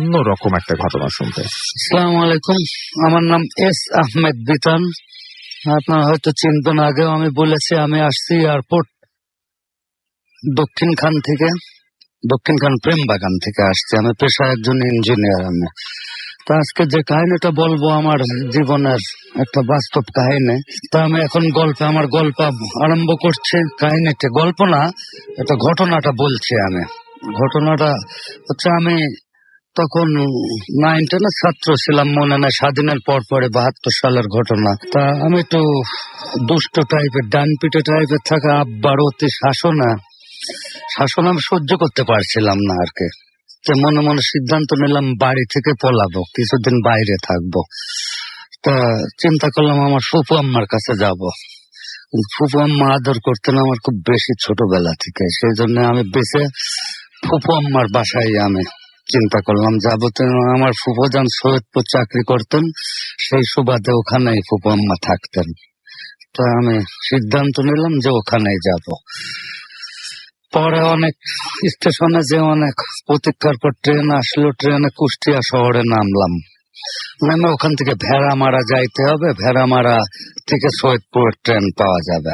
অন্যরকম একটা ঘটনা শুনতে। আসসালামু আলাইকুম, আমার নাম এস আহমেদ বিতান। আপনার হয়তো চিনবেন, আগেও আমি বলেছি আমি আসছি এয়ারপোর্ট দক্ষিণ খান প্রেমবাগান থেকে আসছি। আমি পেশায় একজন ইঞ্জিনিয়ার। আমি তো আজকে যে কাহিনীটা বলবো আমার জীবনের একটা বাস্তব কাহিনী। তা আমি এখন আমার গল্প আরম্ভ করছি। কাহিনীটা গল্প না, এটা ঘটনাটা বলছি আমি। ঘটনাটা হচ্ছে আমি তখন 9-10 ছাত্র ছিলাম, মনে নাই, স্বাধীনের পরে 72 সালের ঘটনা। তা আমি একটু দুষ্ট টাইপের, ডানপিটে টাইপের থাকা আব্বার অতি শাসন আমি সহ্য করতে পারছিলাম না আর কি। মনে মনে সিদ্ধান্ত নিলাম বাড়ি থেকে পলাবো, কিছুদিন বাইরে থাকবো। তা চিন্তা করলাম আমার ফুপু আম্মার কাছে যাব। ফুপু আম্মা আদর করতেন আমার খুব বেশি ছোটবেলা থেকে, সেই জন্য আমি বেঁচে ফুপু আম্মার বাসায় আমি চিন্তা করলাম যাবো। আমার ফুপু যান সৈয়দপুর চাকরি করতেন, সেই সুবাদে ওখানেই ফুপু আম্মা থাকতেন। তা আমি সিদ্ধান্ত নিলাম যে ওখানেই যাব। পরে অনেক স্টেশনে যে অনেক প্রতীক্ষার পর ট্রেন আসলো। ট্রেনে কুষ্টিয়া শহরে নামলাম। নামে ওখান থেকে ভেড়ামারা যাইতে হবে, ভেড়ামারা থেকে সৈয়দপুর ট্রেন পাওয়া যাবে।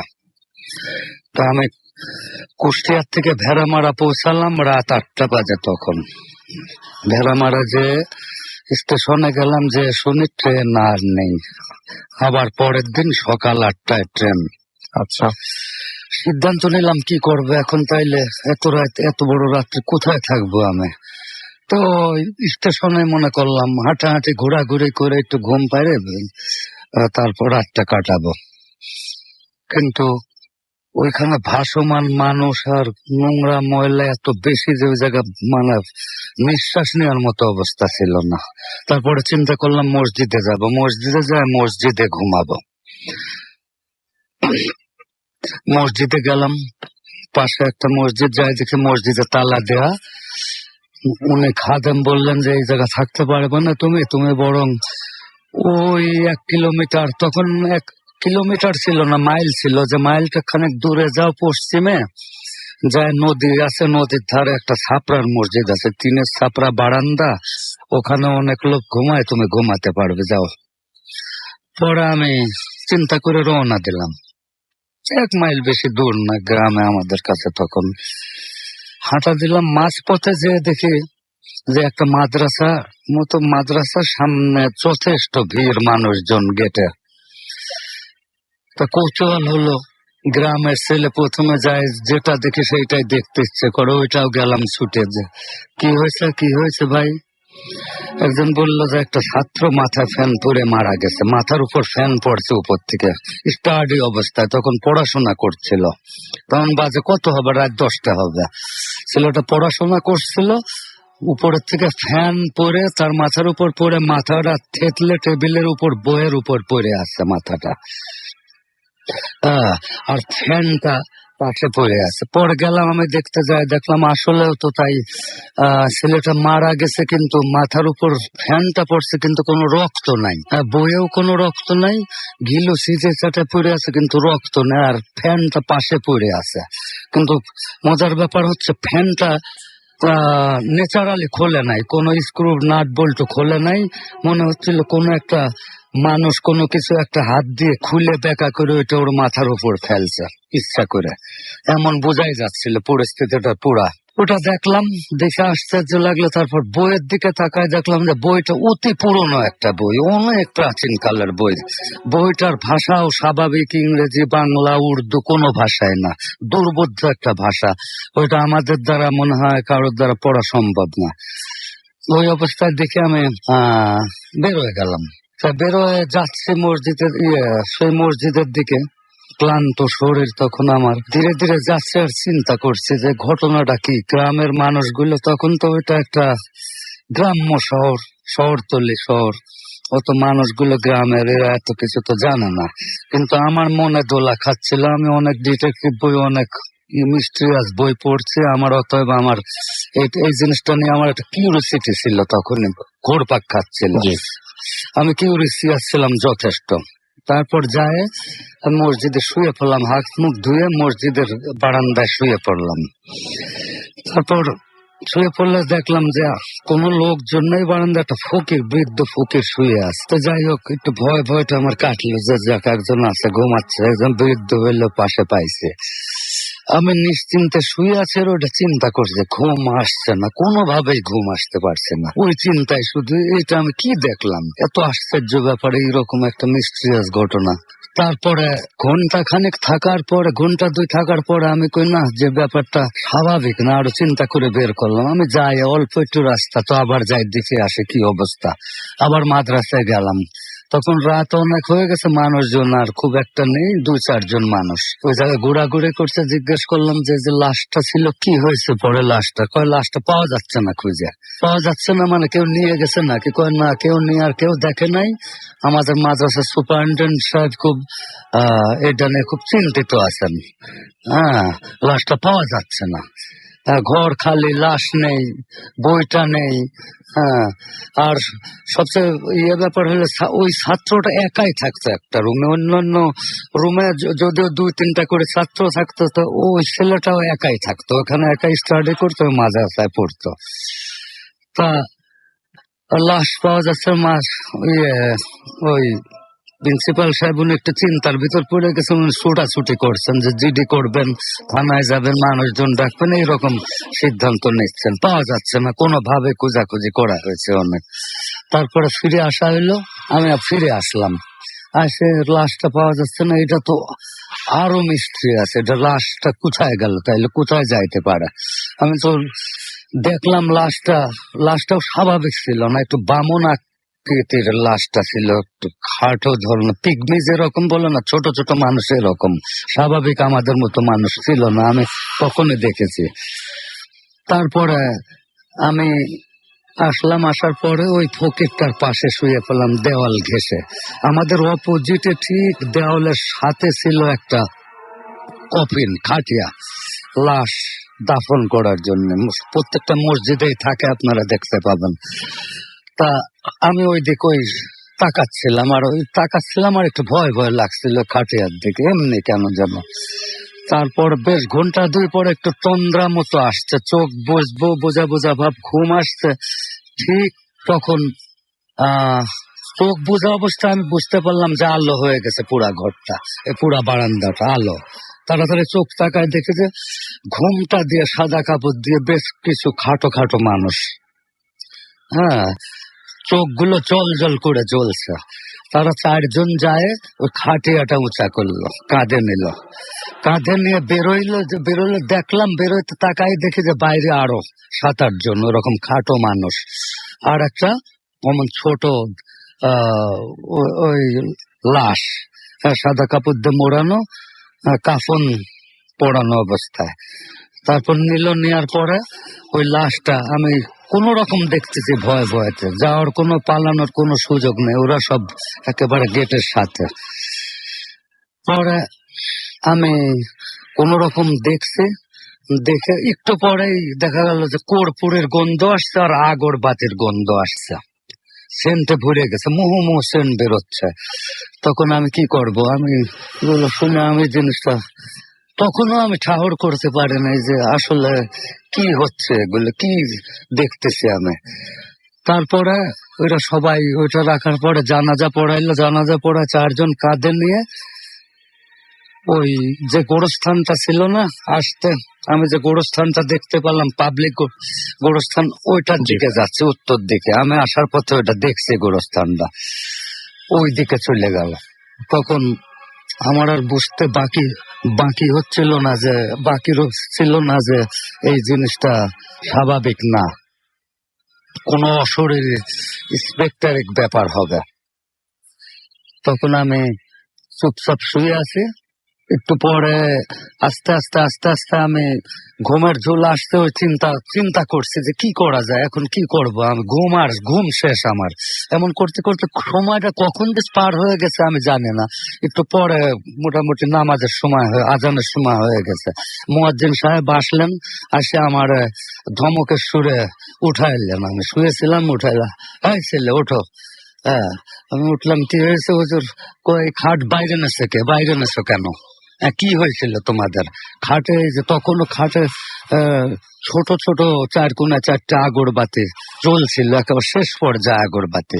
তা আমি কুষ্টিয়ার থেকে ভেড়ামারা পৌঁছালাম রাত 8টা বাজে। তখন ভেড়ামারা যে স্টেশনে গেলাম, যে শুনি ট্রেন আর নেই। আবার পরের দিন সকাল 8টায় ট্রেন। আচ্ছা, সিদ্ধান্ত নিলাম কি করবো এখন, তাইলে এত রাত, এত বড় রাত্রে কোথায় থাকবো আমি। তো স্টেশনে মনে করলাম হাঁটাহাঁটি ঘোরাঘুরি করে একটু ঘুম পাইরে তারপর রাতটা কাটাবো। কিন্তু ওইখানে ভাসমান মানুষ আর নোংরা ময়লা এত বেশি যে ওই জায়গা মানে নিঃশ্বাস নেওয়ার মতো অবস্থা ছিল না। তারপরে চিন্তা করলাম মসজিদে যাব, মসজিদে যায় মসজিদে ঘুমাবো। মসজিদে গেলাম, পাশে একটা মসজিদ, যাই দেখি মসজিদে তালা দেয়া। উনি খাদেম বললেন যে এই জায়গা থাকতে পারবে না তুমি বরং ওই 1 কিলোমিটার, তখন 1 কিলোমিটার ছিল না, মাইল ছিল, যে মাইলটা খানিক দূরে যাও, পশ্চিমে যায় নদী আছে, নদীর ধারে একটা ছাপড়ার মসজিদ আছে, 3 ছাপড়া বারান্দা, ওখানে অনেক লোক ঘুমায়, তুমি ঘুমাতে পারবে, যাও। পরে আমি চিন্তা করে রওনা দিলাম। 1 মাইল বেশি দূর না, গ্রামে আমাদের কাছে। তখন হাঁটা দিলাম, মাঝপথে যে দেখি যে একটা মাদ্রাসার সামনে যথেষ্ট ভিড়, মানুষজন গেটে। তা কৌতূহল হলো, গ্রামের ছেলে প্রথমে যায়, যেটা দেখে সেইটাই দেখতে ইচ্ছে করে, ওইটাও গেলাম ছুটে। যে কি হয়েছে ভাই? একজন বলল যে একটা ছাত্র মাথায় ফ্যান পরে মারা গেছে, মাথার উপর ফ্যান পড়ছে উপর থেকে, স্টাডি অবস্থায়, তখন পড়াশোনা করছিল। তখন বাজে কত হবে, রাত 10টা হবে। ছেলেটা পড়াশোনা করছিল, উপরের থেকে ফ্যান পরে তার মাথার উপর পরে, মাথাটা থেতলে টেবিলের উপর, বইয়ের উপর পড়ে আছে মাথাটা, আর ফ্যানটা পাশে পড়ে আছে। পরে গেলাম, আমি দেখতে যাই, দেখলাম আসলেও তো তাই। ছেলেটা মারা গেছে, কিন্তু মাথার উপর ফ্যানটা পড়ছে, কিন্তু কোনো রক্ত নাই, বইয়েও কোনো রক্ত নাই, গিলো সিজে চাটে পড়ে আছে, কিন্তু রক্ত নেই, আর ফ্যানটা পাশে পড়ে আছে। কিন্তু মজার ব্যাপার হচ্ছে ফ্যানটা ন্যাচারালি খোলে নাই, কোনো স্ক্রু নাট বল্টু খোলে নাই। মনে হচ্ছিল কোনো একটা মানুষ কোনো কিছু একটা হাত দিয়ে খুলে বেঁকা করে ওইটা ওর মাথার উপর ফেলছে ইচ্ছা করে, এমন বোঝাই যাচ্ছিল পরিস্থিতিটা পুরা। ওটা দেখলাম, দেখে আশ্চর্য লাগলো। তারপর বইয়ের দিকে তাকায় দেখলাম যে বইটা অতি পুরনো একটা বই, অনেক প্রাচীন কালের বই। বইটার ভাষাও স্বাভাবিক, ইংরেজি, বাংলা, উর্দু কোনো ভাষায় না, দুর্বোধ্য একটা ভাষা। ওইটা আমাদের দ্বারা মনে হয় কারোর দ্বারা পড়া সম্ভব না। ওই অবস্থায় দেখে আমি বেরোয় গেলাম। বেরোয় যাচ্ছি সেই মসজিদের দিকে, ক্লান্ত শরীর তখন আমার, ধীরে ধীরে যাচ্ছে, আর চিন্তা করছি যে ঘটনাটা কি। গ্রামের মানুষগুলো, তখন তো ওইটা একটা গ্রাম্য শহরতলি শহর, অত মানুষগুলো গ্রামের, এরা এত কিছু তো জানে না। কিন্তু আমার মনে দোলা খাচ্ছিল, আমি অনেক ডিটেকটিভ বই, অনেক মিস্ট্রিয়াস বই পড়ছি, আমার অতএব আমার এই জিনিসটা নিয়ে আমার একটা কিউরিওসিটি ছিল, তখন ঘোরপাক খাচ্ছিল, আমি কিউরিয়াস ছিলাম যথেষ্ট। তারপর যায় মসজিদে শুয়ে পড়লাম, হাত মুখ ধুয়ে মসজিদের বারান্দায় শুয়ে পড়লাম। তারপর শুয়ে পড়লে দেখলাম যে কোনো লোকজন নেই, বারান্দা একটা ফকির, বৃদ্ধ ফকির শুয়ে আছে। তো যাই হোক, একটু ভয়টা আমার কাটলো যে যাক একজন আছে, ঘুমাচ্ছে, একজন বৃদ্ধ হইলো পাশে পাইছে। আমি নিশ্চিন্তে শুয়ে আছি আর ওটা চিন্তা করছে, ঘুম আসছে না, কোনোভাবেই ঘুম আসতে পারছে না। ওই চিন্তায় শুধু এটা আমি কি দেখলাম, এত আশ্চর্য ব্যাপারে, এইরকম একটা মিস্ট্রিয়াস ঘটনা। তারপরে ঘন্টা খানেক থাকার পরে, ঘন্টা 2 থাকার পরে আমি কই না, যে ব্যাপারটা স্বাভাবিক না, আরো চিন্তা করে বের করলাম। আমি যাই, অল্প একটু রাস্তা তো, আবার যাই দেখে আসে কি অবস্থা। আবার মাদ্রাসায় গেলাম, তখন রাত অনেক হয়ে গেছে, মানুষজন আর খুব একটা নেই, 2-4 জন মানুষ ওই জায়গায় ঘোরাঘুরি করছে। জিজ্ঞেস করলাম যে লাশটা ছিল, কি হয়েছে পরে লাশটা? কয় লাশটা পাওয়া যাচ্ছে না, খুঁজে পাওয়া যাচ্ছে না। মানে কেউ নিয়ে গেছে নাকি? কয় না, কেউ নিয়ে আর কেউ দেখে নাই। আমাদের মাদ্রাসার সুপারিনটেন্ডেন্ট সাহেব খুব এটা নিয়ে খুব চিন্তিত আছেন। হ্যাঁ, লাশটা পাওয়া যাচ্ছে না, ঘর খালি, লাশ নেই, বইটা নেই। হ্যাঁ, আর সবচেয়ে ব্যাপার হলো ওই ছাত্রটা একাই থাকতো একটা রুমে, অন্যান্য রুমে যদিও 2-3টা করে ছাত্র থাকতো, তো ওই ছেলেটাও একাই থাকতো, ওখানে একাই স্টাডি করতো, মাদ্রাসায় পড়তো। তা লাশ পাওয়া যাচ্ছে, ওই প্রিন্সিপাল সাহেব উনি একটু চিন্তার ভিতর পড়ে গেছেন, উনি ছুটাছুটি করছেন যে জিডি করবেন, থানায় যাবেন, মানুষজন ডাকবেন, এইরকম সিদ্ধান্ত নিচ্ছেন। পাওয়া যাচ্ছে না, কোনোভাবে খোঁজাখুঁজি করা হয়েছে অনেক। তারপরে ফিরে আসা হইলো, আমি ফিরে আসলাম, আসে লাশটা পাওয়া যাচ্ছে না। এটা তো আরো মিস্ট্রি আছে, এটা লাশটা কোথায় গেল, তাইলে কোথায় যাইতে পারে? আমি তো দেখলাম লাশটাও স্বাভাবিক ছিল না, একটু বামন আকৃতির লাশটা ছিল, একটু খাটো ধরনের, পিগমি যেরকম বলে না, ছোট ছোট মানুষ, এরকম স্বাভাবিক আমাদের মতো মানুষ ছিল না, আমি তখনই দেখেছি। তারপরে আমি আসলাম, আসার পরে ওই ফকিরটার পাশে শুয়ে পেলাম, দেওয়াল ঘেঁষে। আমাদের অপোজিটে ঠিক দেওয়ালের সাথে ছিল একটা কফিন, খাটিয়া, লাশ দাফন করার জন্য। প্রত্যেকটা মসজিদেই থাকে, আপনারা দেখতে পাবেন। তা আমি ওই দিকে তাকাচ্ছিলাম আর একটু ভয় লাগছিল খাটিয়ার দিকে, এমনি কেন যেন। তারপর বেশ ঘন্টা 2 পরে একটু তন্দ্রা মতো আসছে, চোখ বোঝা ভাব, ঘুম আসছে। ঠিক তখন চোখ বোঝা অবস্থা আমি বুঝতে পারলাম যে আলো হয়ে গেছে পুরা ঘরটা, পুরা বারান্দাটা আলো। তাড়াতাড়ি চোখ তাকায় দেখে যে ঘুমটা দিয়ে, সাদা কাপড় দিয়ে বেশ কিছু খাটো খাটো মানুষ, হ্যাঁ, চোখগুলো জল করে জ্বলছে। তারা 4 জন যায়, ওই খাটিয়াটা উঁচা করলো, কাঁধে নিয়ে বেরোইলো। দেখলাম, বেরোইতে তাকাই দেখি যে বাইরে আরো 7-8 জন ওরকম খাটো মানুষ, আর একটা অমন ছোট ওই লাশ, সাদা কাপড় দিয়ে মোড়ানো, কাফন পড়ানো অবস্থায়। তারপর নেওয়ার পরে ওই লাশটা আমি কোন রকম দেখতেছি, ভয়েতে যাওয়ার কোনো, পালানোর কোনো সুযোগ নেই, ওরা সব একেবারে গেটের সাথে। পরে আমি কোন রকম দেখে একটু পরেই দেখা গেল যে কর্পূরের গন্ধ আসছে আর আগরবাতির গন্ধ আসছে, সেন্টে ভরে গেছে, মুহু সেন্ট বেরোচ্ছে। তখন আমি কি করব, আমি শুনে আমি জিনিসটা তখনও আমি ঠাহর করতে পারি নাই যে আসলে কি হচ্ছে, এগুলো কি দেখতেছি আমি। তারপরে ওইটা সবাই ওইটা রাখার পরে জানাজা পড়া 4 জন কাঁধে নিয়ে ওই যে গোরস্থানটা ছিল না, আসতে আমি যে গোরস্থানটা দেখতে পেলাম, পাবলিক গোরস্থান, ওইটার দিকে যাচ্ছে, উত্তর দিকে। আমি আসার পথে ওইটা দেখছি, গোরস্থানটা ওই দিকে চলে গেল। তখন আমার আর বুঝতে বাকি হচ্ছিল না যে এই জিনিসটা স্বাভাবিক না, কোনো অশরীরী স্পেকটারিক ব্যাপার হবে। তখন আমি চুপচাপ শুয়ে আছি। একটু পরে আস্তে আস্তে আমি ঘুমের ঝোল আসতে, ওই চিন্তা করছি যে কি করা যায়, এখন কি করব আমি, ঘুম শেষ আমার। এমন করতে সময়টা কখন যে পার হয়ে গেছে আমি জানি না। একটু পরে মোটামুটি নামাজের সময়, আজানের সময় হয়ে গেছে। মুয়াজ্জিন সাহেব আসলেন, আসে আমার ধমকের সুরে উঠাইলেন। আমি শুয়েছিলাম, উঠাইলাম, এই ছেলে ওঠো। হ্যাঁ, আমি উঠলাম, কি হয়েছে হুজুর? কই খাট বাইরে নেছো কেন? কি হয়েছিল তোমাদের খাটে? এই যে তখনও খাটে ছোট ছোট 4 কোণা 4টা আগরবাতি জ্বলছিল, একেবারে শেষ পর্যায়ে আগরবাতি,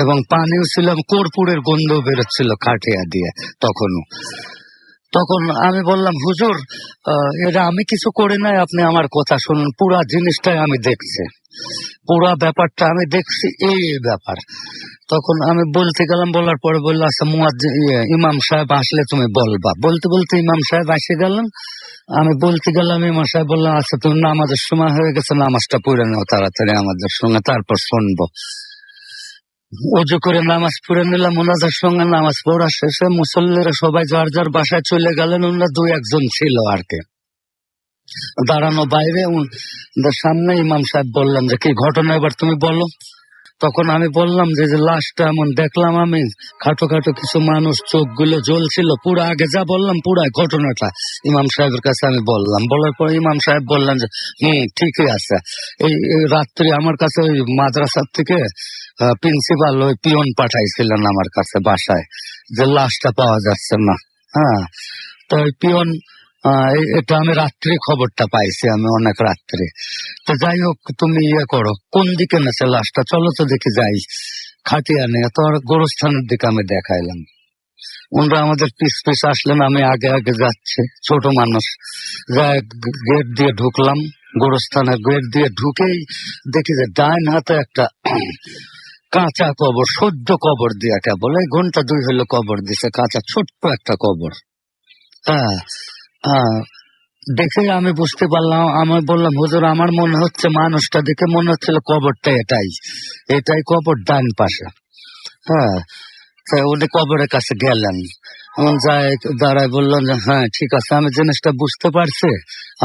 এবং পানিও ছিল, কর্পূরের গন্ধ বেরোচ্ছিল খাটিয়া দিয়ে তখনও। তখন আমি বললাম, হুজুর এটা আমি কিছু করি নাই, আপনি আমার কথা শুনুন, পুরা জিনিসটাই আমি দেখছি, পুরা ব্যাপারটা আমি দেখছি, এই ব্যাপার। তখন আমি বলতে গেলাম, বলার পরে বললো, আচ্ছা ইমাম সাহেব আসলে তুমি বলবা। বলতে বলতে ইমাম সাহেব এসে গেলেন, আমি বলতে গেলাম, ইমাম সাহেব বললাম, আচ্ছা তুমি নামাজের সময় হয়ে গেছে, নামাজটা পড়ে নাও তাড়াতাড়ি আমাদের সঙ্গে, তারপর শুনবো। অজু করে নামাজ পড়ে নিলাম, ওনাদের সঙ্গে নামাজ পড়া শেষে মুসল্লিরা সবাই যার যার বাসায় চলে গেলেন। ওনারা 2-1 জন ছিল আর কি দাঁড়ানো বাইরে। ওদের সামনে ইমাম সাহেব বললাম যে, কি ঘটনা এবার তুমি বলো। তখন আমি বললাম যে লাশটা এমন দেখলাম আমি, খাটো খাটো কিছু মানুষ, চোখগুলো জ্বলছিল, পুরো আগে যা বললাম পুরা ঘটনাটা ইমাম সাহেবের কাছে আমি বললাম। বলার পর ইমাম সাহেব বললেন যে ঠিকই আছে। এই রাত্রি আমার কাছে ওই মাদ্রাসার থেকে প্রিন্সিপাল ওই পিয়ন পাঠাইছিলেন আমার কাছে বাসায়, যে লাশটা পাওয়া যাচ্ছে না। হ্যাঁ, তো ওই পিয়ন এটা আমি রাত্রি খবরটা পাইছি, আমি অনেক রাত্রে। তো যাই হোক, তুমি করো, কোন দিকে নেছে লাশটা, চলো তো দেখি যাই। খাটিয়া নিয়ে তো গোরস্থানের দিকে আমি দেখাইলাম। ওনারা আমাদের পিছ পিছ আসলেন, আমি আগে আগে যাচ্ছি, ছোট মানুষ। গেট দিয়ে ঢুকলাম, গোরস্থানের গেট দিয়ে ঢুকেই দেখি যে ডাইন হাতে একটা কাঁচা কবর, সদ্য কবর দিয়া, কেবল এই 1-2 ঘন্টা হলো কবর দিছে, কাঁচা ছোট্ট একটা কবর। হ্যাঁ, দেখে আমি বুঝতে পারলাম, আমি বললাম, হুজুর আমার মনে হচ্ছে, মানুষটা দেখে মনে হচ্ছিল কবরটা এটাই কবর ডান পাশে। হ্যাঁ, উনি কবরের কাছে গেলেন, এমন যায় দাঁড়ায় বললেন যে, হ্যাঁ ঠিক আছে, আমি জিনিসটা বুঝতে পারছি,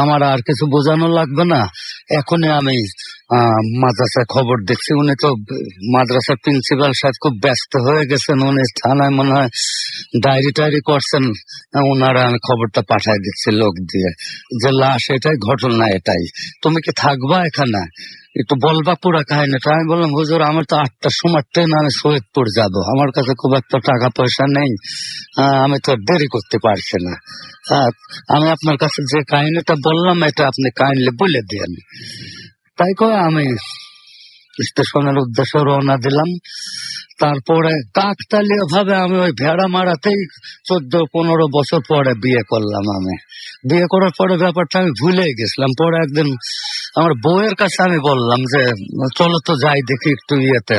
আমার আর কিছু বোঝানো লাগবে না, এখনই আমি মাদ্রাসায় খবর দিচ্ছি। উনি তো মাদ্রাসার প্রিন্সিপাল সাহেব খুব ব্যস্ত হয়ে গেছেন, উনি থানায় মনে হয় ডায়েরি টায়েরি করছেন, ওনারা আমি খবরটা পাঠাই দিচ্ছি লোক দিয়ে, যে লাশ এটাই, ঘটনা এটাই, তুমি কি থাকবা এখানে, একটু বলবা পুরা কাহিনীটা। আমি বললাম, হুজুর আমার তো 8টার সময় ট্রেন, আমি সৈয়দপুর যাব, আমার কাছে খুব একটা টাকা পয়সা নেই, আমি তো দেরি করতে পারছি না, আমি আপনার কাছে যে কাহিনীটা বললাম এটা আপনি কাইন্ডলি বলে দেন। তাই করে আমি স্টেশনের উদ্দেশ্যে রওনা দিলাম। তারপরে কাকতালীয় ভাবে আমি ওই ভেড়া মারাতেই 14-15 বছর পরে বিয়ে করলাম। আমি বিয়ে করার পরে ব্যাপারটা আমি ভুলে গেছিলাম। পরে একদিন আমার বউয়ের কাছে আমি বললাম যে, চলো তো যাই দেখি একটু ইয়েতে,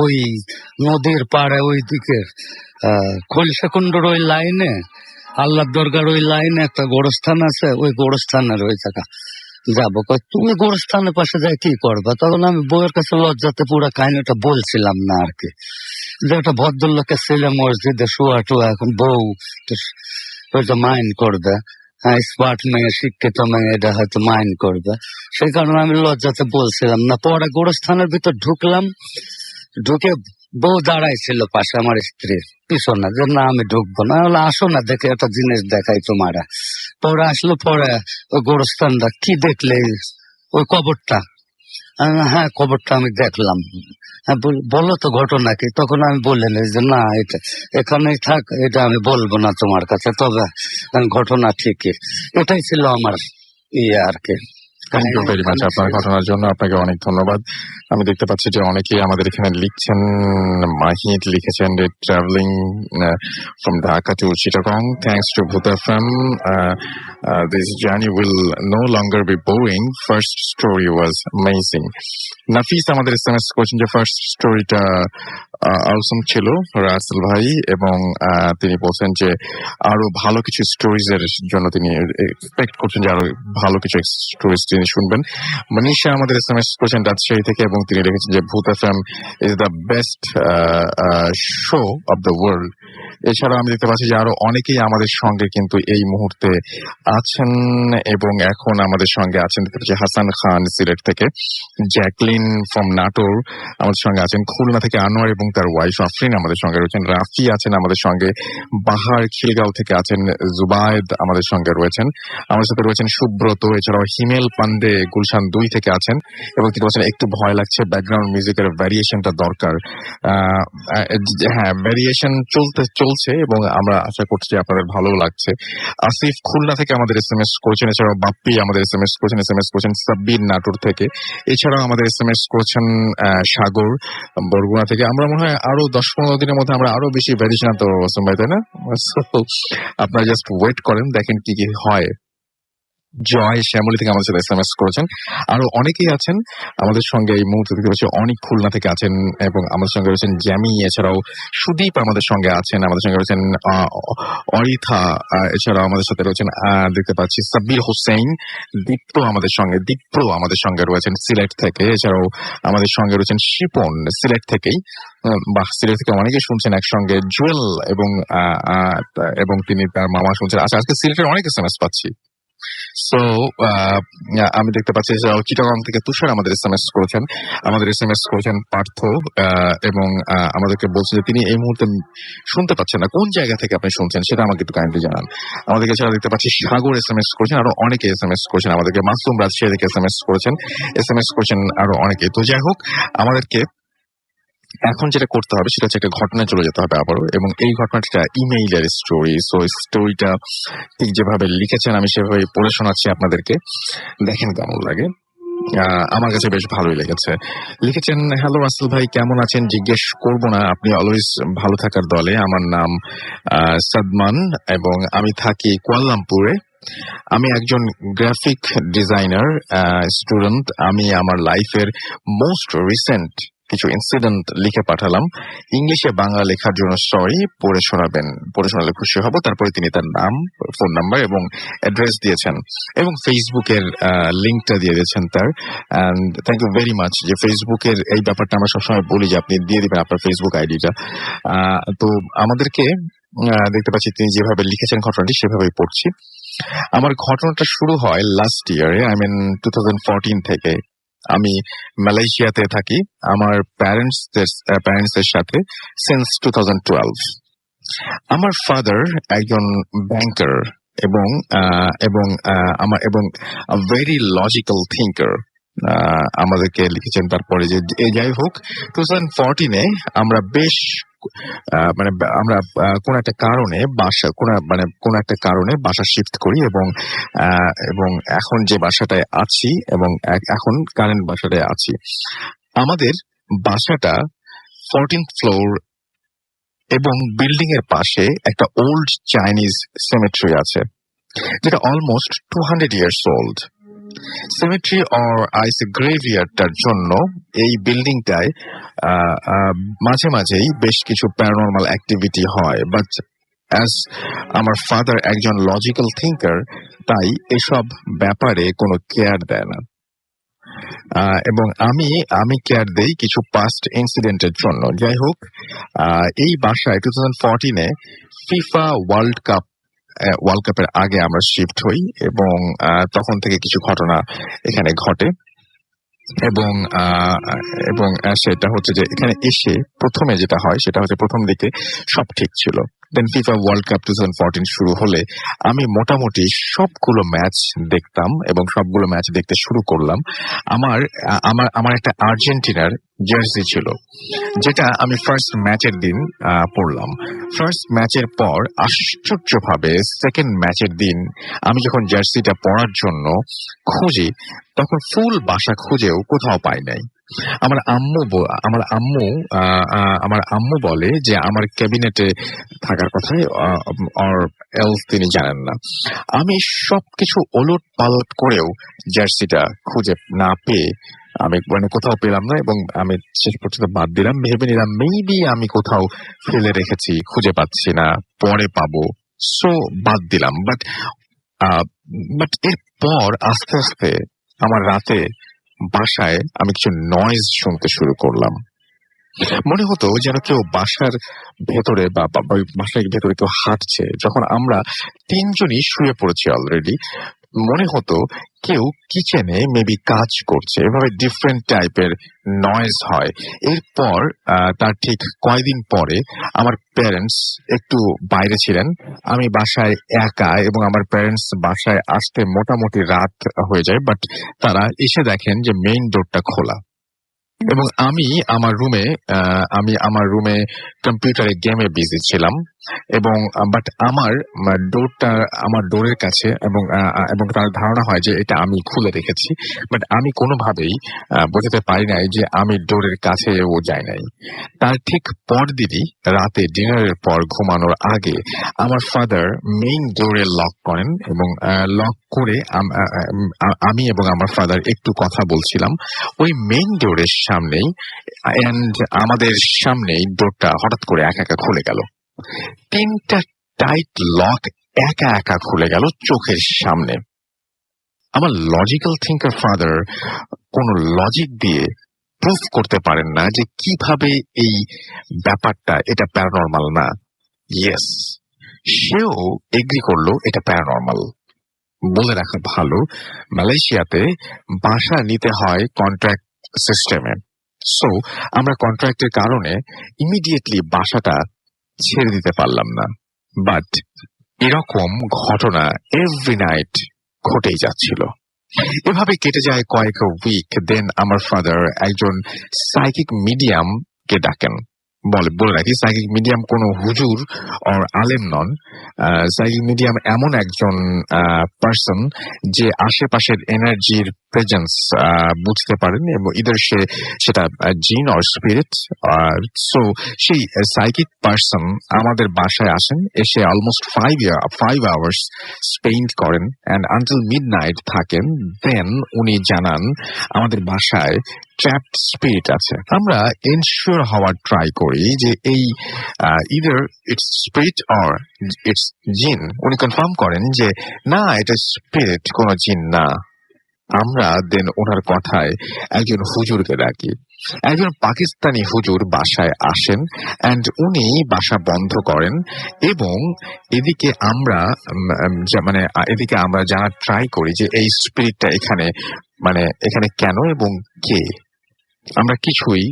ওই নদীর পাড়ে ওই দিকে খলসাকুণ্ডর ওই লাইনে, আল্লাহ দরগার ওই লাইনে একটা গোরস্থান আছে, ওই গোরস্থানের ওই জায়গা যাবো। তুমি গোরস্থানের পাশে যাই কি করবা? তখন আমি বউয়ের কাছে লজ্জাতে পুরো কাহিনীটা বলছিলাম না আর কি, যে একটা ভদ্রলোকের ছেলে মসজিদে শুয়া টুয়া, এখন বউ হয়তো মাইন্ড করবে, স্মার্ট মেয়ে, শিক্ষিত মেয়ে, এটা হয়তো মাইন্ড করবে, সেই কারণে আমি লজ্জাতে বলছিলাম না। পরে গোরস্থানের ভিতর ঢুকলাম, ঢুকে বউ দাঁড়াইছিল পাশে, আমার স্ত্রীর পিছনে, যে না আমি ঢুকবো না, আসো না দেখে একটা জিনিস দেখাই তোমারা। পরে আসলো, পরে ওই গোরস্থানটা কি দেখলে, ওই কবরটা, হ্যাঁ কবরটা আমি দেখলাম। হ্যাঁ বলো তো ঘটনা কি? তখন আমি বললেন যে না, এটা এখানেই থাক, এটা আমি বলবো না তোমার কাছে, তবে ঘটনা ঠিকই। এটাই ছিল আমার ইয়ে আর কি। থ্যাংক ইউ ভেরি মাচ আপনার ঘটনার জন্য, আপনাকে অনেক ধন্যবাদ। আমি দেখতে পাচ্ছি যে অনেকেই আমাদের এখানে লিখছেন। মাহিদ লিখেছেন, travelling from Dhaka to Chittagong, thanks to Bhoot FM, this journey will no longer be boring, first story was amazing. নাফিস আমাদের এসএমএস করছেন যে ফার্স্ট স্টোরিটা awesome ছিল রাসেল ভাই, এবং তিনি বলছেন যে আরো ভালো কিছু স্টোরিজ এর জন্য তিনি এক্সপেক্ট করছেন যে আরো ভালো কিছু স্টোরিজ তিনি শুনবেন। মনীষা আমাদের এসএমএস করছেন রাজশাহী থেকে, এবং তিনি লিখেছেন যে ভূত FM is the best show off the world. এছাড়া আমি দেখতে পাচ্ছি যে আরো অনেকেই আমাদের সঙ্গে কিন্তু এই মুহূর্তে আছেন, এবং এখন আমাদের সঙ্গে আছেন দেখতে পাচ্ছি হাসান খান সিলেট থেকে, জ্যাকলিন ফ্রম নাটোর আমাদের সঙ্গে আছেন, খুলনা থেকে আনোয়ার এবং তার ওয়াইফ আফরিন আমাদের সঙ্গে রয়েছেন, রাফি আছেন আমাদের সঙ্গে, বাহার খিলগাঁও থেকে আছেন, জুবায়েদ আমাদের সঙ্গে রয়েছেন, আমাদের সাথে রয়েছেন সুব্রত, এছাড়াও হিমেল পান্ডে গুলশান 2 থেকে আছেন, এবং তিনি বলছেন একটু ভয় লাগছে, ব্যাকগ্রাউন্ড মিউজিকের ভ্যারিয়েশনটা দরকার। হ্যাঁ, ভ্যারিয়েশন চলছে এবং আমরা আশা করছি যে আপনাদের ভালো লাগছে। আসিফ খুলনা থেকে আমাদের SMS করেছেন, এছাড়াও বাপ্পি আমাদের SMS করেছেন সাব্বির নাটোর থেকে, এছাড়াও আমাদের SMS করেছেন সাগর বরগুনা থেকে। আমরা মনে হয় আরো 10-15 দিনের মধ্যে আমরা আরো বেশি ভ্যারিয়েশন আনতে পারবো ওয়াসিম ভাই, তাই না? So, আপনারা জাস্ট ওয়েট করেন, দেখেন কি কি হয়। জয় শ্যামলী থেকে আমাদের সাথে SMS করেছেন। আরো অনেকেই আছেন আমাদের সঙ্গে এই মুহূর্তে দেখতে পাচ্ছি। অনেক খুলনা থেকে আছেন এবং আমাদের সঙ্গে রয়েছেন জ্যামি, এছাড়াও সুদীপ আমাদের সঙ্গে আছেন, আমাদের সঙ্গে রয়েছেন অরিথা, এছাড়াও আমাদের সাথে রয়েছেন দেখতে পাচ্ছি সাব্বির হোসেন, দীপ্র আমাদের সঙ্গে রয়েছেন সিলেট থেকে, এছাড়াও আমাদের সঙ্গে রয়েছেন শিপন সিলেট থেকেই, সিলেট থেকে অনেকে শুনছেন একসঙ্গে, জুয়েল এবং তিনি তার মামা শুনছেন। আচ্ছা, আজকে সিলেটের অনেক SMS পাচ্ছি। সো আমি দেখতে পাচ্ছি চিটাগং থেকে তুষার আমাদের SMS করেছেন পার্থ, এবং আমাদেরকে বলছে যে তিনি এই মুহূর্তে শুনতে পাচ্ছেন না। কোন জায়গা থেকে আপনি শুনছেন সেটা আমাকে একটু কাইন্ডলি জানান। আমাদেরকে এছাড়া দেখতে পাচ্ছি সাগর SMS করেছেন, আরো অনেকে SMS করেছেন আমাদেরকে। মাসুম রাজশাহী থেকে SMS করেছেন আরো অনেকে। তো যাই হোক, আমাদেরকে এখন যেটা করতে হবে সেটা হচ্ছে একটা ঘটনায় চলে যেতে হবে আবারও, এবং এই ঘটনাটা ইমেইলের স্টোরি। সো স্টোরিটা ঠিক যেভাবে লিখেছেন আমি সেভাবে পড়ে শোনাচ্ছি আপনাদেরকে, দেখেন কেমন লাগে। আমার কাছে বেশ ভালোই লেগেছে। লিখেছেন, হ্যালো রাসেল ভাই, কেমন আছেন জিজ্ঞেস করবো না, আপনি অলওয়েজ ভালো থাকার দলে। আমার নাম সাদমান এবং আমি থাকি কুয়ালালামপুরে। আমি একজন গ্রাফিক ডিজাইনার স্টুডেন্ট। আমি আমার লাইফের মোস্ট রিসেন্ট কিছু ইনসিডেন্ট লিখে পাঠালাম। ইংলিশে বাংলা লেখার জন্য সরি, পড়ে শোনালে খুশি হব। তারপরে তিনি তার নাম, ফোন নাম্বার এবং অ্যাড্রেস দিয়েছেন এবং ফেসবুকের লিঙ্কটা দিয়ে দিয়েছেন তার। And thank you very much. যে ফেসবুকের এই ব্যাপারটা আমরা সবসময় বলি যে আপনি দিয়ে দিবেন আপনার ফেসবুক আইডিটা। তো আমাদেরকে দেখতে পাচ্ছি তিনি যেভাবে লিখেছেন ঘটনাটি সেভাবেই পড়ছি। আমার ঘটনাটা শুরু হয় লাস্ট ইয়ারে, 2014 থেকে। আমি মালয়েশিয়াতে থাকি আমার প্যারেন্টসদের সাথে সিন্স 2012। আমার ফাদার একজন ব্যাংকার এবং ভেরি লজিক্যাল থিঙ্কার। আমাদেরকে লিখেছেন তারপরে যে যাই হোক 2014-এ আমরা বেশ আমরা কোন একটা কারণে বাসা শিফট করি এবং এখন যে বাসাটায় আছি এবং এখন কারেন্ট বাসাটায় আছি। আমাদের বাসাটা 14th ফ্লোর এবং বিল্ডিং এর পাশে একটা ওল্ড চাইনিজ সেমেট্রি আছে, যেটা almost 200 years old। Symmetry or আইসে গ্রেভিয়ার্ডটার জন্য এই বিল্ডিংটায় মাঝে মাঝেই বেশ কিছু প্যারানরমাল অ্যাক্টিভিটি হয়, বাট অ্যাজ আমার ফাদার একজন লজিক্যাল থিঙ্কার, তাই এসব ব্যাপারে কোনো কেয়ার দেয় না। এবং আমি কেয়ার দেই কিছু পাস্ট ইনসিডেন্টের জন্য। যাই হোক, এই বাসায় 2014-এ ফিফা ওয়ার্ল্ড কাপের আগে আমরা শিফট হই এবং তখন থেকে কিছু ঘটনা এখানে ঘটে এবং সেটা হচ্ছে যে এখানে এসে প্রথমে যেটা হয় সেটা হচ্ছে প্রথম দিকে সব ঠিক ছিল। দেন ফিফা ওয়ার্ল্ড কাপ 2014 শুরু হলে আমি মোটামুটি সবগুলো ম্যাচ দেখতাম এবং সবগুলো ম্যাচ দেখতে শুরু করলাম। আমার একটা আর্জেন্টিনার জার্সি ছিল, যেটা আমি ফার্স্ট ম্যাচের দিন পড়লাম। ফার্স্ট ম্যাচের পর আশ্চর্যভাবে সেকেন্ড ম্যাচের দিন আমি যখন জার্সিটা পরার জন্য খুঁজি, তখন ফুল বাসা খুঁজেও কোথাও পাই নাই। আমার আম্মু বলে যে আমার ক্যাবিনেটে থাকার কথাই, আর এলস তিনি জানেন না। আমি সবকিছু ওলট পালট করেও জার্সিটা খুঁজে না পেয়ে আমি কোথাও পেলাম না এবং আমি শেষ পর্যন্ত বাদ দিলাম। ভেবে নিলাম মেবি আমি কোথাও ফেলে রেখেছি, খুঁজে পাচ্ছি না, পরে পাবো, সো বাদ দিলাম। বাট এরপর আস্তে আস্তে আমার রাতে বাসায় আমি কিছু নয়েজ শুনতে শুরু করলাম। মনে হতো যেন কেউ বাসার ভেতরে বা বাসার ভেতরে কেউ হাঁটছে। যখন আমরা তিনজনই শুয়ে পড়েছি অলরেডি, মনে হতো কেউ কিচেনে মেবি কাজ করছে। এভাবে ডিফারেন্ট টাইপের নয়েজ হয়। এরপর তার ঠিক কয়েকদিন পরে আমার প্যারেন্টস একটু বাইরে ছিলেন, আমি বাসায় একা এবং আমার প্যারেন্টস বাসায় আসতে মোটামুটি রাত হয়ে যায়। বাট তারা এসে দেখেন যে মেইন ডোরটা খোলা এবং আমি আমার রুমে কম্পিউটারে গেমে বিজি ছিলাম এবং বাট আমার ডোরের কাছে এবং তার ধারণা হয় যে এটা আমি খুলে রেখেছি, বাট আমি কোনোভাবেই বোঝাতে পারি নাই যে আমি ডোরের কাছে ও যায় নাই। তার ঠিক পরদিনই রাতে ডিনারের পর ঘুমানোর আগে আমার ফাদার মেইন ডোরে লক করেন এবং লক করে আমি এবং আমার ফাদার একটু কথা বলছিলাম ওই মেইন ডোরের সামনেই, এন্ড আমাদের সামনেই ডোরটা হঠাৎ করে একা একা খুলে গেল। 3টা টাইট লক একা একা খুলে গেল চোখের সামনে। আমার লজিক্যাল থিঙ্কার ফাদার কোনো লজিক দিয়ে প্রুফ করতে পারেন না যে কিভাবে এই ব্যাপারটা এটা প্যারানর্মাল না। ইয়েস, সেও এগ্রি করলো এটা প্যারানর্মাল। বলে রাখা ভালো, মালয়েশিয়াতে বাসা নিতে হয় কন্ট্রাক্ট সিস্টেমে। সো আমরা কন্ট্রাক্টের কারণে ইমিডিয়েটলি বাসাটা ছেড়ে দিতে পারলাম না। বাট এরকম ঘটনা এভরি নাইট ঘটেই যাচ্ছিল। এভাবে কেটে যায় কয়েক উইক। দেন আমার ফাদার একজন সাইকিক মিডিয়াম কে ডাকেন। বলে রাখি, সাইকিক মিডিয়াম কোনো হুজুর অর আলেম নন। সাইকিক মিডিয়াম এমন একজন পার্সন যে আশেপাশের এনার্জির প্রেজেন্স বুঝতে পারেন এবং সেটা জিন অর স্পিরিট। সো সেই সাইকিক পার্সন আমাদের বাসায় আসেন, এসে অলমোস্ট 5 আওয়ার্স স্পেন্ড করেন অ্যান্ড আনটিল মিডনাইট থাকেন। দেন উনি জানান আমাদের বাসায় ট্র্যাপড স্পিরিট আছে। আমরা এনশিওর হওয়ার ট্রাই করি যে এই either it's spirit or it's জিন। উনি কনফার্ম করেন যে না, এটা স্পিরিট, কোনো জিন না। আমরা দেন ওনার কথায় একজন হুজুরকে ডাকি। একজন পাকিস্তানি হুজুর বাসায় আসেন অ্যান্ড উনি বাসা বন্ধ করেন এবং এদিকে আমরা জানার ট্রাই করি যে এই স্পিরিটটা এখানে কেন এবং কে। আমরা কিছুই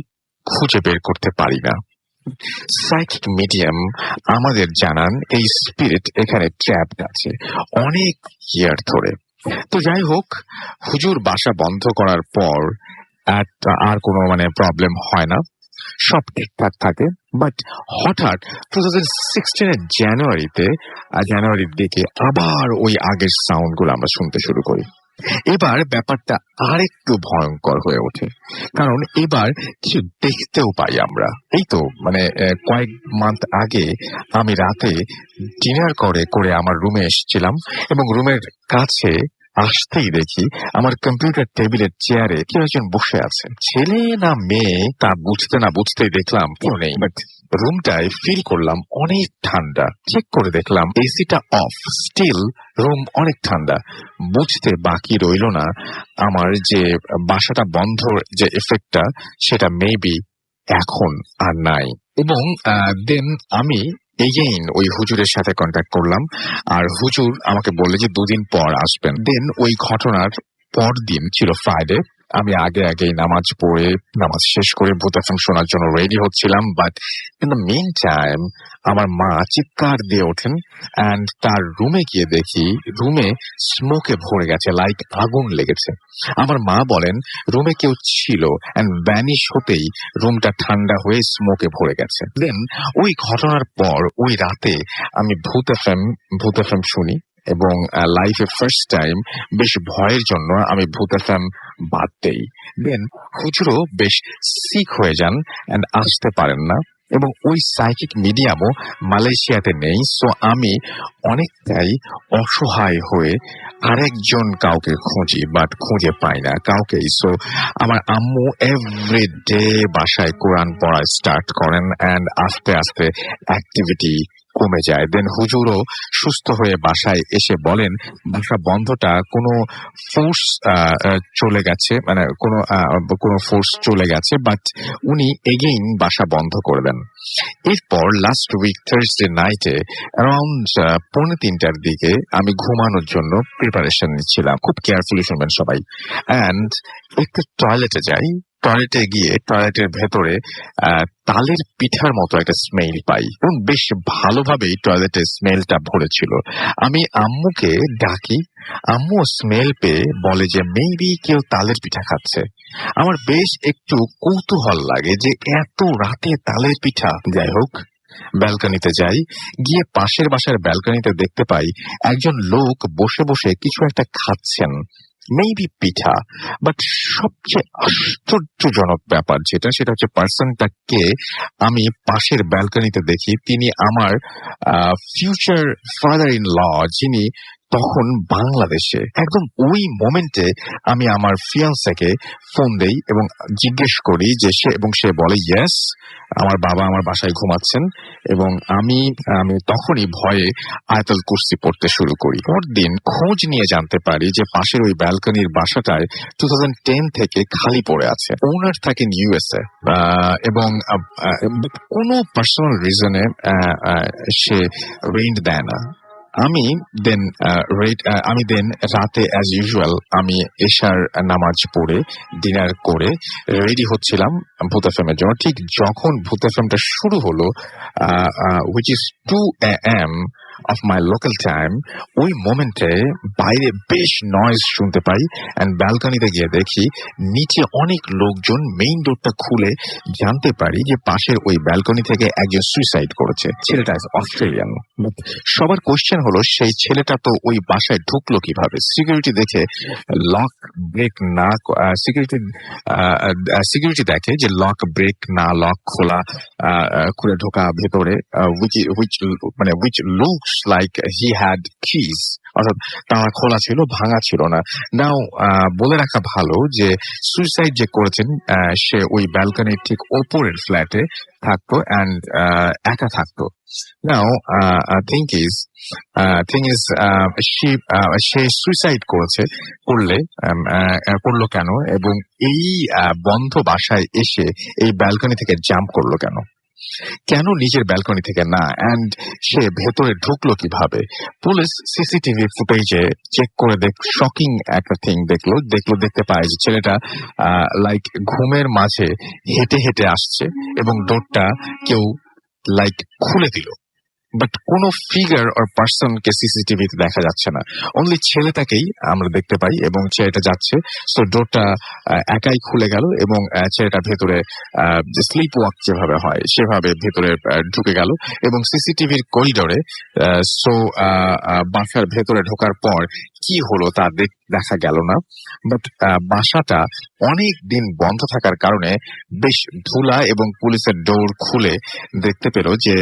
খুঁজে বের করতে পারি না। সাইকিক মিডিয়াম আমাদের জানান এই স্পিরিট এখানে ট্র্যাপড আছে অনেক ইয়ার ধরে। তো যাই হোক, হুজুর বাসা বন্ধ করার পর আর কোনো প্রবলেম হয় না, সব ঠিকঠাক থাকে। বাট হঠাৎ 2016 জানুয়ারির দিকে আবার ওই আগের সাউন্ড গুলো আমরা শুনতে শুরু করি। এবার ব্যাপারটা আরেকটু ভয়ঙ্কর হয়ে ওঠে, কারণ এবার কিছু দেখতেও পাই আমরা। এই তো কয়েক মান্থ আগে আমি রাতে ডিনার করে আমার রুমে এসেছিলাম এবং রুমের কাছে আসতেই দেখি আমার কম্পিউটার টেবিলের চেয়ারে কেউ একজন বসে আছে। ছেলে না মেয়ে তা বুঝতেই দেখলাম কেউ নেই, বাট রুমটায় ফিল করলাম অনেক ঠান্ডা। চেক করে দেখলাম এসিটা অফ, স্টিল রুম অনেক ঠান্ডা। বুঝতে বাকি রইল না আমার যে বাসাটা বন্ধ যে এফেক্টটা সেটা মেবি এখন আর নাই। এবং দেন আমি এগেইন ওই হুজুরের সাথে কন্ট্যাক্ট করলাম, আর হুজুর আমাকে বললে যে 2 দিন পর আসবেন। দেন ওই ঘটনার পর দিন ছিল ফ্রাইডে। আমি আগেই নামাজ শেষ করে ভূত এফএম শোনার জন্য রেডি হচ্ছিলাম। But in the main time আমার মা চিৎকার দিয়ে ওঠেন অ্যান্ড তার রুমে গিয়ে দেখি রুমে স্মোকে ভরে গেছে, লাইক আগুন লেগেছে। আমার মা বলেন রুমে কেউ ছিল অ্যান্ড ভ্যানিশ হতেই রুমটা ঠান্ডা হয়ে স্মোকে ভরে গেছে। দেন ওই ঘটনার পর ওই রাতে আমি ভূত এফএম শুনি এবং লাইফে ফার্স্ট টাইম বেশ ভয়ের জন্য আমি ভূত এফএম বাদ দেই। দেন হুজুরও বেশ সিক হয়ে যান অ্যান্ড আসতে পারেন না এবং ওই সাইকিক মিডিয়ামও মালয়েশিয়াতে নেই। সো আমি অনেকটাই অসহায় হয়ে আরেকজন কাউকে খুঁজি, বাট খুঁজে পাই না কাউকেই। সো আমার আম্মু এভরিডে বাসায় কোরআন পড়া স্টার্ট করেন অ্যান্ড আস্তে আস্তে অ্যাক্টিভিটি কমে যায়। দেন হুজুরও সুস্থ হয়ে বাসায় এসে বলেন বাসা বন্ধটা কোনো ফোর্স চলে গেছে, কোনো ফোর্স চলে গেছে, বাট উনি এগেইন বাসা বন্ধ করে দেন। এরপর লাস্ট উইক থার্সডে নাইটে অ্যারাউন্ড 2:45টার দিকে আমি ঘুমানোর জন্য প্রিপারেশন নিচ্ছিলাম। খুব কেয়ারফুলি শুনবেন সবাই। অ্যান্ড একটু টয়লেটে যাই, টয়লেটে গিয়ে টয়লেটের ভেতরে তালের পিঠার মতো একটা স্মেল পাই এবং বেশ ভালোভাবেই টয়লেটের স্মেলটা ভরেছিল। আমি আম্মুকে ডাকি, আম্মু স্মেল পেয়ে বলে যে মেবি কেউ তালের পিঠা খাচ্ছে। আমার বেশ একটু কৌতূহল লাগে যে এত রাতে তালের পিঠা। যাই হোক, ব্যালকনিতে যাই, গিয়ে পাশের বাসার ব্যালকনিতে দেখতে পাই একজন লোক বসে বসে কিছু একটা খাচ্ছেন, মেবি পিঠা। বাট সবচেয়ে আশ্চর্যজনক ব্যাপার সেটা হচ্ছে পার্সনটাকে আমি পাশের ব্যালকনিতে দেখি, তিনি আমার ফিউচার ফাদার ইন ল, যিনি তখন বাংলাদেশে। একদম ওই মোমেন্টে আমি আমার ফিয়ান্সেকে ফোন দেই এবং জিজ্ঞেস করি যে সে বলে ইয়েস, আমার বাবা আমার বাসায় ঘুমাচ্ছেন। এবং আমি তখনই ভয়ে আয়াতুল কুরসি পড়তে শুরু করি। পরদিন খোঁজ নিয়ে জানতে পারি যে পাশের ওই ব্যালকনির বাসাটায় 2010 থেকে খালি পড়ে আছে। ওনার থাকেন ইউএসএ এবং কোনো পার্সোনাল রিজনে সে রেন্ট দেয় না। আমি দেন রাতে অ্যাজ ইউজুয়াল আমি এশার নামাজ পড়ে ডিনার করে রেডি হচ্ছিলাম ভূত এফএম এর জন্য। ঠিক যখন ভূত এফএমটা শুরু হলো, which is 2 AM of my local time, ওই মোমেন্টে বাইরে বেশ নয়েজ শুনতে পাই অ্যান্ড ব্যালকনিতে গিয়ে দেখি নিচে অনেক লোকজন। মেইন ডোরটা খুলে জানতে পারি যে পাশের ওই ব্যালকনি থেকে একজন সুইসাইড করেছে। ছেলেটা অস্ট্রেলিয়ান। সবার কোশ্চেন হলো সেই ছেলেটা তো ওই বাসায় ঢুকলো কিভাবে? সিকিউরিটি দেখে লক ব্রেক না, সিকিউরিটি দেখে যে লক ব্রেক না, লক খোলা করে ঢোকা ভেতরে, which looks like he had keys, অর্থাৎ তালা খোলা ছিল, ভাঙা ছিল না। নাও বলে রাখা ভালো যে সুইসাইড যে করেছেন সে ওই ব্যালকনির ঠিক ওপরের ফ্ল্যাটে থাকতো অ্যান্ড একা থাকতো। নাও থিং ইজ সে সুইসাইড করলো কেন এবং এই বন্ধ বাসায় এসে এই ব্যালকনি থেকে জাম্প করলো কেন নিজের ব্যালকনি থেকে না? অ্যান্ড সে ভেতরে ঢুকলো কিভাবে? পুলিশ সিসিটিভি ফুটেজে চেক করে শকিং একটা থিং দেখতে পায় যে ছেলেটা লাইক ঘুমের মাঝে হেঁটে হেঁটে আসছে এবং ডোরটা কেউ লাইক খুলে দিল। বাট কোন ফিগার অর পার্সনকে সিসিটিভিতে দেখা যাচ্ছে না, অনলি ছেলেটাকেই আমরা দেখতে পাই এবং ছেলেটা যাচ্ছে। সো ডোরটা একাই খুলে গেল এবং ছেলেটা ভেতরে স্লিপ ওয়াক যেভাবে হয় সেভাবে ভেতরে ঢুকে গেল এবং সিসিটিভির করিডোরে বাসার ভেতরে ঢোকার পর কি হলো তা দেখা গেল না। বাট বাসাটা অনেক দিন বন্ধ থাকার কারণে বেশ ধুলা এবং পুলিশের ডোর খুলে দেখতে পেল যে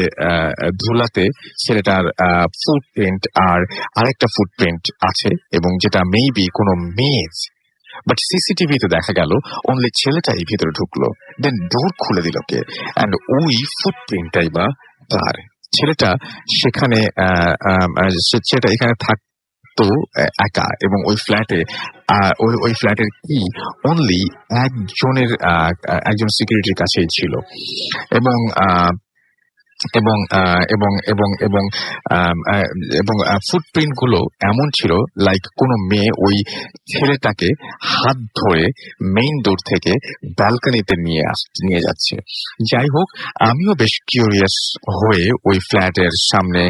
ধুলাতে ছেলেটার ফুটপ্রিন্ট আর আরেকটা ফুটপ্রিন্ট আছে এবং যেটা মেবি কোনো মেয়ে। বাট সিসিটিভিতে দেখা গেল অনলি ছেলেটাই ভিতরে ঢুকলো, দেন ডোর খুলে দিল কে? অ্যান্ড ওই ফুটপ্রিন্টটাই বা তার। ছেলেটা এখানে থাকতো একা এবং ওই ফ্ল্যাটের কি অনলি একজন সিকিউরিটির কাছেই ছিল এবং এবং এবং এবং এবং এবং ফুটপ্রিন্ট গুলো এমন ছিল লাইক কোন মেয়ে ওই ছেলেটাকে হাত ধরে মেইন ডোর থেকে ব্যালকনিতে নিয়ে যাচ্ছে। যাই হোক, আমিও বেশ কিউরিয়াস হয়ে ওই ফ্ল্যাটের সামনে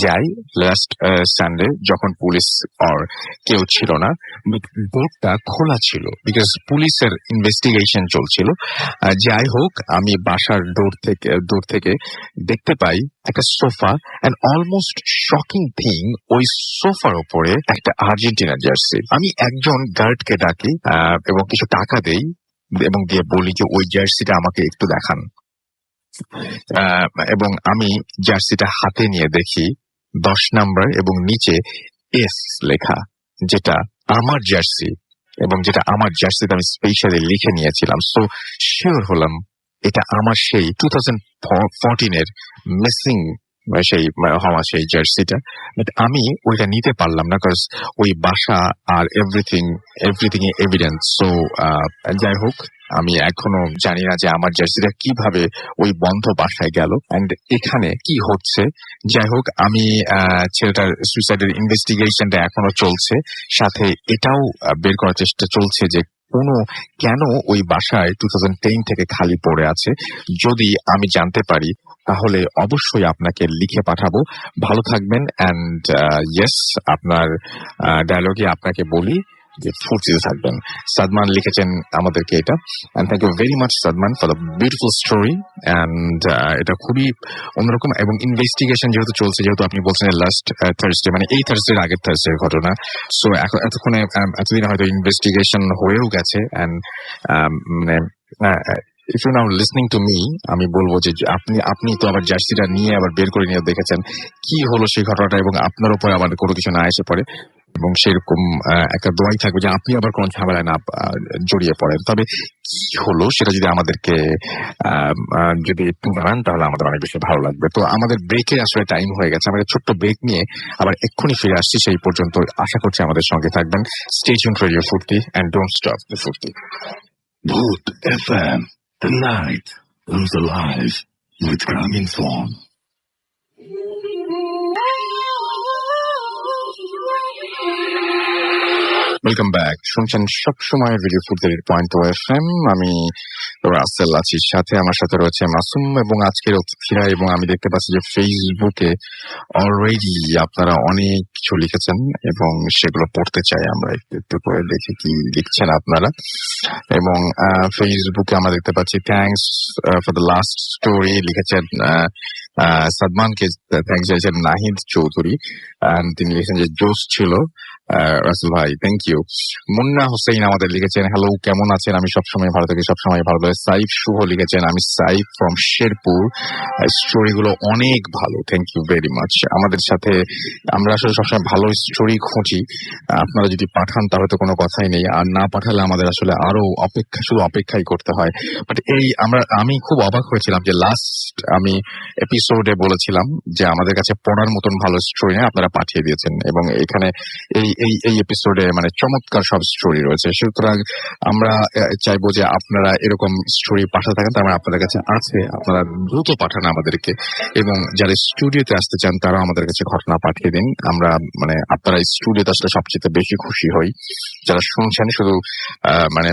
যাই লাস্ট সানডে যখন পুলিশ আর কেউ ছিল না। ডোরটা খোলা ছিল বিকজ পুলিশের ইনভেস্টিগেশন চলছিল। যাই হোক, আমি বাসার দূর থেকে দেখতে পাই একটা sofa and almost shocking thing, ওই সোফার উপরে একটা আর্জেন্টিনা জার্সি। আমি একজন গার্ডকে ডাকি এবং কিছু টাকা দেই এবং দিয়ে বলি যে ওই জার্সিটা আমাকে একটু দেখান। এবং আমি জার্সিটা হাতে নিয়ে দেখি 10 নাম্বার এবং নিচে এস লেখা, যেটা আমার জার্সি এবং যেটা আমার জার্সিতে আমি স্পেশালি লিখে নিয়েছিলাম। সো শিওর হলাম এটা আমার সেই 2014 মিসিং সেই জার্সিটা। বাট আমি ওইটা নিতে পারলাম না বিকজ ওই বাসা আর এভরিথিং এভিডেন্স। সো যাই হোক, আমি এখনো জানি না যে আমার জার্সিটা কিভাবে ওই বন্ধ বাসায় গেল এন্ড এখানে কি হচ্ছে। যাই হোক, আমি ছেলেটার সুইসাইডের ইনভেস্টিগেশনটা এখনো চলছে, সাথে এটাও বের করার চেষ্টা চলছে যে কেন ওই বাসায় 2010 থেকে খালি পড়ে আছে। যদি আমি জানতে পারি তাহলে অবশ্যই আপনাকে লিখে পাঠাবো। ভালো থাকবেন অ্যান্ড ইয়েস, আপনার ডায়লগে আপনাকে বলি যে ফুর্তিতে থাকবেন। সাদমান লিখেছেন আমাদেরকে এটা, and thank you very much Sadman for the beautiful story. And এটা খুবই অন্যরকম, এবং ইনভেস্টিগেশন যেহেতু চলছে, যেহেতু আপনি বলছেন লাস্ট থার্সডে, মানে এই থার্সডে আগের থার্সডে ঘটনা, সো এখন এতক্ষণে এতদিন হয়তো ইনভেস্টিগেশন হয়েও গেছে। অ্যান্ড মানে if you now listening to me, আমি বলবো যে আপনি তো আবার জার্সিটা নিয়ে আবার বের করে নিয়ে দেখেছেন কি হলো সেই ঘটনাটা, এবং আপনার উপরে আবার কোনো কিছু না এসে পড়ে, এবং সেরকম একটা দোয়াই থাকবে যে আপনি আবার কোনো ঝামেলায় না জড়িয়ে পড়েন। তবে কি হলো সেটা যদি আমাদেরকে যদি একটু জানান তাহলে আমাদের অনেক বেশি ভালো লাগবে। তো আমাদের ব্রেকে আসলে টাইম হয়ে গেছে, আমাদের ছোট্ট ব্রেক নিয়ে আবার এক্ষুনি ফিরে আসছি। সেই পর্যন্ত আশা করছি আমাদের সঙ্গে থাকবেন। স্টে টিউনড ফর রেডিও ফুর্তি এন্ড ডোন্ট স্টপ দ্য ফুর্তি। Boot FM, the night comes alive with coming song. Welcome back. শুনছেন সবসময় রেডিও ফুর্তি পয়েন্ট এফএম। আমি রাসেল আছি, সাথে আমার সাথে রয়েছে মাসুম এবং আজকের অতিথিরা। এবং আমি দেখতে পাচ্ছি যে ফেসবুকে অলরেডি আপনারা অনেক কিছু লিখেছেন এবং সেগুলো পড়তে চাই আমরা। একটু একটু করে দেখি কি লিখছেন আপনারা। এবং ফেসবুকে আমরা দেখতে পাচ্ছি thanks for the last story লিখেছেন সাদমানকে থ্যাংকস জানিয়েছেন নাহিদ চৌধুরী, তিনি লিখেছেন যে জোস ছিল রাসেল ভাই, থ্যাংক ইউ। মুন্না হোসেন আমাদের লিখেছেন হ্যালো, কেমন আছেন? আমি সবসময় ভালো থাকি, সবসময় ভালো থাকি। সাইফ শুভ লিখেছেন আমি সাইফ ফ্রম শেরপুর, স্টোরিগুলো অনেক ভালো, থ্যাংক ইউ ভেরি মাচ। আমাদের সাথে আমরা আসলে সবসময় ভালো স্টোরি খুঁজি, আপনারা যদি পাঠান তাহলে তো কোনো কথাই নেই, আর না পাঠালে আমাদের আসলে আরো শুধু অপেক্ষাই করতে হয়। বাট আমি খুব অবাক হয়েছিলাম যে লাস্ট আমি এপিসোডে বলেছিলাম যে আমাদের কাছে পড়ার মতন ভালো স্টোরি না, আপনারা পাঠিয়ে দিয়েছেন, এবং এখানে এই এপিসোডে মানে চমৎকার সব স্টোরি রয়েছে। সুতরাং আমরা চাইবো যে আপনারা এরকম স্টোরি পাঠাতে থাকেন, তার মানে আপনাদের কাছে আছে, আপনারা দ্রুত পাঠান আমাদেরকে। এবং যারা স্টুডিওতে আসতে চান তারা আমাদের কাছে ঘটনা পাঠিয়ে দিন। আমরা মানে আপনারা স্টুডিওতে আসলে সবচেয়ে বেশি খুশি হই। যারা শুনছেন শুধু মানে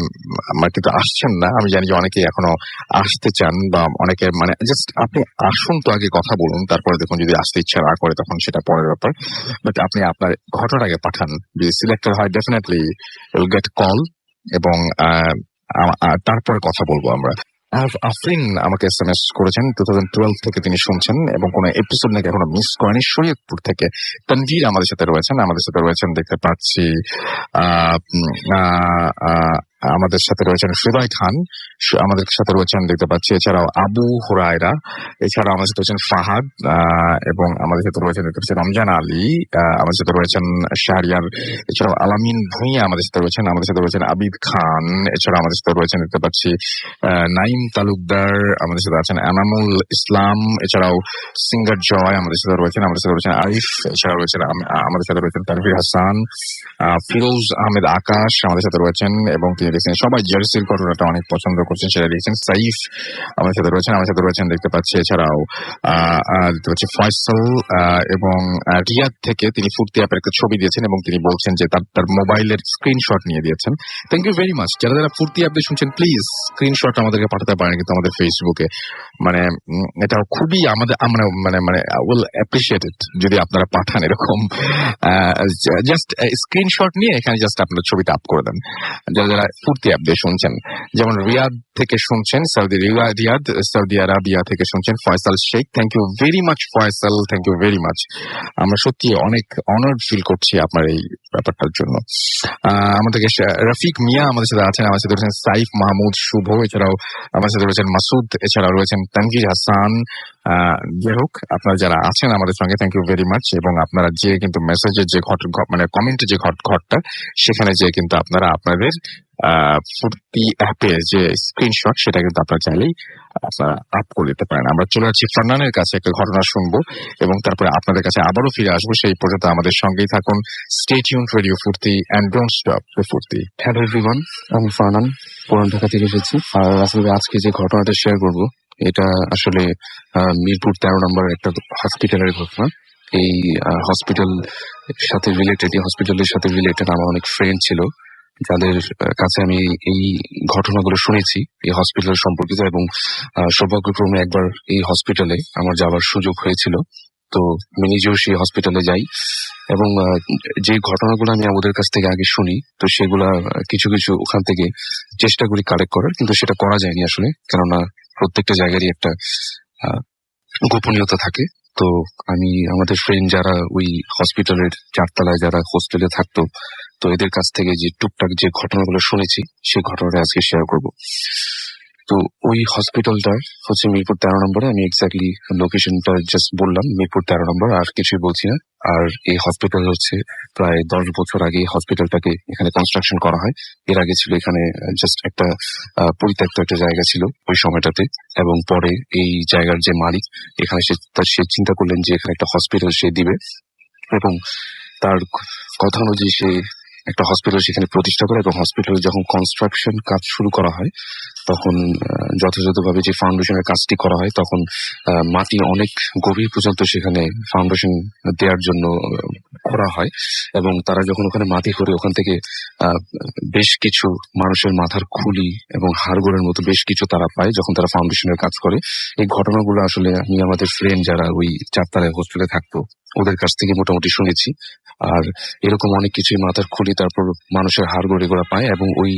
আমার কিন্তু আসছেন না, আমি জানি যে অনেকে এখনো আসতে চান, বা অনেকে মানে জাস্ট আপনি আসুন তো, আগে কথা বলুন, তারপরে দেখুন যদি আসতে ইচ্ছা না করে তখন সেটা পরের ব্যাপার। বাট আপনি আপনার ঘটনাকে পাঠান, যদি সিলেক্টেড হয় ডেফিনেটলি উইল গেট কল, এবং তারপরে কথা বলবো আমরা। আফরিন আমাকে SMS করেছেন 2012 থেকে তিনি শুনছেন এবং কোনো এপিসোড নাকি এখনো মিস করেনি। শরীয়তপুর থেকে তানভীর আমাদের সাথে রয়েছেন দেখতে পাচ্ছি। আমাদের সাথে রয়েছেন হৃদয় খান, আমাদের সাথে রয়েছেন দেখতে পাচ্ছি। এছাড়াও আবু হুরায়রা, এছাড়াও আমাদের সাথে রয়েছেন ফাহাদ, এবং আমাদের সাথে রয়েছেন দেখতে পাচ্ছি রমজান আলী, আমাদের সাথে রয়েছেন শাহরিয়ার, এছাড়াও আলামিন ভুঁইয়া আমাদের সাথে রয়েছেন আবিদ খান, এছাড়াও আমাদের সাথে রয়েছেন দেখতে পাচ্ছি নাইম তালুকদার, আমাদের সাথে আছেন এনামুল ইসলাম, এছাড়াও সিঙ্গার জয় আমাদের সাথে রয়েছেন আরিফ, এছাড়াও আমাদের সাথে রয়েছেন তানভীর হাসান, ফিরোজ আহমেদ আকাশ আমাদের সাথে রয়েছেন, এবং তিনি লিখছেন সবাই জার্সির ঘটনাটা অনেক পছন্দ করছেন, সেটা লিখছেন। সাইফ আমাদের সাথে রয়েছেন দেখতে পাচ্ছি। এছাড়াও দেখতে পাচ্ছি ফয়সাল, এবং রিয়াদ থেকে তিনি ফুর্তি অ্যাপের একটা ছবি দিয়েছেন এবং তিনি বলছেন যে তার মোবাইলের স্ক্রিনশট নিয়ে দিয়েছেন। Thank you very much. যারা ফুর্তি অ্যাপ দিয়ে শুনছেন প্লিজ স্ক্রিনশট আমাদেরকে পাঠাতে পারেন কিন্তু আমাদের ফেসবুকে, মানে এটা খুবই আমরা মানে উইল অ্যাপ্রিশিয়েট ইট যদি আপনারা পাঠান এরকম জাস্ট স্ক্রিনশট নিয়ে এখানে জাস্ট আপনার ছবিটা আপ করে দেন। যারা ফুর্তি অ্যাপ দিয়ে শুনছেন, যেমন রিয়াদ থেকে শুনছেন, সৌদি আরাবিয়া থেকে শুনছেন Faisal Sheikh, thank you very much Faisal, thank you very much. আমরা সত্যি অনেক অনার্ড ফিল করছি আপনার এই ব্যাপারটার জন্য। আমাদেরকে রফিক মিয়া আমাদের সাথে আছেন, আমাদের সাথে রয়েছেন সাইফ মাহমুদ শুভ, এছাড়াও আমাদের সাথে রয়েছেন মাসুদ, এছাড়াও রয়েছেন তানভীর হাসান। যাই হোক, আপনারা যারা আছেন আমাদের সঙ্গে থ্যাংক ইউ ভেরি মাচ। এবং আপনারা যে কিন্তু মেসেজের যে মানে কমেন্টে যে ঘরটা সেখানে যে কিন্তু আপনারা আপনাদের ফুর্তি অ্যাপের যে স্ক্রিনশট সেটা কিন্তু আপনারা চাইলেই আপনারা আপ করে দিতে পারেন। আমরা চলে যাচ্ছি ফারনানের কাছে, একটা ঘটনা শুনবো এবং তারপরে আপনাদের কাছে আবারও ফিরে আসবো। সেই পর্যন্ত আমাদের সঙ্গেই থাকুন। স্টে টিউনড রেডিও ফুর্তি অ্যান্ড ডোন্ট স্টপ ফুর্তি। হ্যালো এভরিওয়ান, আমি ফারহান, পুরান ঢাকা থেকে এসেছি। আর আসলে আজকে যে ঘটনাটা শেয়ার করব, এটা আসলে মিরপুর 13 নম্বরের একটা হসপিটালের ঘটনা। এই হসপিটাল সাথে রিলেটেড, এই হসপিটালের সাথে রিলেটেড আমার অনেক ফ্রেন্ড ছিল, যাদের কাছে আমি এই ঘটনাগুলো শুনেছি এই হসপিটাল সম্পর্কিত। এবং সৌভাগ্যক্রমে একবার এই হসপিটালে আমার যাওয়ার সুযোগ হয়েছিল। তো আমি নিজেও সেই হসপিটালে যাই এবং যে ঘটনাগুলো আমি আমাদের কাছ থেকে আগে শুনি, তো সেগুলা কিছু কিছু ওখান থেকে চেষ্টা করি কালেক্ট করার, কিন্তু সেটা করা যায়নি আসলে, কেননা প্রত্যেকটা জায়গারই একটা গোপনীয়তা থাকে। তো আমি আমাদের ফ্রেন্ড যারা ওই হসপিটালের 4 তলায় যারা হোস্টেলে থাকতো, তো এদের কাছ থেকে যে টুকটাক যে ঘটনাগুলো শুনেছি, সেই ঘটনাটা আজকে শেয়ার করব। তো ওই হসপিটালটা হচ্ছে মিরপুর 13 নম্বরে। আমি এক্স্যাক্টলি লোকেশনটা জাস্ট বললাম, মিরপুর 13 নম্বর, আর কিছুই বলছি না। আর এই হসপিটাল হচ্ছে প্রায় 10 বছর আগে হসপিটালটাকে এখানে কনস্ট্রাকশন করা হয়। এর আগে ছিল এখানে জাস্ট একটা পরিত্যক্ত একটা জায়গা ছিল ওই সময়টাতে। এবং পরে এই জায়গার যে মালিক, এখানে সে চিন্তা করলেন যে এখানে একটা হসপিটাল সে দিবে, এবং তার কথা অনুযায়ী সে একটা হসপিটাল সেখানে প্রতিষ্ঠা করে। এবং হসপিটালে যখন কনস্ট্রাকশন কাজ শুরু করা হয়, তখন যথাযথভাবে যে ফাউন্ডেশনের কাজটি করা হয়, তখন মাটি অনেক গভীর পর্যন্ত সেখানে ফাউন্ডেশন দেওয়ার জন্য করা হয়। এবং তারা যখন ওখানে মাটি করে ওখান থেকে বেশ কিছু মানুষের মাথার খুলি এবং হাড়গোড়ের মতো বেশ কিছু তারা পায় যখন তারা ফাউন্ডেশনের কাজ করে। এই ঘটনাগুলো আসলে আমি আমাদের ফ্রেন্ড যারা ওই 4 তলায় হোস্টেলে থাকতো, ওদের কাছ থেকে মোটামুটি শুনেছি। আর এরকম অনেক কিছুই মাথার খুলি, তারপর মানুষের হাড়গোড় এগুলো পায়। এবং ওই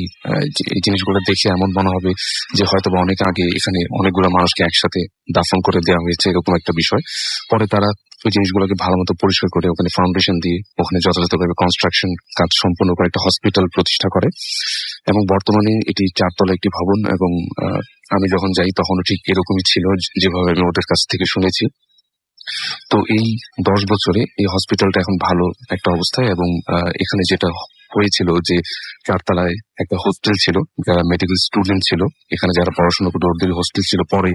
এই জিনিসগুলো দেখে এমন মনে হবে যে হয়তো বা অনেক আগে এখানে অনেকগুলো মানুষকে একসাথে দাফন করে দেওয়া হয়েছে, এরকম একটা বিষয়। পরে তারা ওই জিনিসগুলোকে ভালো মতো পরিষ্কার করে ওখানে ফাউন্ডেশন দিয়ে ওখানে যথাযথভাবে কনস্ট্রাকশন কাজ সম্পন্ন করে একটা হসপিটাল প্রতিষ্ঠা করে। এবং বর্তমানে এটি 4 তলা একটি ভবন। এবং আমি যখন যাই তখনও ঠিক এরকমই ছিল, যেভাবে আমি ওদের কাছ থেকে শুনেছি। তো এই 10 বছরে এই হসপিটালটা এখন ভালো একটা অবস্থায়। এবং এখানে যেটা হয়েছিল যে 4 তলায় একটা হোস্টেল ছিল, যারা মেডিকেল স্টুডেন্ট ছিল, এখানে যারা পড়াশোনা করতে ওদের হোস্টেল ছিল। পরে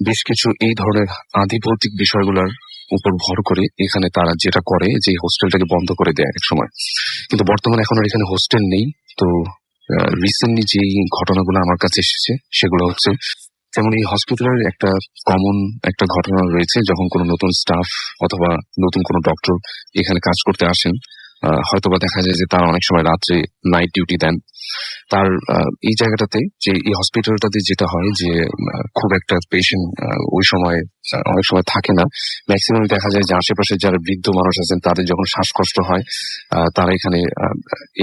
বেশ কিছু এই ধরনের আধিভৌতিক বিষয়গুলোর উপর ভর করে এখানে তারা যেটা করে যে হোস্টেলটাকে বন্ধ করে দেয় এক সময়। কিন্তু বর্তমানে এখন আর এখানে হোস্টেল নেই। তো রিসেন্টলি যে ঘটনাগুলো আমার কাছে এসেছে সেগুলো হচ্ছে, যেমন এই হসপিটালের একটা কমন একটা ঘটনা রয়েছে, যখন কোনো নতুন স্টাফ অথবা নতুন কোনো ডক্টর এখানে কাজ করতে আসেন, হয়তোবা দেখা যায় যে তারা অনেক সময় রাত্রে নাইট ডিউটি দেন। তার এই জায়গাটাতে যে এই হসপিটালটাতে যেটা হয় যে খুব একটা পেশেন্ট ওই সময় অনেক সময় থাকে না। ম্যাক্সিমাম দেখা যায় যে আশেপাশে যারা বৃদ্ধ মানুষ আছেন, তাদের যখন শ্বাসকষ্ট হয়, তারা এখানে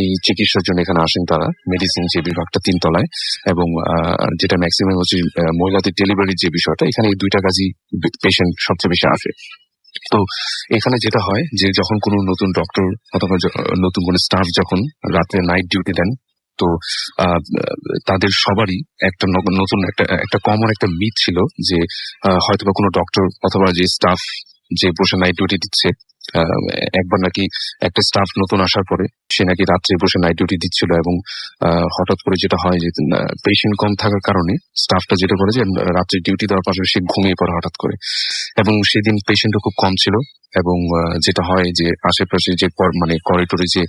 এই চিকিৎসার জন্য এখানে আসেন। তারা মেডিসিন যে বিভাগটা 3 তলায়, এবং যেটা ম্যাক্সিমাম হচ্ছে মহিলাদের ডেলিভারির যে বিষয়টা, এখানে এই 2টা কাজই পেশেন্ট সবচেয়ে বেশি আসে। তো এখানে যেটা হয় যে যখন কোনো নতুন ডক্টর অথবা নতুন কোনো স্টাফ যখন রাত্রে নাইট ডিউটি দেন, তো তাদের সবারই একটা নতুন একটা কমন একটা মিথ ছিল যে হয়তোবা কোনো ডক্টর অথবা যে স্টাফ যে বসে নাইট ডিউটি দিচ্ছে, একবার নাকি একটা স্টাফ নতুন আসার পরে সে নাকি রাত্রে বসে নাইট ডিউটি দিচ্ছিল। এবং হঠাৎ করে যেটা হয় যে পেশেন্ট কম থাকার কারণে স্টাফটা যেটা করে যে রাত্রে ডিউটি দেওয়ার পাশাপাশি সে ঘুমিয়ে পড়ে হঠাৎ করে। এবং সেদিন পেশেন্টও খুব কম ছিল। এবং যেটা হয় যে আশেপাশে যে মানে করিডোরে যে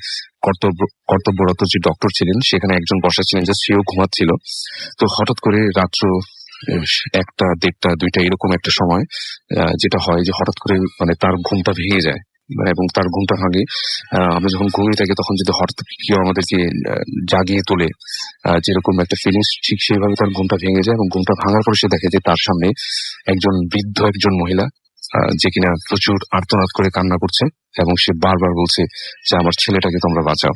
কর্তব্যরত যে ডক্টর ছিলেন, সেখানে একজন বসা ছিলেন, যে সেও ঘুমাচ্ছিল। তো হঠাৎ করে রাত্র 1টা, 1:30, 2টা এরকম একটা সময় যেটা হয় যে হঠাৎ করে মানে তার ঘুমটা ভেঙে যায়। এবং তার ঘুমটা ভাঙে, আমরা যখন ঘুমিয়ে থাকি তখন যদি হঠাৎ কেউ আমাদেরকে জাগিয়ে তোলে, যেরকম একটা ফিলিংস, ঠিক সেইভাবে তার ঘুমটা ভেঙে যায়। এবং ঘুমটা ভাঙার পরে সে দেখে যে তার সামনে একজন বৃদ্ধ একজন মহিলা, যে কিনা প্রচুর আর্তনাদ করে কান্না করছে, এবং সে বারবার বলছে যে আমার ছেলেটাকে তোমরা বাঁচাও।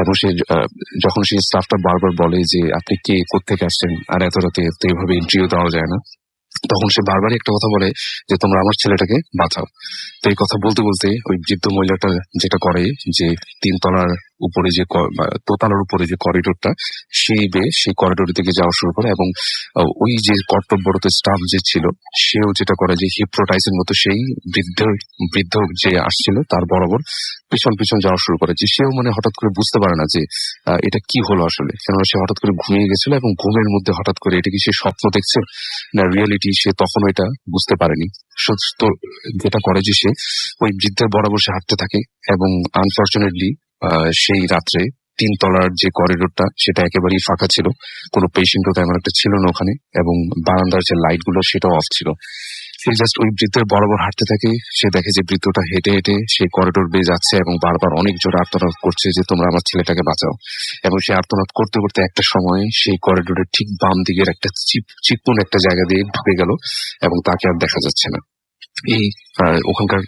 এবং সে যখন সেই স্টাফটা বারবার বলে যে আপনি কে, কোত্থেকে আসছেন, আর এত রাতে তো এইভাবে ইন্টারভিউ দেওয়া যায় না, তখন সে বারবারই একটা কথা বলে যে তোমরা আমার ছেলেটাকে বাঁচাও। তো এই কথা বলতে বলতে ওই বৃদ্ধ মহিলাটা যেটা করে যে 3 তলার উপরে যে দোতলার উপরে যে করিডোরটা, সেই করিডোর থেকে যাওয়া শুরু করে এবং ওই যে কর্তব্যরত স্টাফ যে ছিল সেও যেটা করে যে হিপ্নোটাইজের মতো সেই বৃদ্ধ যে আসছিল তার বরাবর পিছন পিছন যাওয়া শুরু করে, যে সেও মানে হঠাৎ করে বুঝতে পারে না যে এটা কি হলো আসলে, কেননা সে হঠাৎ করে ঘুমিয়ে গেছিল এবং ঘুমের মধ্যে হঠাৎ করে এটা কি সে স্বপ্ন দেখছে না রিয়েলিটি, সে তখন এটা বুঝতে পারেনি। তো যেটা করে যে সে ওই বৃদ্ধের বরাবর সে হাঁটতে থাকে এবং আনফরচুনেটলি সেই রাত্রে 3 তলার যে করিডোরটা সেটা একেবারেই ফাঁকা ছিল, কোনো পেশেন্টও তেমন একটা ছিল না ওখানে, এবং বারান্দার যে লাইট গুলো সেটাও অফ ছিল। সে জাস্ট ওই বৃদ্ধের বরাবর হাঁটতে থাকে, সে দেখে যে বৃদ্ধটা হেঁটে হেঁটে সেই করিডোর বেয়ে যাচ্ছে এবং বারবার অনেক জোরে আর্তনাদ করছে যে তোমরা আমার ছেলেটাকে বাঁচাও। এবং সে আর্তনাদ করতে করতে একটা সময় সেই করিডোরের ঠিক বাম দিকের একটা চিকন একটা জায়গা দিয়ে ঢুকে গেল এবং তাকে আর দেখা যাচ্ছে না। এই ওখানকার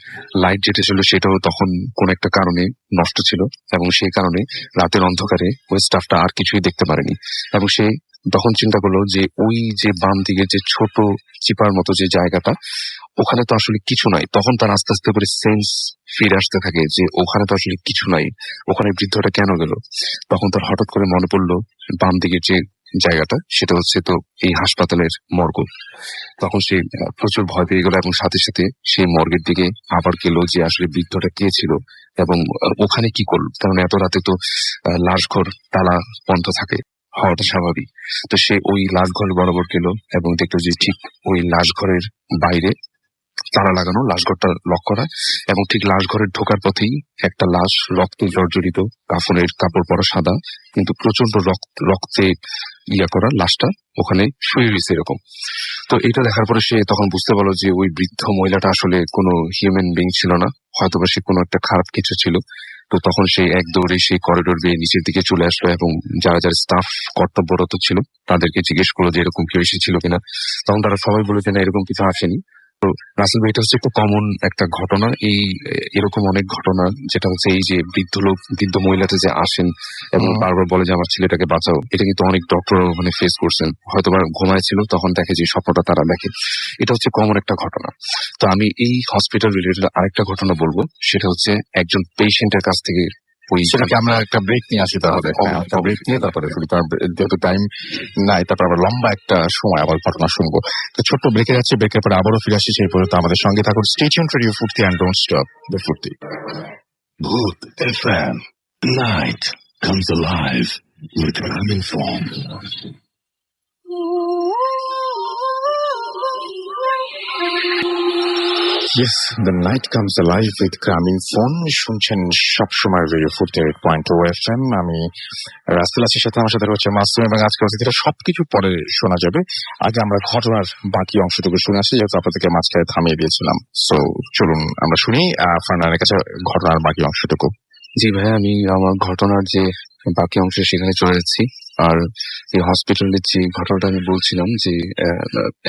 লাইট যেটা ছিল সেটাও তখন কোন একটা কারণে নষ্ট ছিল এবং সেই কারণে রাতের অন্ধকারে ওই স্টাফটা আর কিছুই দেখতে পারেনি। এবং সে তখন চিন্তা করলো যে ওই যে বাম দিকে যে ছোট চিপার মতো যে জায়গাটা, ওখানে তো আসলে কিছু নাই। তখন তার আস্তে আস্তে করে সেন্স ফিরে আসতে থাকে যে ওখানে তো আসলে কিছু নাই, ওখানে বৃদ্ধটা কেন গেল। তখন তার হঠাৎ করে মনে পড়লো বাম দিকের যে জায়গাটা সেটা হচ্ছে তো এই হাসপাতালের মর্গ। তখন সে প্রচুর ভয় পেয়ে গেল এবং সাথে সাথে সেই মর্গের দিকে আবার গেল যে আসলে বৃদ্ধটা কে ছিল এবং ওখানে কি করলো, কারণ এত রাতে তো লাশঘর তালা বন্ধ থাকে, হওয়াটা স্বাভাবিক। তো সে ওই লাশঘর বরাবর গেল এবং দেখলো যে ঠিক ওই লাশঘরের বাইরে তালা লাগানো, লাশঘরটা লক করা, এবং ঠিক লাশঘরের ঢোকার পথেই একটা লাশ রক্তে জর্জরিত, কাফনের কাপড় পরা সাদা, কিন্তু প্রচন্ড রক্তে করা লাশটা ওখানে শুয়ে রয়েছে এরকম। তো এটা দেখার পরে সে তখন বুঝতে পারলো যে ওই বৃদ্ধ মহিলাটা আসলে কোনো হিউম্যান বিং ছিল না, হয়তোবা সে কোনো একটা খারাপ কিছু ছিল। তো তখন সে এক দৌড়ে সেই করিডোর বেয়ে নিচের দিকে চলে আসলো এবং যারা যারা স্টাফ কর্তব্যরত ছিল তাদেরকে জিজ্ঞেস করলো যে এরকম কেউ এসেছিল কিনা। তখন তারা সবাই বলে যে না, এরকম কিছু আসেনি। তো রাসেল ভাই, এটা হচ্ছে একটা কমন একটা ঘটনা, এরকম অনেক ঘটনা, যেটা হচ্ছে এই যে বৃদ্ধ মহিলাতে যে আসেন এবং বারবার বলে যে আমার ছেলেটাকে বাঁচাও, এটা কিন্তু অনেক ডক্টর ওখানে ফেস করছেন, হয়তো বা ঘুমায় ছিল তখন দেখে যে স্বপ্নটা তারা দেখে। এটা হচ্ছে কমন একটা ঘটনা। তো আমি এই হসপিটাল রিলেটেড আরেকটা ঘটনা বলবো, সেটা হচ্ছে একজন পেশেন্টের কাছ থেকে ওই সেটাকে আমরা একটা ব্রেক নিয়ে আসি তাহলে। হ্যাঁ, একটা ব্রেক নিয়ে তারপরে শুরু, কারণ যেহেতু টাইম নাই তারপর আবার লম্বা একটা সময় আবার ঘটনা শুনবো। তো ছোট্ট ব্রেকে যাচ্ছে, ব্রেকের পরে আবারও ফিরে আসি। সেই পর্যন্ত আমাদের সঙ্গে থাকুন। স্টে টিউনড রেডিও ফুর্তি অ্যান্ড ডোন্ট স্টপ দ্য ফুর্তি। Booth FM. Night comes alive with coming from. Yes, the night comes alive with গ্রামীণ ফোন। শুনছেন সবসময় রেডিও ফুর্তি 8.2 FM। আমি রাসেল আছি, সাথে আমার সাথে রয়েছে মাসুম, এবং আজকে অতিথিরা সবকিছু পরে শোনা যাবে। আগে আমরা ঘটনার বাকি অংশটুকু শুনে আসি, যেহেতু আপনাদেরকে মাঝখানে থামিয়ে দিয়েছিলাম। সো চলুন আমরা শুনি ফারনানের কাছে ঘটনার বাকি অংশটুকু। জি ভাই, আমি আমার ঘটনার যে বাকি অংশ সেখানে চলে যাচ্ছি। আর এই হসপিটালের যে ঘটনাটা আমি বলছিলাম যে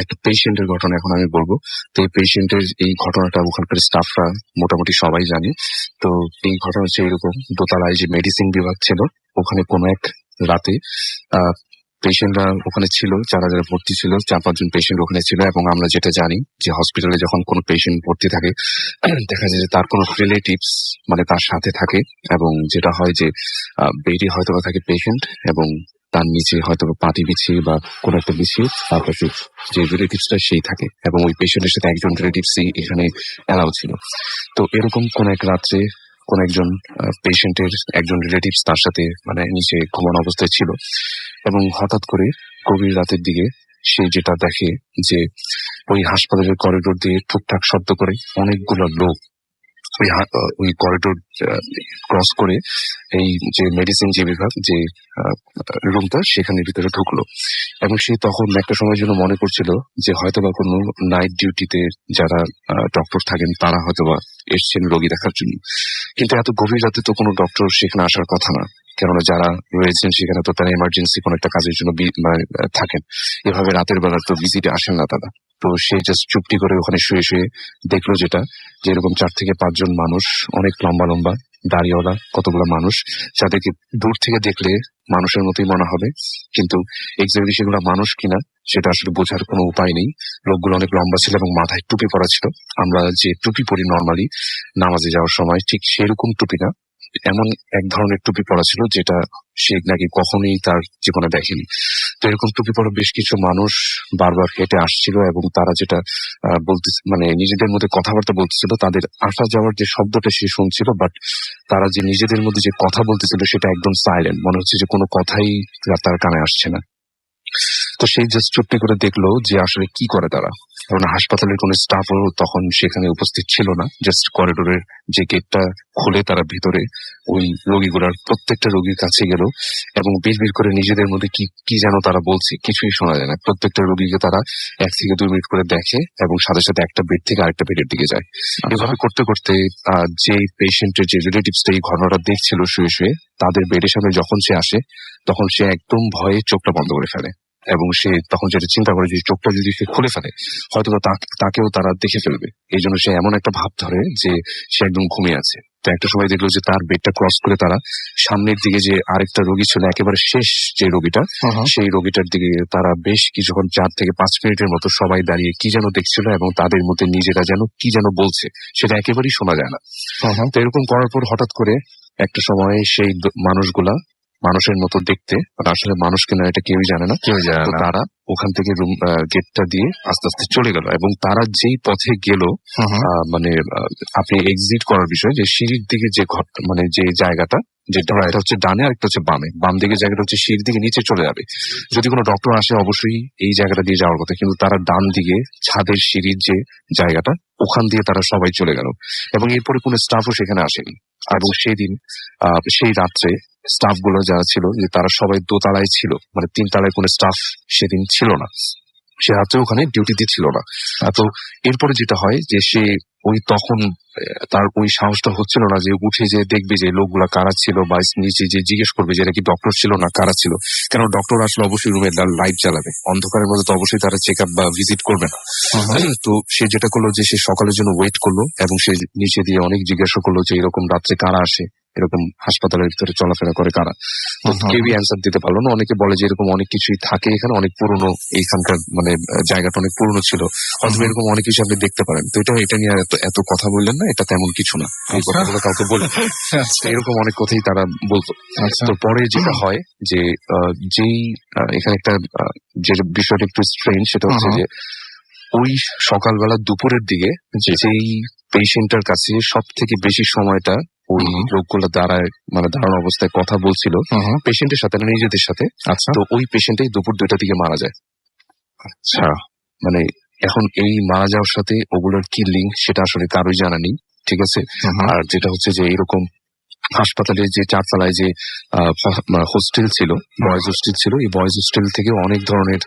একটা পেশেন্টের ঘটনা এখন আমি বলবো। তো এই পেশেন্টের এই ঘটনাটা ওখানকার স্টাফরা মোটামুটি সবাই জানে। তো এই ঘটনা হচ্ছে এরকম, দোতলায় যে মেডিসিন বিভাগ ছিল ওখানে কোনো এক রাতে পেশেন্টরা ওখানে ছিল, যারা যারা ভর্তি ছিল 4-5 জন পেশেন্ট ওখানে ছিল। এবং আমরা যেটা জানি যে হসপিটালে যখন কোনো পেশেন্ট ভর্তি থাকে দেখা যায় যে তার কোনো রিলেটিভস মানে তার সাথে থাকে, এবং যেটা হয় যে বেডে হয়তো বা থাকে পেশেন্ট এবং তার নিচে হয়তো পাটি বিছিয়ে বা কোনো একটা বিছিয়ে তার কাছে যে রিলেটিভসটা সেই থাকে, এবং ওই পেশেন্টের সাথে একজন রিলেটিভসই এখানে অ্যালাউ ছিল। তো এরকম কোন এক রাত্রে কোন একজন পেশেন্টের একজন রিলেটিভস তার সাথে মানে নিচে ঘুমানো অবস্থায় ছিল, এবং হঠাৎ করে গভীর রাতের দিকে সে যেটা দেখে যে ওই হাসপাতালের করিডোর দিয়ে টুকটাক শব্দ করে অনেকগুলো লোক ওই করিডোর ক্রস করে এই যে মেডিসিন যে বিভাগ যে রুমটা সেখানে ভিতরে ঢুকলো। এবং সে তখন একটা সময়ের জন্য মনে করছিল যে হয়তোবা কোনো নাইট ডিউটিতে যারা ডক্টর থাকেন তারা হয়তোবা এসছেন রোগী দেখার জন্য। কিন্তু এত গভীর রাতে তো কোনো ডক্টর সেখানে আসার কথা না, কেননা যারা রয়েছেন সেখানে তো তারা এমার্জেন্সি কোনো একটা কাজের জন্য থাকেন, এভাবে রাতের বেলা তো ভিজিটে আসেন না তারা। তো সে জাস্ট চুপটি করে ওখানে শুয়ে শুয়ে দেখলো যেটা, যে এরকম 4 থেকে 5 জন মানুষ, অনেক লম্বা লম্বা দাড়িওয়ালা কতগুলো মানুষ, যাদেরকে দূর থেকে দেখলে মানুষের মতোই মনে হবে, কিন্তু এক্স্যাক্টলি সেগুলো মানুষ কিনা সেটা আসলে বোঝার কোনো উপায় নেই। লোকগুলো অনেক লম্বা ছিল এবং মাথায় টুপি পরা ছিল। আমরা যে টুপি পরি নর্মালি নামাজে যাওয়ার সময়, ঠিক সেরকম টুপি না, এমন এক ধরনের টুপি পরা ছিল যেটা সে নাকি কখনোই তার জীবনে দেখেনি। তো এরকম টুপি পরা বেশ কিছু মানুষ বারবার হেঁটে আসছিল এবং তারা যেটা বলতে মানে নিজেদের মধ্যে কথাবার্তা বলতেছিল, তাদের আসা যাওয়ার যে শব্দটা সে শুনছিল, বাট তারা যে নিজেদের মধ্যে যে কথা বলতেছিল সেটা একদম সাইলেন্ট, মনে হচ্ছে যে কোনো কথাই তার কানে আসছে না। তো সেই জাস্ট চুপটি করে দেখলো যে আসলে কি করে তারা, কারণ হাসপাতালের কোনো স্টাফও তখন সেখানে উপস্থিত ছিল না। জাস্ট করিডোরের যে গেটটা খুলে তারা ভিতরে ওই রোগীগুলার প্রত্যেকটা রোগীর কাছে গেল এবং বিড়বিড় করে নিজেদের মধ্যে কি কি যেন তারা বলছে, কিছুই শোনা যায় না। প্রত্যেকটা রোগীকে তারা 1 থেকে 2 মিনিট করে দেখে এবং সাথে সাথে একটা বেড থেকে আরেকটা বেডের দিকে যায়। এভাবে করতে করতে যে পেশেন্টের যে রিলেটিভসটা এই ঘটনাটা দেখছিল শুয়ে শুয়ে, তাদের বেডের সামনে যখন সে আসে তখন সে একদম ভয়ে চোখটা বন্ধ করে ফেলে এবং সে তখন যেটা চিন্তা করে যে চোখটা যদি সে খুলে ফেলে হয়তো তাকেও তারা দেখে ফেলবে। এই জন্য সে এমন একটা ভাব ধরে যে সে একদম ঘুমিয়ে আছে। তো একটা সময় দেখলো যে তার বেডটা ক্রস করে তারা সামনের দিকে যে আরেকটা রোগী ছিল, একেবারে শেষ যে রোগীটা, সেই রোগীটার দিকে তারা বেশ কিছুক্ষণ 4 থেকে 5 মিনিটের মতো সবাই দাঁড়িয়ে কি যেন দেখছিল এবং তাদের মধ্যে নিজেরা যেন কি যেন বলছে সেটা একেবারেই শোনা যায় না। তো এরকম করার পর হঠাৎ করে একটা সময় সেই মানুষগুলা মানুষের মতো দেখতে, আসলে মানুষ কিনা এটা কেউই জানে না, তো তারা ওখান থেকে রুম গেটটা দিয়ে আস্তে আস্তে চলে গেল এবং তারা যেই পথে গেল মানে আপনি এক্সিট করার বিষয় যে সিঁড়ির দিকে যে মানে যে জায়গাটা, যেটা একটা হচ্ছে ডানে আর একটা হচ্ছে বামে, বাম দিকে জায়গাটা হচ্ছে সিঁড়ির দিকে নিচে চলে যাবে। যদি কোনো ডক্টর আসে অবশ্যই এই জায়গাটা দিয়ে যাওয়ার কথা, কিন্তু তারা ডান দিকে ছাদের সিঁড়ির যে জায়গাটা ওখান দিয়ে তারা সবাই চলে গেল এবং এরপরে কোনো স্টাফও সেখানে আসেনি। এবং সেদিন সেই রাত্রে স্টাফ গুলো যারা ছিল যে তারা সবাই দোতলায় ছিল, মানে 3 তলায় কোনো স্টাফ সেদিন ছিল না, সে রাত্রে ওখানে ডিউটিতে ছিল না। তো এরপরে যেটা হয় যে সে ওই তখন তার ওই সাহসটা হচ্ছিল না যে উঠে যে দেখবে যে লোকগুলা কারা ছিল বা নিচে যে জিজ্ঞেস করবে যে এটা কি ডক্টর ছিল না কারা ছিল, কেন ডক্টর আসলে অবশ্যই রুমে লাইট জ্বালাবে, অন্ধকারের মধ্যে তো অবশ্যই তারা চেক আপ বা ভিজিট করবে না। তো সে যেটা করলো যে সে সকালের জন্য ওয়েট করলো এবং সে নিচে দিয়ে অনেক জিজ্ঞাসা করলো যে এরকম রাত্রে কারা আসে, এরকম হাসপাতালের ভিতরে চলাফেরা করে কারা। তো কেউই অ্যান্সার দিতে পারলো না। অনেকে বলে যে এরকম অনেক কিছুই থাকে এখানে, অনেক পুরনো, এইখানকার মানে জায়গাটা অনেক পুরনো ছিল, হয়তো এরকম অনেক কিছু আপনি দেখতে পারেন। তো এটা নিয়ে এত কথা বললেন না, এটা তেমন কিছু না, এই কথাগুলো কাউকে বলে এরকম অনেক কথাই তারা বলতো। তো পরে যেটা হয় যে যেই এখানে একটা যে বিষয়টা একটু স্ট্রেঞ্জ, সেটা হচ্ছে যে ওই সকালবেলা দুপুরের দিকে যেই পেশেন্টের কাছে সব থেকে বেশি সময়টা ওই লোকগুলো দাঁড়ানো অবস্থায় কথা বলছিল পেশেন্টের সাথে না নিজেদের সাথে, তো ওই পেশেন্টই দুপুর 2টার দিকে মারা যায়। আচ্ছা, মানে এখন এই মারা যাওয়ার সাথে ওগুলোর কি লিঙ্ক সেটা আসলে কারোই জানা নেই, ঠিক আছে। আর যেটা হচ্ছে যে এরকম হাসপাতালে যে 4 তলায় যে হোস্টেল ছিল, বয়েজ হোস্টেল ছিল, এই বয়েজ হোস্টেল থেকে অনেক ধরনের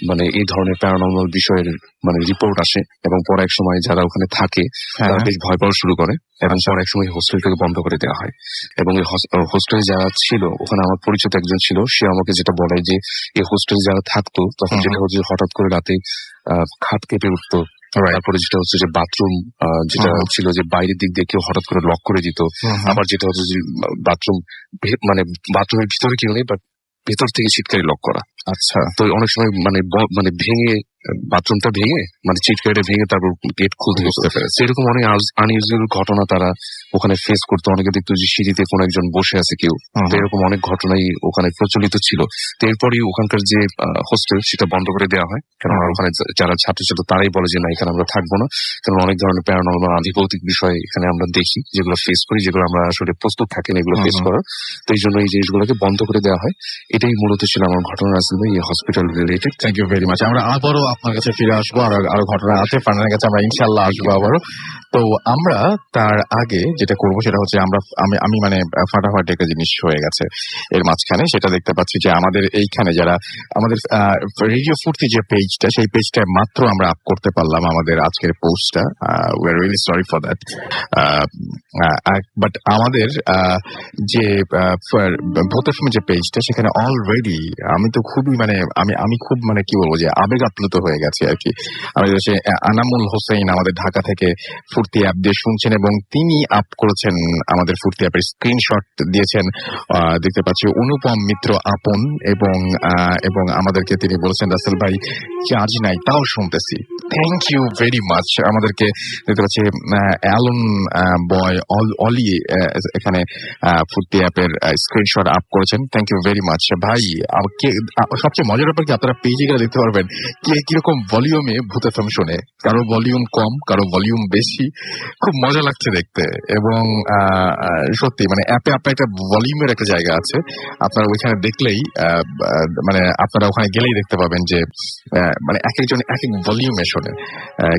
মানে এই ধরনের প্যারানর্মাল বিষয়ের মানে রিপোর্ট আসে এবং পরে এক সময় যারা ওখানে থাকে তারা বেশ ভয় পাওয়া শুরু করে এবং পরে এক সময় হোস্টেলটাকে বন্ধ করে দেওয়া হয়। এবং এই হোস্টেলে যারা ছিল ওখানে আমার পরিচিত একজন ছিল, সে আমাকে যেটা বলে যে এই হোস্টেলে যারা থাকতো তখন যেটা হচ্ছে হঠাৎ করে রাতে খাট কেঁপে উঠতো, তারপরে যেটা হচ্ছে যে বাথরুম যেটা ছিল যে বাইরের দিক দিয়ে কেউ হঠাৎ করে লক করে দিত, আবার যেটা হচ্ছে যে বাথরুম মানে বাথরুমের ভিতরে কেউ নেই বাট ভেতর থেকে ছিটকারি লক করা। আচ্ছা, তো অনেক সময় মানে ভেঙে বাথরুমটা ভেঙে মানে চিটকারিটা ভেঙে তারপর গেট খুলতে বুঝতে পেরেছে। এরকম অনেক আনইউজুয়াল ঘটনা তারা ওখানে ফেস করতো। অনেকে দেখতো যে সিঁড়িতে কোনো একজন বসে আছে কেউ, তো এরকম অনেক ঘটনাই ওখানে প্রচলিত ছিল। তো এরপরই ওখানকার যে হোস্টেল সেটা বন্ধ করে দেওয়া হয়, কারণ ওখানে যারা ছাত্রছাত্রী তারাই বলে যে না এখানে আমরা থাকবো না, কারণ অনেক ধরনের প্যারানর্মাল আধিভৌতিক বিষয় এখানে আমরা দেখি যেগুলো ফেস করি, যেগুলো আমরা আসলে প্রস্তুত থাকি না এগুলো ফেস করার। তো এই জন্য এই জিনিসগুলোকে বন্ধ করে দেওয়া হয়। এটাই মূলত ছিল আমার ঘটনা আসলে এই hospital related. Thank you very much. আমরা আবারও আপনার কাছে ফিরে আসবো, আরো ঘটনা আছে ফারহানের কাছে, আমরা ইনশাল্লাহ আসবো আবারও। তো আমরা তার আগে যেটা করবো সেটা হচ্ছে আমি মানে ফাটাফাট একটা জিনিস হয়ে গেছে এর মাঝখানে, সেটা দেখতে পাচ্ছি যে আমাদের এইখানে যারা আমাদের রেডিও ফুর্তি যে পেজটা, সেই পেজটা মাত্র আমরা আপ করতে পারলাম আমাদের আজকের পোস্টটা। We are really sorry for that, but আমাদের যে ভোটের সময় যে পেজটা সেখানে অলরেডি আমি তো খুবই মানে আমি খুব মানে কি বলবো যে আবেগ আপ্লুত হয়ে গেছে আর কি। আমাদের দেশে আনামুল হোসেন আমাদের ঢাকা থেকে ফুর্তি অ্যাপ দিয়ে শুনছেন এবং তিনি আপ করেছেন আমাদের ফুর্তি অ্যাপের স্ক্রিনশট দিয়েছেন। দেখতে পাচ্ছি অনুপম মিত্র আপন এবং আমাদেরকে তিনি বলেছেন রাসেল ভাই চার্জ নাই তাও শুনতেছি। Thank you very much. আমাদেরকে দেখতে পাচ্ছি অ্যালন বয় অলি এখানে ফুর্তি অ্যাপের স্ক্রিনশট আপ করেছেন। থ্যাংক ইউ ভেরি মাচ ভাই। সবচেয়ে মজার ব্যাপার কি আপনারা পেজে গেলে দেখতে পারবেন কে কিরকম ভলিউমে ভূত এফএম শোনে। কারো ভলিউম কম, কারো ভলিউম বেশি। খুব মজা লাগছে দেখতে। এবং সত্যি মানে অ্যাপে আপনার একটা ভলিউমের একটা জায়গা আছে, আপনারা ওইখানে দেখলেই মানে আপনারা ওখানে গেলেই দেখতে পাবেন যে মানে এক একজন এক এক ভলিউমে শোনেন।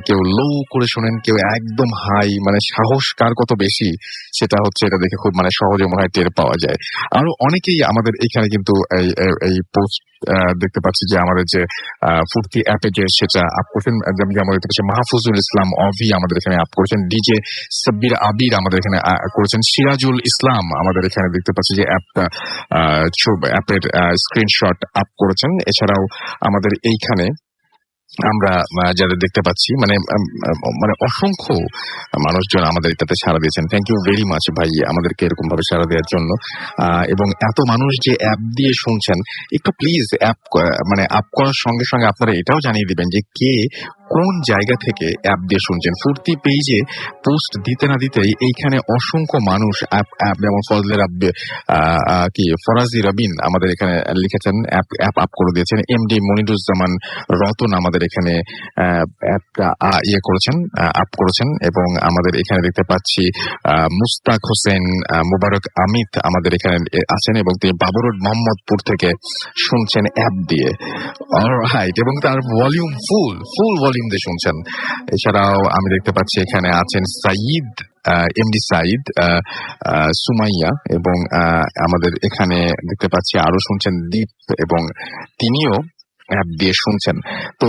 কেউ লো করে শোনেন, কেউ একদম হাই। মানে সাহস কার কত বেশি সেটা হচ্ছে এটা দেখে খুব মানে সহজে মনে হয় টের পাওয়া যায়। আরো অনেকেই আমাদের এখানে কিন্তু এই পোস্ট দেখতে পাচ্ছি যে আমাদের যে ফুর্তি অ্যাপে যে সেটা আপ করছেন। আমাদের কাছে মাহফুজুল ইসলাম অভি আমাদের এখানে আপ করেছেন, ডিজে সাব্বির আবির আমাদের এখানে করেছেন, সিরাজুল ইসলাম আমাদের এখানে দেখতে পাচ্ছি যে অ্যাপের স্ক্রিনশট আপ করেছেন। এছাড়াও আমাদের এইখানে আমরা যাদের দেখতে পাচ্ছি মানে মানে অসংখ্য মানুষজন আমাদের এটাতে সাড়া দিয়েছেন। থ্যাংক ইউ ভেরি মাচ ভাই আমাদেরকে এরকম ভাবে সাড়া দেওয়ার জন্য। এবং এত মানুষ যে অ্যাপ দিয়ে শুনছেন, একটু প্লিজ অ্যাপ মানে আপ করার সঙ্গে সঙ্গে আপনারা এটাও জানিয়ে দিবেন যে কে কোন জায়গা থেকে অ্যাপ দিয়ে শুনছেন। ফুর্তি পেজে পোস্ট দিতে না দিতেই এইখানে অসংখ্য মানুষ অ্যাপ যেমন ফজলের কি ফরাজি রবিন আমাদের এখানে লিখেছেন, অ্যাপ আপ করে দিয়েছেন। এমডি মনিরুজ্জামান রতন আমাদের এখানে অ্যাপটা করেছেন, আপ করেছেন। এবং আমাদের এখানে দেখতে পাচ্ছি মুস্তাক হোসেন মুবারক আমিত আমাদের এখানে আছেন এবং তিনি বাবরোড মোহাম্মদপুর থেকে শুনছেন অ্যাপ দিয়ে। অলরাইট, এবং তার ভলিউম ফুল ভলিউম দিয়ে শুনছেন। এছাড়াও আমি দেখতে পাচ্ছি এখানে আছেন সাইদ, এমডি সাইদ, সুমাইয়া, এবং আমাদের এখানে দেখতে পাচ্ছি আরো শুনছেন দীপ, এবং তিনিও অ্যাপ দিয়ে শুনছেন। তো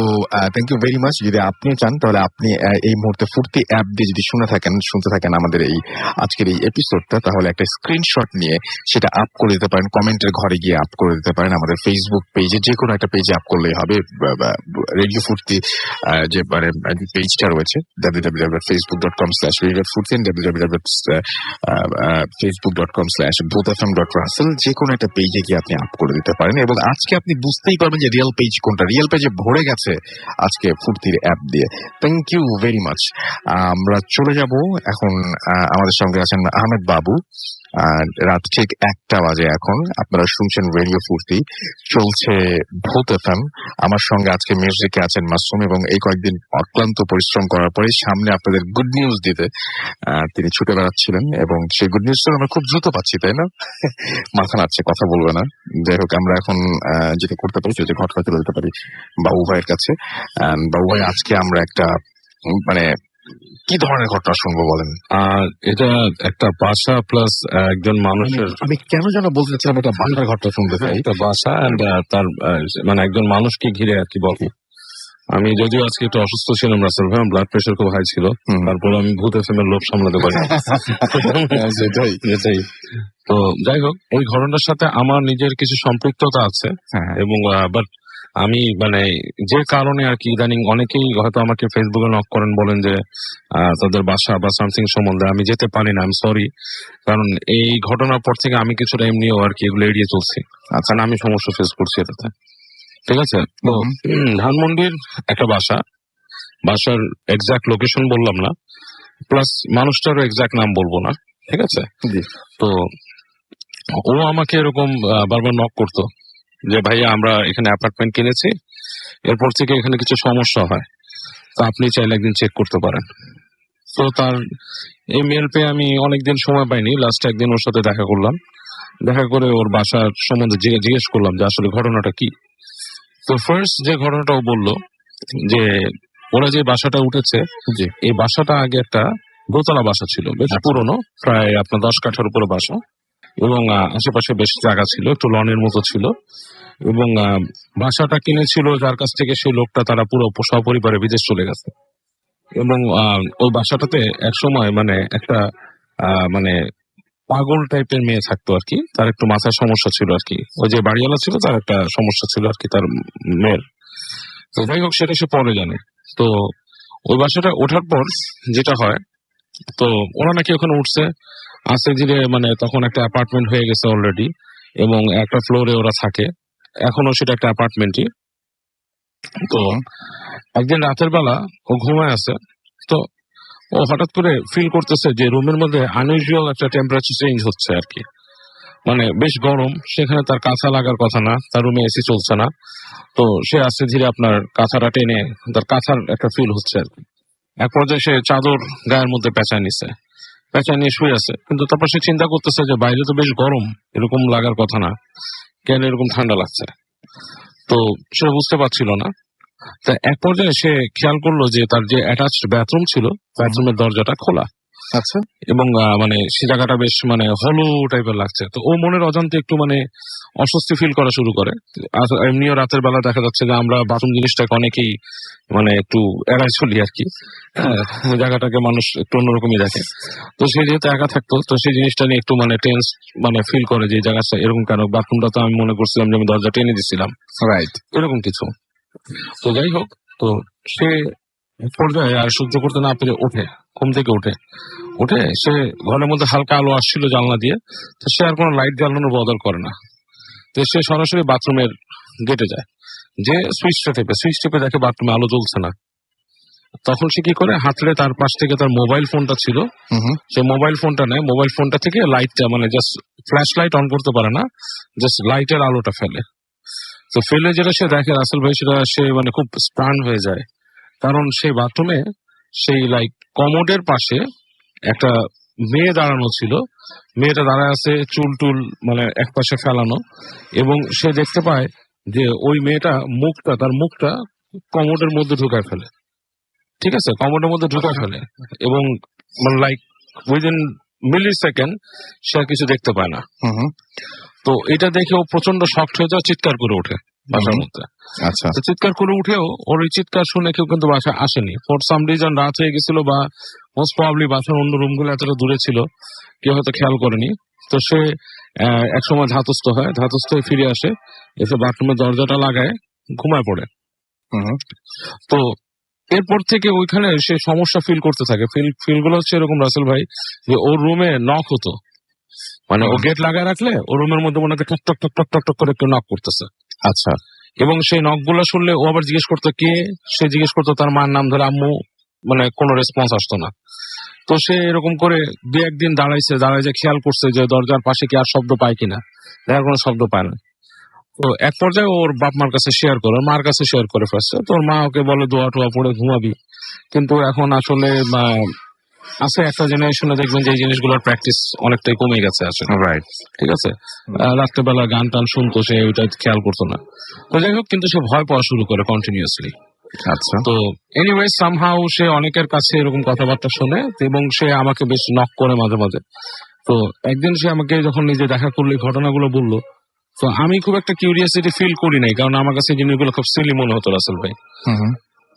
থ্যাংক ইউ ভেরি মাচ। যদি আপনি চান তাহলে আপনি এই মুহূর্তে ফুর্তি অ্যাপ দিয়ে যদি শুনতে থাকেন আমাদের এই আজকের এই এপিসোডটা, তাহলে একটা স্ক্রিনশট নিয়ে সেটা আপ করে দিতে পারেন, কমেন্টের ঘরে গিয়ে আপ করে দিতে পারেন। আমাদের ফেসবুক পেজে যে কোনো একটা পেজে আপ করলেই হবে। রেডিও ফুর্তি যে মানে পেজটা রয়েছে www.facebook.com/radiofurti, www.facebook.com/bothfm.russell, যে কোনো একটা পেজে গিয়ে আপনি আপ করে দিতে পারেন। এবং আজকে আপনি বুঝতেই পারবেন যে রিয়েল পেজ কোনটা। রিয়েল পেজে ভরে গেছে আজকে ফুর্তির অ্যাপ দিয়ে। Thank you very much. আমরা চলে যাব এখন। আমাদের সঙ্গে আছেন আহমেদ বাবু। রাত ঠিক 1টা বাজে এখন। আপনারা শুনছেন রেডিও ফুর্তি, চলছে ভূত এফএম। আমার সঙ্গে আজকে মিউজিকে আছেন মাসুম, এবং এই কয়েকদিন অক্লান্ত পরিশ্রম করার পরে সামনে আপনাদের গুড নিউজ দিতে তিনি ছুটে বেড়াচ্ছিলেন, এবং সেই গুড নিউজটা আমরা খুব দ্রুত পাচ্ছি, তাই না? মাথা নাড়ছে, কথা বলবে না। যাই হোক, আমরা এখন যেটা করতে পারি সেটা ঘটনা চলে যেতে পারি বাবু ভাইয়ের কাছে। বাবু ভাই, আজকে আমরা একটা মানে কি ধরনের ঘটনা শুনবো বলেন? এটা একটা বাসা প্লাস একজন মানুষের, আমি কেন যেন বলতে চাচ্ছিলাম এটা বাসার ঘটনা শুনতে চাই। একটা বাসা এন্ড তার মানে একজন মানুষকে ঘিরে আর কি বলবো। আমি যদিও আজকে একটু অসুস্থ ছিলাম রাসেল ভাই, ব্লাড প্রেশার খুব হাই ছিল, তারপর আমি ভূত এফএম এর লোভ সামলাতে পারি। সেটাই। তো যাই হোক, ওই ঘটনার সাথে আমার নিজের কিছু সম্পৃক্ততা আছে, এবং বাট আমি মানে যে কারণে আর কি ইদানিং অনেকেই হয়তো আমাকে ফেসবুকে নক করেন, বলেন যে তাদের বাসা বা সামথিং সম্বন্ধে আমি যেতে পারি না। আমি সরি, কারণ এই ঘটনার পর থেকে আমি কিছুটা এমনিও আর কি এগুলো এড়িয়ে চলছি। কারণ আমি সমস্যা ফেস করছি এটাতে। ঠিক আছে, তো ধানমন্ডির একটা বাসার এক্সাক্ট লোকেশন বললাম না, প্লাস মানুষটারও এক্সাক্ট নাম বলবো না, ঠিক আছে? তো ও আমাকে এরকম বারবার নক করতো যে ভাইয়া আমরা এখানে অ্যাপার্টমেন্ট কিনেছি, এরপর থেকে এখানে কিছু সমস্যা হয়, তো আপনি চাইলে একদিন চেক করতে পারেন। তো তার এই মেল পেয়ে আমি অনেকদিন সময় পাইনি, লাস্ট একদিন ওর সাথে দেখা করলাম। দেখা করে ওর বাসার সম্বন্ধে জিজ্ঞেস করলাম যে আসলে ঘটনাটা কি। তো ফার্স্ট যে ঘটনাটা ও বললো যে ওরা যে বাসাটা উঠেছে, যে এই বাসাটা আগে একটা দোতলা বাসা ছিল, বেশ পুরনো, প্রায় আপনার 10 কাঠার উপরে বাসা, এবং আশেপাশে বেশ জায়গা ছিল, একটু লনের মতো ছিল। এবং বাসাটা কিনেছিল যার কাছ থেকে সেই লোকটা, তারা পুরো সপরিবারে বিদেশ চলে গেছে। এবং ওই বাসাটাতে এক সময় মানে একটা মানে পাগল টাইপের মেয়ে থাকতো আর কি, তার একটু মাথার সমস্যা ছিল আর কি। ওই যে বাড়িওয়ালা ছিল তার একটা সমস্যা ছিল আর কি, তার মেয়ের। তো যাই হোক সেটা সে পরে জানে। তো ওই বাসাটা ওঠার পর যেটা হয়, তো ওরা নাকি ওখানে উঠছে আস্তে ধীরে, মানে তখন একটা অ্যাপার্টমেন্ট হয়ে গেছে অলরেডি, এবং একটা ফ্লোরে ওরা থাকে, এখনো সেটা একটা অ্যাপার্টমেন্টই। তো একদিন রাতের বেলা ও ঘুমায় আছে, তো ও হঠাৎ করে ফিল করতেছে যে রুমের মধ্যে আনইউজুয়াল একটা টেম্পারেচার চেঞ্জ হচ্ছে আর কি, মানে বেশ গরম। সেখানে তার কাঁথা লাগার কথা না, তার রুমে এসি চলছে না। তো সে আস্তে ধীরে আপনার কাঁথাটা টেনে, তার কাঁথার একটা ফিল হচ্ছে আর কি। এক পর্যায়ে সে চাদর গায়ের মধ্যে পেঁচায় নিছে, পেঁচায় নিয়ে শুয়ে আছে। কিন্তু তারপর সে চিন্তা করতেছে যে বাইরে তো বেশ গরম, এরকম লাগার কথা না, কেন এরকম ঠান্ডা লাগছে। তো সে বুঝতে পারছিল না। তা এক পর্যায়ে সে খেয়াল করলো যে তার যে অ্যাটাচড বাথরুম ছিল, বাথরুমের দরজাটা খোলা, আচ্ছা, এবং মানে সে জায়গাটা বেশ মানে হলো টাইপের লাগছে। তো ও মনের অজান্তে একটু মানে অস্বস্তি ফিল করা শুরু করে। আর এমনিও রাতের বেলা দেখা যাচ্ছে যে আমরা বাথরুম জিনিসটাকে অনেকেই মানে একটু এড়াই চলি আর কি, হ্যাঁ, ওই জায়গাটাকে মানুষ একটু অন্যরকমই দেখে। তো সে যেহেতু একা থাকতো, তো সেই জিনিসটা নিয়ে একটু মানে টেন্স মানে ফিল করে যে এই জায়গাটা এরকম কেন, বাথরুমটা তো আমি মনে করছিলাম যে আমি দরজা টেনে দিছিলাম, রাইট। এরকম কিছু। তো যাই হোক, তো সে এক পর্যায়ে আর সহ্য করতে না পেরে ওঠে, ঘুম থেকে উঠে সে ঘরের মধ্যে হালকা আলো আসছিল জানলা দিয়ে, তো সে আর কোনো লাইট জ্বালানোর বদল করে না। তো সে সরাসরি বাথরুমের গেটে যায়, যে সুইচ টেপে দেখে বাথরুমে আলো জ্বলছে না। তখন সে কি করে, হাতড়ে তার পাশ থেকে তার মোবাইল ফোনটা ছিল, সে মোবাইল ফোনটা নেয়, মোবাইল ফোনটা থেকে লাইটটা মানে জাস্ট ফ্ল্যাশ লাইট অন করতে পারে না, জাস্ট লাইটের আলোটা ফেলে। তো ফেলে যেটা সে দেখে রাসেল ভাই, সেটা সে মানে খুব স্টান হয়ে যায়। কারণ সেই বাথরুমে সেই লাইক কমোডের পাশে একটা মেয়ে দাঁড়ানো ছিল, মেয়েটা দাঁড়ায় আছে, চুল টুল মানে এক পাশে ফেলানো, এবং সে দেখতে পায় যে ওই মেয়েটা তার মুখটা কমোডের মধ্যে ঢুকায় ফেলে। ঠিক আছে, কমোডের মধ্যে ঢুকায় ফেলে, এবং মানে লাইক উইদিন মিলি সেকেন্ড সে আর কিছু দেখতে পায় না। তো এটা দেখে ও প্রচন্ড শকড হয়ে যায়, চিৎকার করে ওঠে বাসার মধ্যে। আচ্ছা, তো চিৎকার করে উঠেও ওর এই চিৎকার শুনে কেউ কিন্তু বাসায় আসেনি। ফর সাম রিজন রাত হয়ে গেছিল, বা মোস্ট প্রবাবলি বাসার অন্য রুমগুলো এতটা দূরে ছিল, কেউ হয়তো খেয়াল করেনি। তো সে একসময় ধাতস্থ হয়ে ফিরে আসে, এসে বাথরুমের দরজাটা লাগায় ঘুমায় পড়ে। তো এরপর থেকে ওইখানে সে সমস্যা ফিল করতে থাকে। ফিল গুলো হচ্ছে এরকম রাসেল ভাই, যে ওর রুমে নক হতো, মানে ও গেট লাগায় রাখলে ওর রুমের মধ্যে মনে হয় টক টক টক টক টক টক করে কেউ নক করতেছে। আচ্ছা, এবং সেই নক গুলো শুনলে ও আবার জিজ্ঞেস করতো কে, সে জিজ্ঞেস করতো তার মার নাম ধরে, আম্মু, মানে কোনো রেসপন্স আসতো না। তো সে এরকম করে দু একদিন দাঁড়ায় যে খেয়াল করছে যে দরজার পাশে কি আর শব্দ পায় কিনা, দেখার কোনো শব্দ পায় না। তো এক পর্যায়ে ওর বাপ মার কাছে শেয়ার করে, মার কাছে শেয়ার করে ফেলছে। তোর মা ওকে বলে দোয়া টোয়া পড়ে ঘুমাবি, কিন্তু এখন আসলে আছে একটা জেনারেশনে দেখবেন যে এই জিনিসগুলোর প্র্যাকটিস অনেকটাই কমে গেছে আসলে, রাইট। ঠিক আছে। রাত্রেবেলা গান টান শুনতো, সে ওইটা খেয়াল করতো না। তো যাই হোক, কিন্তু সে ভয় পাওয়া শুরু করে কন্টিনিউয়াসলি। আচ্ছা, তো এনিওয়ে সামহাউ সে অনেকের কাছে এরকম কথাবার্তা শোনে, এবং সে আমাকে বেশ নক করে মাঝে মাঝে। তো একদিন সে আমাকে যখন নিজে দেখা করলো, ঘটনাগুলো বললো, তো আমি খুব একটা কিউরিয়াসিটি ফিল করি নাই, কারণ আমার কাছে জিনিসগুলো খুব সিলি মনে হতো রাসেল ভাই।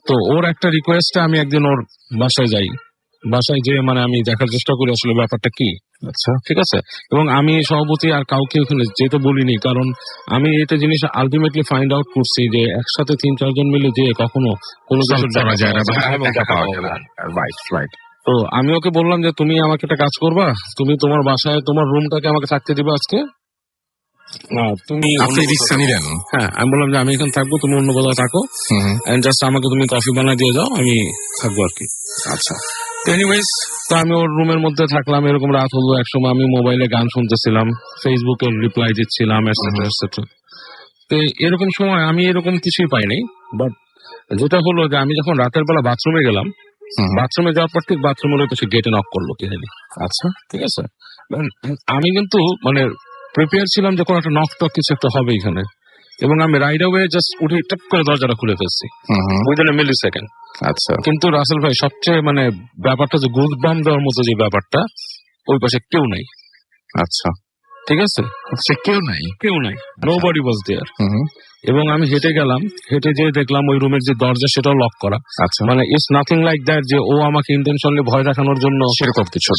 তো ওর একটা রিকোয়েস্টে আমি একদিন ওর বাসায় যাই, বাসায় যেয়ে মানে আমি দেখার চেষ্টা করি আসলে ব্যাপারটা কি। আচ্ছা, ঠিক আছে, এবং আমি সভাপতি আর কাউকে ওখানে যেতে বলিনি, কারণ আমি এটা জিনিস আলটিমেটলি ফাইন্ড আউট করছি যে একসাথে 3-4 জন মিলে যে কখনো কোনো কিছু করা যায় না, দেখা পাওয়া যায় না। রাইট। তো আমি ওকে বললাম যে তুমি আমাকে একটা কাজ করবা, তুমি তোমার বাসায় তোমার রুমটাকে আমাকে থাকতে দিবে আজকে। তুমি আপনি রিস্কটা নিলেন? হ্যাঁ, আমি বললাম যে আমি এখানে থাকবো, তুমি অন্য কোথাও থাকো, এন্ড জাস্ট আমাকে তুমি কফি বানিয়ে দিয়ে যাও, আমি থাকবো আর কি। আচ্ছা, এনিওয়েজ, তো আমি ওর রুমের মধ্যে থাকলাম, এরকম রাত হলো। একসময় আমি মোবাইলে গান শুনতেছিলাম, ফেসবুকে রিপ্লাই দিচ্ছিলাম, এটসেট্রা এটসেট্রা। তো এরকম সময় আমি এরকম কিছুই পাইনি, বাট যেটা হলো যে আমি যখন রাতের বেলা বাথরুমে গেলাম, বাথরুমে যাওয়ার পর ঠিক বাথরুমের তো সে গেটে নক করলো কে জানি। আচ্ছা, ঠিক আছে, আমি কিন্তু মানে প্রিপেয়ার ছিলাম যে কোনো একটা নক টক কিছু একটা হবে এখানে, এবং আমি রাইট অ্যাওয়ে জাস্ট উঠে টপ করে দরজাটা খুলে ফেলছি উইদিন এ মিলি সেকেন্ড। আচ্ছা, কিন্তু রাসেল ভাই সবচেয়ে মানে ব্যাপারটা যে গুজবাম্প দেওয়ার মতো যে ব্যাপারটা, ওই পাশে কেউ নাই। আচ্ছা, ঠিক আছে, সে কেউ নাই, নোবডি ওয়াজ দেয়ার। এবং আমি হেঁটে গেলাম, হেঁটে যেয়ে দেখলাম ওই রুমের যে দরজা সেটাও লক করা। আচ্ছা, মানে ইটস নাথিং লাইক দ্যাট যে ও আমাকে ইন্টেনশনালি ভয় দেখানোর জন্য,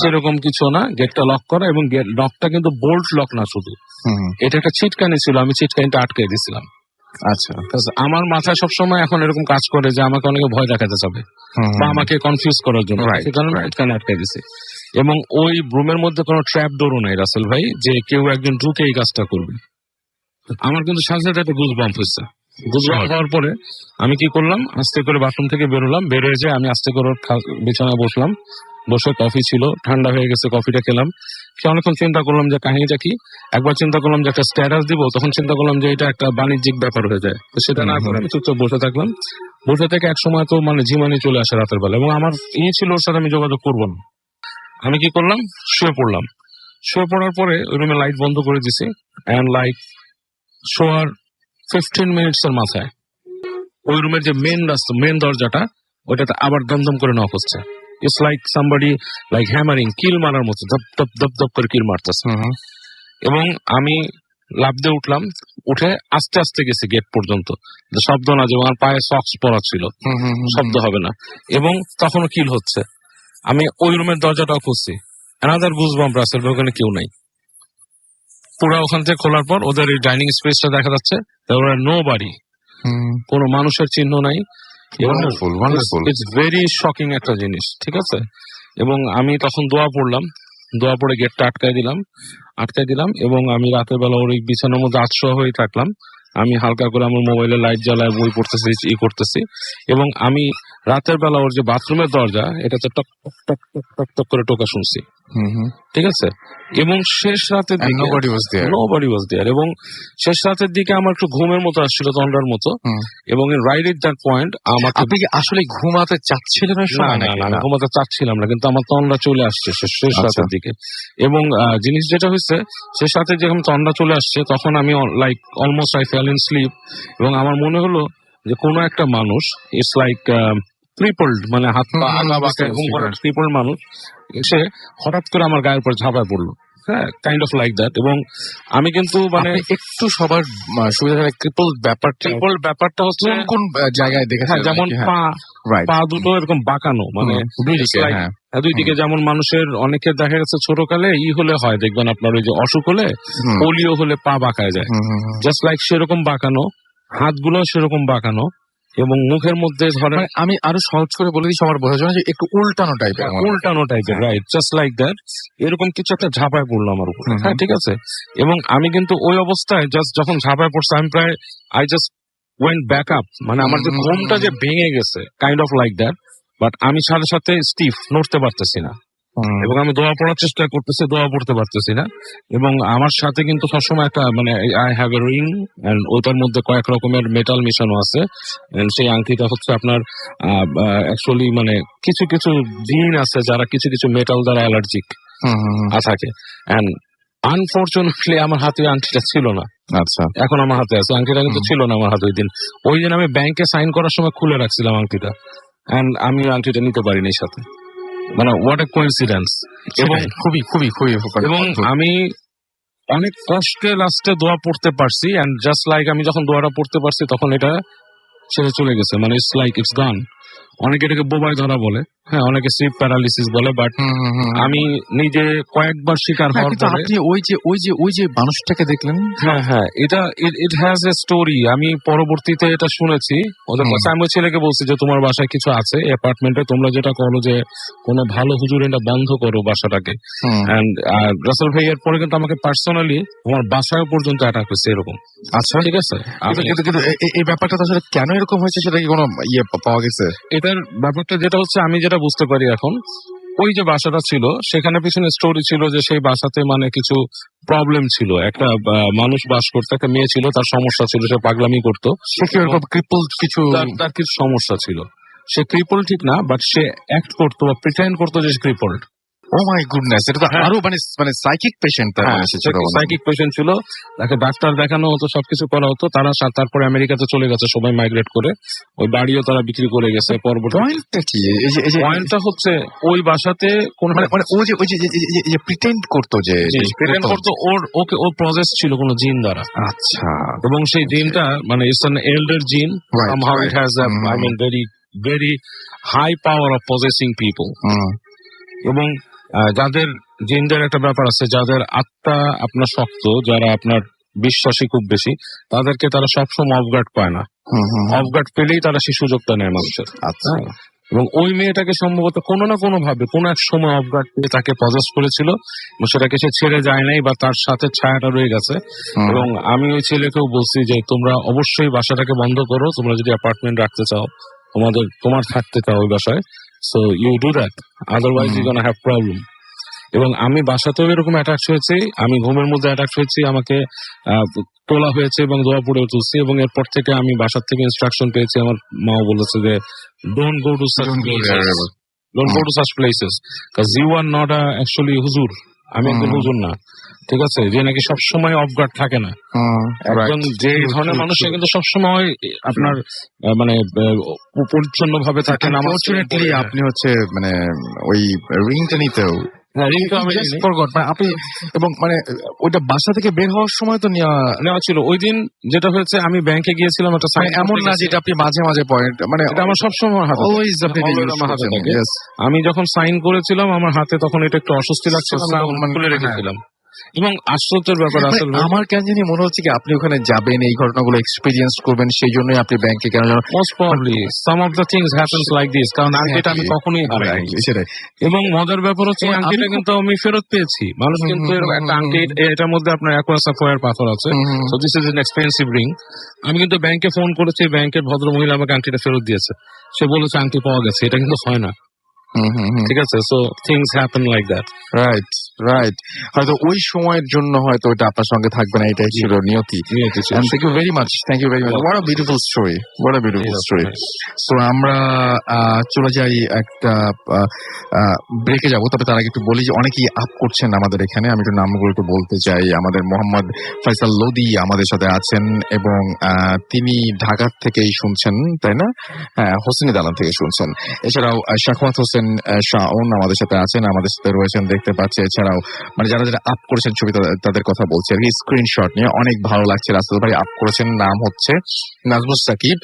সেরকম কিছু না। গেটটা লক করা, এবং লকটা কিন্তু বোল্ট লক না শুধু, এটা একটা ছিটকানি ছিল, আমি ছিটকানিটা আটকে দিয়েছিলাম। আচ্ছা। Because আমার মাথায় সবসময় এখন এরকম কাজ করে যে আমাকে অনেকে ভয় দেখাতে যাবে বা আমাকে কনফিউজ করার জন্য, Right, সে কারণে right. এখানে আটকে দিছে। এবং ওই রুমের মধ্যে কোনো ট্র্যাপ ডোরও নাই রাসেল ভাই, যে কেউ একজন ঢুকে এই কাজটা করবে। আমার কিন্তু সাথে সাথে একটা গুজ বাম্প হয়েছে। গুজ বাম্প হওয়ার পরে আমি কি করলাম, আস্তে করে বাথরুম থেকে বেরোলাম, বেরোয় যে আমি আস্তে করে বিছানায় বসলাম, বসে কফি ছিল, ঠান্ডা হয়ে গেছে, কফিটা খেলাম। অনেকক্ষণ চিন্তা করলাম যে কাহিনীটা কি। একবার চিন্তা করলাম যে একটা স্ট্যাটাস দিব, তখন চিন্তা করলাম যে এটা একটা বাণিজ্যিক ব্যাপার হয়ে যায়, তো সেটা না করে আমি চুপচাপ বসে থাকলাম। বসে থেকে এক সময় তো মানে ঝিমানি চলে আসে রাতের বেলা, এবং আমার ছিল ওর সাথে আমি যোগাযোগ করবো না। আমি কি করলাম, শুয়ে পড়লাম। শুয়ে পড়ার পরে ওই রুমে লাইট বন্ধ করে দিছি, অ্যান্ড লাইক শোয়ার 15 মিনিটস এর মাথায় ওই রুমের যে মেন দরজাটা, ওইটাতে আবার দমদম করে নক হচ্ছে। It's like somebody like hammering, কিল মারার মতো ধপ ধপ ধপ ধপ করে কিল মারতেছে। এবং আমি লাফ দিয়ে উঠলাম, উঠে আস্তে আস্তে গেছি গেট পর্যন্ত, শব্দ না, যে আমার পায়ে সক্স পরা ছিল, শব্দ হবে না, এবং তখনও কিল হচ্ছে। আমি ওই রুমের দরজাটাও খুঁজছি, অ্যানাদার গুজবাম্প রাসেল, ওখানে কেউ নাই। পুরা ওখান থেকে খোলার পর ওদের এই ডাইনিং স্পেসটা দেখা যাচ্ছে, নো বাড়ি, কোনো মানুষের চিহ্ন নাই। Wonderful, wonderful. It's very shocking একটা জিনিস, ঠিক আছে। এবং আমি তখন দোয়া পড়লাম, দোয়া পড়ে গেটটা আটকাই দিলাম, এবং আমি রাতের বেলা ওর বিছানার মধ্যে আশ্রয় হয়ে থাকলাম। আমি হালকা করে আমার মোবাইলে লাইট জ্বালায় বই পড়তেছি, করতেছি, এবং আমি রাতের বেলা ওর যে বাথরুমের দরজা, এটাতে টক টক টক টক টক করে টোকা শুনছি, ঠিক আছে। এবং শেষ রাতের দিকে nobody was there. nobody was there, এবং শেষ রাতের দিকে আমার একটু ঘুমের মতো আসছিল, তন্ডার মতো, এবং রাইট এট দ্যাট পয়েন্ট আমাকে, আপনি কি আসলে ঘুমাতে চাচ্ছিলেন ওই সময় নাকি? না, ঘুমাতে চাচ্ছিলাম না, কিন্তু আমার তন্ডা চলে আসছে শেষ রাতের দিকে। এবং জিনিস যেটা হয়েছে, শেষ রাতে যখন তন্ডা চলে আসছে, তখন আমি like almost I fell in sleep, এবং আমার মনে হলো যে কোনো একটা মানুষ, ইটস লাইক ক্রিপলড, মানে হাত পা আগা বাঁকা এরকম করে ক্রিপলড মানুষ এসে হঠাৎ করে আমার গায়ের উপর ঝাঁপায় পড়লো, হ্যাঁ, কাইন্ড অফ লাইক দ্যাট। এবং আমি কিন্তু মানে আপনি একটু সবার সুবিধা ক্রিপল ব্যাপারটা হচ্ছে কোন জায়গায় দেখেছেন? যেমন পা দুটো এরকম বাঁকানো, মানে দুই দিকে, যেমন মানুষের অনেকের দেখা গেছে ছোটকালে হলে হয়, দেখবেন আপনার ওই যে অসুখ হলে, পোলিও হলে পা বাঁকায় যায়, জাস্ট লাইক সেরকম বাঁকানো, হাতগুলো সেরকম বাঁকানো, এবং মুখের মধ্যে ধরেন, আমি আরো সহজ করে বলে দিই সবার বোঝার জন্য, যে একটু উল্টানো টাইপের, রাইট, জাস্ট লাইক দ্যাট, এরকম কিছু একটা ঝাঁপায় পড়লো আমার উপর, হ্যাঁ, ঠিক আছে। এবং আমি কিন্তু ওই অবস্থায় জাস্ট যখন ঝাঁপায় পড়ছে, আমি প্রায় I just went back up, মানে আমার যে ঘুমটা যে ভেঙে গেছে, kind of like that, but আমি সাথে সাথে স্টিফ, নড়তে পারতেছি না, এবং আমি দোয়া পড়ার চেষ্টা করতেছি, দোয়া পড়তে পারতেছি না। এবং আমার সাথে কিন্তু সবসময় একটা, মানে I have a ring, and ওটার মধ্যে কয়েক রকমের মেটাল মিশানো আছে, এন্ড সেই আংটিটা হচ্ছে আপনার অ্যাকচুয়ালি মানে কিছু কিছু জিন আছে যারা কিছু কিছু মেটাল দ্বারা অ্যালার্জিক থাকে, এন্ড আনফরচুনেটলি আমার হাতে আংটিটা ছিল না। আচ্ছা, এখন আমার হাতে আছে, আংটিটা কিন্তু ছিল না আমার হাতে ওই দিন আমি ব্যাংকে সাইন করার সময় খুলে রাখছিলাম আংটিটা, এন্ড আমি আংটিটা নিতে পারিনি সাথে, মানে হোয়াট এ কোইন্সিডেন্স। এবং খুবই খুবই খুবই এবং আমি অনেক কষ্টে লাস্টে দোয়া পড়তে পারছি, এন্ড জাস্ট লাইক আমি যখন দোয়াটা পড়তে পারছি, তখন এটা ছেড়ে চলে গেছে, মানে ইটস লাইক ইটস গান। অনেকে এটাকে বোবাই ধরা বলে, হ্যাঁ, অনেকে স্লিপ প্যারালিসিস বলে, বাট আমি নিজে কয়েকবার শিকার হওয়ার পরে, আপনি ওই যে মানুষটাকে দেখলেন, হ্যাঁ, এটা ইট হ্যাজ এ স্টোরি। আমি পরবর্তীতে এটা শুনেছি ওদের কাছে। আমি ওই ছেলেকে বলছি যে তোমার বাসায় কিছু আছে অ্যাপার্টমেন্টে, তোমরা যেটা করো যে কোনো ভালো হুজুর এটা বন্ধ করো বাসাটাকে। এন্ড রাসেল ভাই এর পরে কিন্তু আমাকে পার্সোনালি আমার বাসায় পর্যন্ত অ্যাটাক হয়েছে এরকম। আচ্ছা, ঠিক আছে, কিন্তু এই ব্যাপারটা আসলে কেন এরকম হয়েছে সেটা কি কোনো পাওয়া গেছে? এটার ব্যাপারটা যেটা হচ্ছে, আমি যেটা বুঝতে পারি এখন, ওই যে বাসাটা ছিল সেখানে পিছনে স্টোরি ছিল যে সেই বাসাতে মানে কিছু প্রবলেম ছিল, একটা মানুষ বাস করতো, একটা মেয়ে ছিল, তার সমস্যা ছিল, সে পাগলামি করতো, সে কি এরকম ক্রিপল কিছু, তার কিছু সমস্যা ছিল। সে ক্রিপল ঠিক না, বাট সে অ্যাক্ট করতো বা প্রিটেন্ড করতো যে ক্রিপলড। ও মাই গুডনেস, এটা তো আরো মানে সাইকিক পেশেন্ট, সাইকিক পেশেন্ট ছিল, তাকে ডাক্তার দেখানো হতো, সবকিছু করা হতো। তারপরে আমেরিকাতে চলে গেছে, সবাই মাইগ্রেট করে, ওই বাড়িও তারা বিক্রি করে গেছে। পয়েন্টটা কি? পয়েন্টটা হচ্ছে ওই বাসাতে কোন মানে ওই যে প্রিটেন্ড করতো, যে প্রিটেন্ড করতো, ওর প্রসেস ছিল কোন জিন দ্বারা। আচ্ছা, এবং সেই জিনটা মানে ইটস অ্যান এল্ডার জিন, somehow it has a I mean very very high power of possessing people. এবং যাদের জিনদের একটা ব্যাপার আছে, যাদের আত্মা আপনার শক্ত, যারা আপনার বিশ্বাসী খুব বেশি, তাদেরকে তারা সবসময় অফগার্ড পায় না। অফগার্ড পেলেই তারা সেই সুযোগটা নেয় মানুষের। আচ্ছা। হ্যাঁ। এবং ওই মেয়েটাকে সম্ভবত কোনো না কোনো ভাবে কোনো এক সময় অফগার্ড পেয়ে তাকে পজেস করেছিল এবং সেটাকে সে ছেড়ে যায় নাই বা তার সাথে ছায়াটা রয়ে গেছে। এবং আমি ওই ছেলেকেও বলছি যে তোমরা অবশ্যই বাসাটাকে বন্ধ করো, তোমরা যদি অ্যাপার্টমেন্ট রাখতে চাও, তোমার থাকতে চাও ওই বাসায়, so you do that, otherwise you gonna have problem. এবং আমি বাসাতেও এরকম অ্যাটাক হয়েছি, আমি ঘুমের মধ্যে অ্যাটাক হয়েছি, আমাকে তোলা হয়েছে এবং দোয়া পড়ে তুলছি। এবং এরপর থেকে আমি বাসার থেকে ইনস্ট্রাকশন পেয়েছি, আমার মাও বলেছে যে don't go to such places, don't go to such places, because you are not actually হুজুর। আমি একজন হুজুর না, ঠিক আছে, যে নাকি সবসময় অফগার্ড থাকে না। একজন যে ধরনের মানুষ সে কিন্তু সবসময় আপনার মানে পরিচ্ছন্ন ভাবে থাকে না। আনফরচুনেটলি আপনি হচ্ছে মানে ওই রিংটা নিতেও Just forgot, মানে আপনি এবং মানে ওইটা বাসা থেকে বের হওয়ার সময় তো নেওয়া ছিল। ওই দিন যেটা হয়েছে, আমি ব্যাংকে গিয়েছিলাম একটা মানে এমন না যেটা আপনি মাঝে মাঝে পয়েন্ট মানে এটা আমার সবসময় হাতে থাকে। অলওয়েজ আপনি এটা Always use আমার হাতে করছেন। থাকে। Yes. আমি যখন সাইন করেছিলাম আমার হাতে তখন এটা একটু অস্বস্তি লাগছিল, আমি তখন মানে খুলে রেখেছিলাম। এবং আশ্চর্যের ব্যাপার মানে আসলে আমার কেন জানি মনে হচ্ছে কি আপনি ওখানে যাবেন, এই ঘটনাগুলো এক্সপেরিয়েন্স করবেন, সেই জন্যই আপনি ব্যাংকে কেন যেন most probably some of the things happens like this, কারণ আংটিটা আমি কখনোই হারাইনি। সেটাই। এবং মজার ব্যাপার হচ্ছে এই আংটিটা কিন্তু আমি ফেরত পেয়েছি। মানুষ কিন্তু এরকম একটা আংটি, এটার মধ্যে আপনার অ্যাকোয়া সাফায়ার পাথর আছে, so this is an expensive ring. আমি কিন্তু ব্যাংকে ফোন করেছি, ব্যাংকের ভদ্র মহিলা আমাকে আংটিটা ফেরত দিয়েছে। সে বলেছে আংটি পাওয়া গেছে, এটা কিন্তু হয় না। ঠিক আছে, so things happen like that. Right right. হয়তো ওই সময়ের জন্য হয়তো ওটা আপনার সঙ্গে থাকবে না, এটাই ছিল নিয়তি। And thank you very much. Thank you very much. What a beautiful story. What a beautiful story. So আমরা চলে যাই একটা ব্রেকে যাব, তবে তার আগে একটু বলি যে অনেকেই আপ করছেন আমাদের এখানে। আমি একটু নামগুলো একটু বলতে চাই। আমাদের মোহাম্মদ ফয়সাল লোদি আমাদের সাথে আছেন এবং তিনি ঢাকা থেকেই শুনছেন, তাই না? হ্যাঁ, হোসেনি দালান থেকে শুনছেন। এছাড়াও শাখাওয়াত হোসেন শাওন আমাদের সাথে আছেন, আমাদের সাথে রয়েছেন দেখতে পাচ্ছি। এছাড়াও মানে যারা যারা আপ করেছেন ছবি তাদের কথা বলছি আর কি, স্ক্রিনশট নিয়ে অনেক ভালো লাগছে। রাসেল ভাই আপ করেছেন, নাম হচ্ছে নাজমুস সাকিব।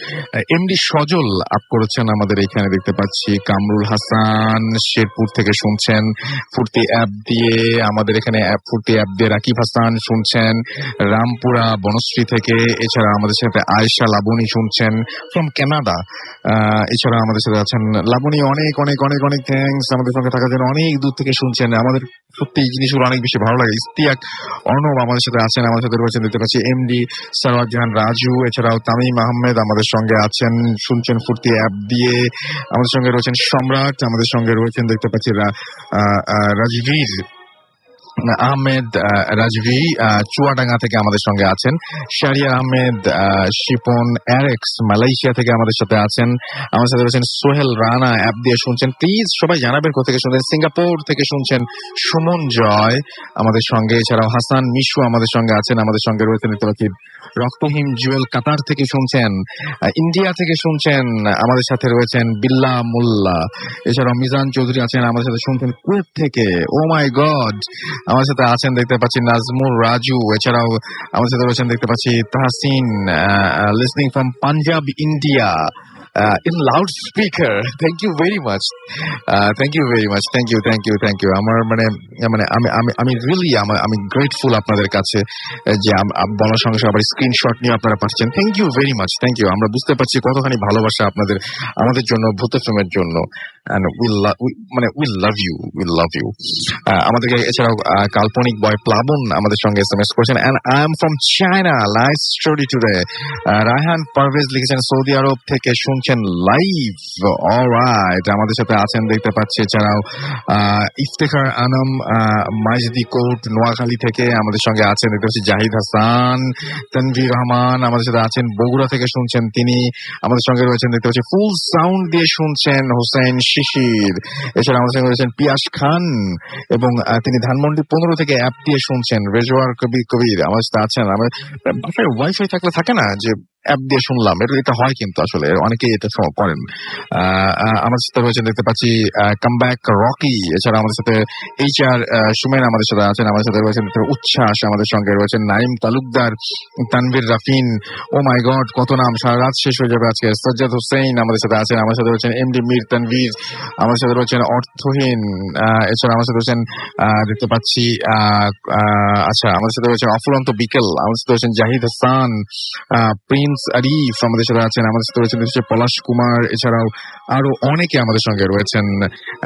এমডি সজল আপ করেছেন আমাদের এখানে দেখতে পাচ্ছি। কামরুল হাসান শেরপুর থেকে শুনছেন ফুর্তি অ্যাপ দিয়ে, আমাদের এখানে ফুর্তি অ্যাপ দিয়ে রাকিব হাসান শুনছেন রামপুরা বনশ্রী থেকে। এছাড়া আমাদের সাথে আয়েশা লাবণী শুনছেন ফ্রম কানাডা। এছাড়া আমাদের সাথে আছেন লাবণী, অনেক অনেক অনেক অনেক থ্যাংকস আমাদের সঙ্গে থাকার জন্য, অনেক দূর থেকে শুনছেন। আমাদের সত্যি এই জিনিসগুলো অনেক বেশি ভালো লাগে। ইস্তিয়াক অর্ণব আমাদের সাথে আছেন, আমাদের সাথে রয়েছেন দেখতে পাচ্ছি এমডি সারওয়ার জাহান রাজু। এছাড়াও তামিম আহমেদ আমাদের সঙ্গে আছেন, শুনছেন ফুর্তি অ্যাপ দিয়ে। আমাদের সঙ্গে রয়েছেন সম্রাট, আমাদের সঙ্গে রয়েছেন দেখতে পাচ্ছি রাজবীর আহমেদ রাজভি চুয়াডাঙ্গা থেকে আমাদের সঙ্গে আছেন। শারিয়া আহমেদ শিপন অ্যারেক্স মালয়েশিয়া থেকে আমাদের সাথে আছেন। আমাদের সাথে রয়েছেন সোহেল রানা অ্যাপ দিয়ে শুনছেন। প্লিজ সবাই জানাবেন কোথা থেকে শুনছেন। সিঙ্গাপুর থেকে শুনছেন সুমন জয় আমাদের সঙ্গে। এছাড়াও হাসান মিশু আমাদের সঙ্গে আছেন। আমাদের সঙ্গে রয়েছেন দেখতে পাচ্ছি রক্তহীন জুয়েল কাতার থেকে শুনছেন। ইন্ডিয়া থেকে শুনছেন আমাদের সাথে রয়েছেন বিল্লা মোল্লা। এছাড়াও মিজান চৌধুরী আছেন আমাদের সাথে শুনছেন কুয়েত থেকে। ও মাই গড, আমার সাথে আছেন দেখতে পাচ্ছি নাজমুর রাজু। এছাড়াও আমার সাথে রয়েছেন দেখতে পাচ্ছি Tahsin listening from Punjab India in loudspeaker. Thank you very much. Thank you very much. Thank you. আমার মানে আমি রিয়েলি আমি গ্রেটফুল আপনাদের কাছে যে বলার সঙ্গে সঙ্গে আবার স্ক্রিনশট নিয়ে আপনারা পাচ্ছেন। Thank you very much, thank you. আমরা বুঝতে পারছি কতখানি ভালোবাসা আপনাদের আমাদের জন্য, ভূত ফিল্মের জন্য। And we love you. আমাদেরকে এছাড়াও কাল্পনিক বয় প্লাবন আমাদের সঙ্গে SMS করেছেন। And I am from China. Nice story today. Raihan Parvez লিখেছেন সৌদি আরব থেকে শুনছেন লাইভ। অলরাইট, আমাদের সাথে আছেন দেখতে পাচ্ছি। এছাড়াও ইফতেখার আনাম মাইজদি কোট নোয়াখালী থেকে আমাদের সঙ্গে আছেন দেখতে পাচ্ছি। জাহিদ হাসান তানভীর রহমান আমাদের সাথে আছেন, বগুড়া থেকে শুনছেন তিনি। আমাদের সঙ্গে রয়েছেন দেখতে পাচ্ছি ফুল সাউন্ড দিয়ে শুনছেন হোসেন শিশির। এছাড়া আমাদের সঙ্গে রয়েছেন পিয়াস খান এবং তিনি ধানমন্ডি 15 থেকে অ্যাপ দিয়ে শুনছেন। রেজওয়ার কবির আমাদের সাথে আছেন। আমার বাসায় ওয়াইফাই থাকলে থাকে না যে অ্যাপ দিয়ে শুনলাম, এটা হয় কিন্তু আসলে অনেকেই এটা করেন। আমাদের সাথে রয়েছেন দেখতে পাচ্ছি কামব্যাক রকি, এছাড়া আমাদের সাথে HR সুমেন আমাদের সাথে আছেন, আমাদের সাথে রয়েছেন উচ্ছ্বাস, আমাদের সঙ্গে রয়েছেন নাইম তালুকদার, তানভীর রাফিন, ও মাই গড কত নাম, সারা রাত শেষ হয়ে যাবে আজকে। সজ্জাদ হোসেন আমাদের সাথে আছেন, আমাদের সাথে রয়েছেন MD মীর তানভীর, আমাদের সাথে রয়েছেন অর্থহীন, এছাড়া আমাদের সাথে রয়েছেন দেখতে পাচ্ছি আচ্ছা আমাদের সাথে রয়েছেন অফুরন্ত বিকেল, আমাদের সাথে রয়েছেন জাহিদ হাসান, প্রিন্স আরিফ আমাদের সাথে আছেন, আমাদের সাথে রয়েছেন পলাশ কুমার, এছাড়াও আরো অনেকে আমাদের সঙ্গে রয়েছেন।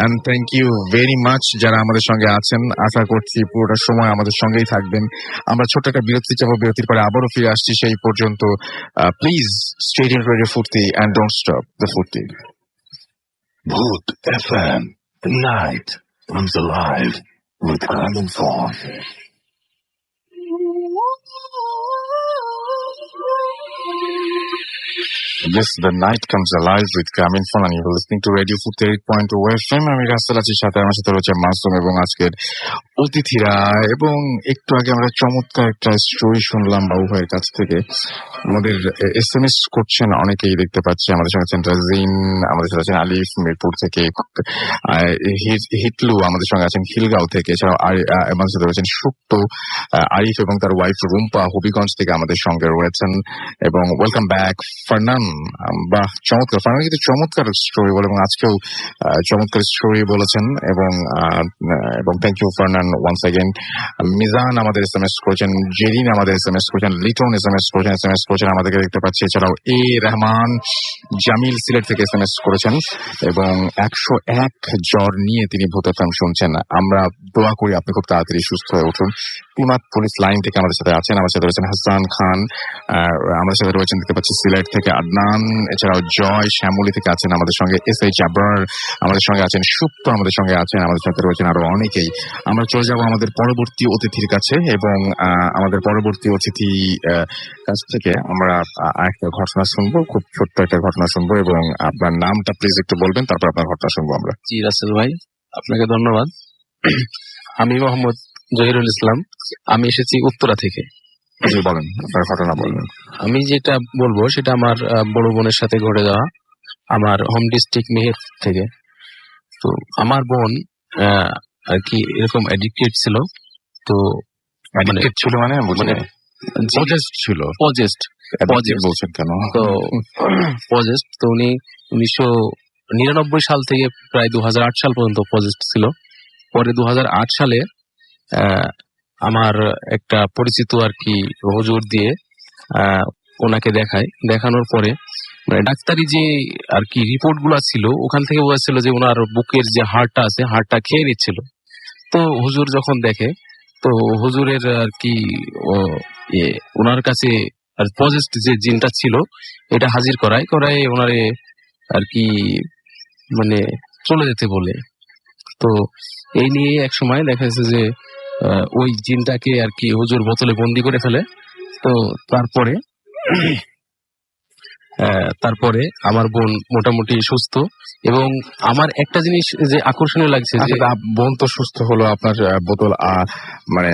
And thank you very much যারা আমাদের সঙ্গে আছেন। আশা করছি পুরোটা সময় আমাদের সঙ্গেই থাকবেন। আমরা ছোট্ট একটা বিরতি যাবো, বিরতির পরে আবারও ফিরে আসছি। সেই পর্যন্ত প্লিজ স্টে টিউনড রেডিও ফুর্তি এন্ড ডোন্ট স্টপ দ্য ফুর্তি। Bhoot FM. The night comes alive with Carmen Fawn. Yes, the night comes alive with Carmen Fawn and you're listening to Radio Food 8.2 FM. আমি রাসেল আছি, সাথে আমার সাথে রয়েছে মাসুম এবং আজকের অতিথিরা। এবং একটু আগে আমরা চমৎকার একটা স্টোরি শুনলাম বাবু ভাইয়ের কাছ থেকে। আমাদের SMS করছেন অনেকেই দেখতে পাচ্ছি, আমাদের সঙ্গে আছেন রাজিন, আমাদের সাথে আছেন আলিফ মিরপুর থেকে, হিটলু আমাদের সঙ্গে আছেন খিলগাঁও থেকে, এছাড়াও আমাদের সাথে রয়েছেন সুপ্ত, আরিফ এবং তার ওয়াইফ রুম্পা হবিগঞ্জ থেকে আমাদের সঙ্গে রয়েছেন। এবং ওয়েলকাম ব্যাক ফারনান। বাহ, চমৎকার ফারনান, কিন্তু চমৎকার স্টোরি বলে এবং আজকেও চমৎকার স্টোরি বলেছেন। এবং থ্যাংক ইউ ফারনান ওয়ান্স অ্যাগেন। মিজান আমাদের SMS করেছেন, জেরিন আমাদের SMS করেছেন, লিটন SMS করেছেন আমাদেরকে দেখতে পাচ্ছি, এছাড়াও রহমান জামিল সিলেট থেকে SMS করেছেন এবং 101 জ্বর নিয়ে তিনি ভূত FM শুনছেন। আমরা দোয়া করি আপনি খুব তাড়াতাড়ি সুস্থ হয়ে উঠুন। পিমাত পুলিশ লাইন থেকে আমাদের সাথে আছেন, আমাদের সাথে রয়েছেন হাসান খান, আমাদের সাথে রয়েছেন দেখতে পাচ্ছি সিলেট থেকে আদনান, এছাড়াও জয় শ্যামলী থেকে আছেন আমাদের সঙ্গে, SH আবরার আমাদের সঙ্গে আছেন, সুপ্ত আমাদের সঙ্গে আছেন, আমাদের সাথে রয়েছেন আরো অনেকেই। আমরা চলে যাব আমাদের পরবর্তী অতিথির কাছে এবং আমাদের পরবর্তী অতিথি কাছ থেকে আমরা একটা ঘটনা শুনবো, খুব ছোট্ট একটা ঘটনা শুনবো। এবং আপনার নামটা প্লিজ একটু বলবেন, তারপর আপনার ঘটনা শুনবো আমরা। জি রাসেল ভাই, আপনাকে ধন্যবাদ। আমি মোহাম্মদ জহিরুল ইসলাম, আমি এসেছি উত্তরা থেকে। জি বলেন, আপনার ঘটনা বলবেন। আমি যেটা বলবো সেটা আমার বড় বোনের সাথে ঘটে যাওয়া, আমার হোম ডিস্ট্রিক্ট মেহের থেকে। তো আমার বোন আর কি এরকম অ্যাডিক্টেড ছিল। তো অ্যাডিক্টেড ছিল মানে পজেসড ছিল, পজেসড বলছেন কেন? তো পজেসড, তো উনি 1999 সাল থেকে প্রায় 2008 সাল পর্যন্ত পজেসড ছিল। পরে 2008 সালে আমার একটা পরিচিত আর কি হুজুর দিয়ে ওনাকে দেখানোর পরে মানে ডাক্তারি যে আর কি রিপোর্ট গুলা ছিল ওখান থেকে বোঝাচ্ছিল যে ওনার বুকের যে হাড়টা আছে হাড়টা খেয়ে নিচ্ছিল। তো হুজুর যখন দেখে, তো হুজুরের আর কি ওনার কাছে আর পজেসড যে জিনটা ছিল এটা হাজির করায় ওনারে আর কি মানে চলে যেতে বলে। তো এই নিয়ে এক সময় দেখা যাচ্ছে যে ওই জিনটাকে আর কি হুজুর বোতলে বন্দি করে ফেলে। তো তারপরে আমার বোন মোটামুটি সুস্থ। এবং আমার একটা জিনিস যে আকর্ষণীয় লাগছে যে বোন তো সুস্থ হলো, আপনার বোতল মানে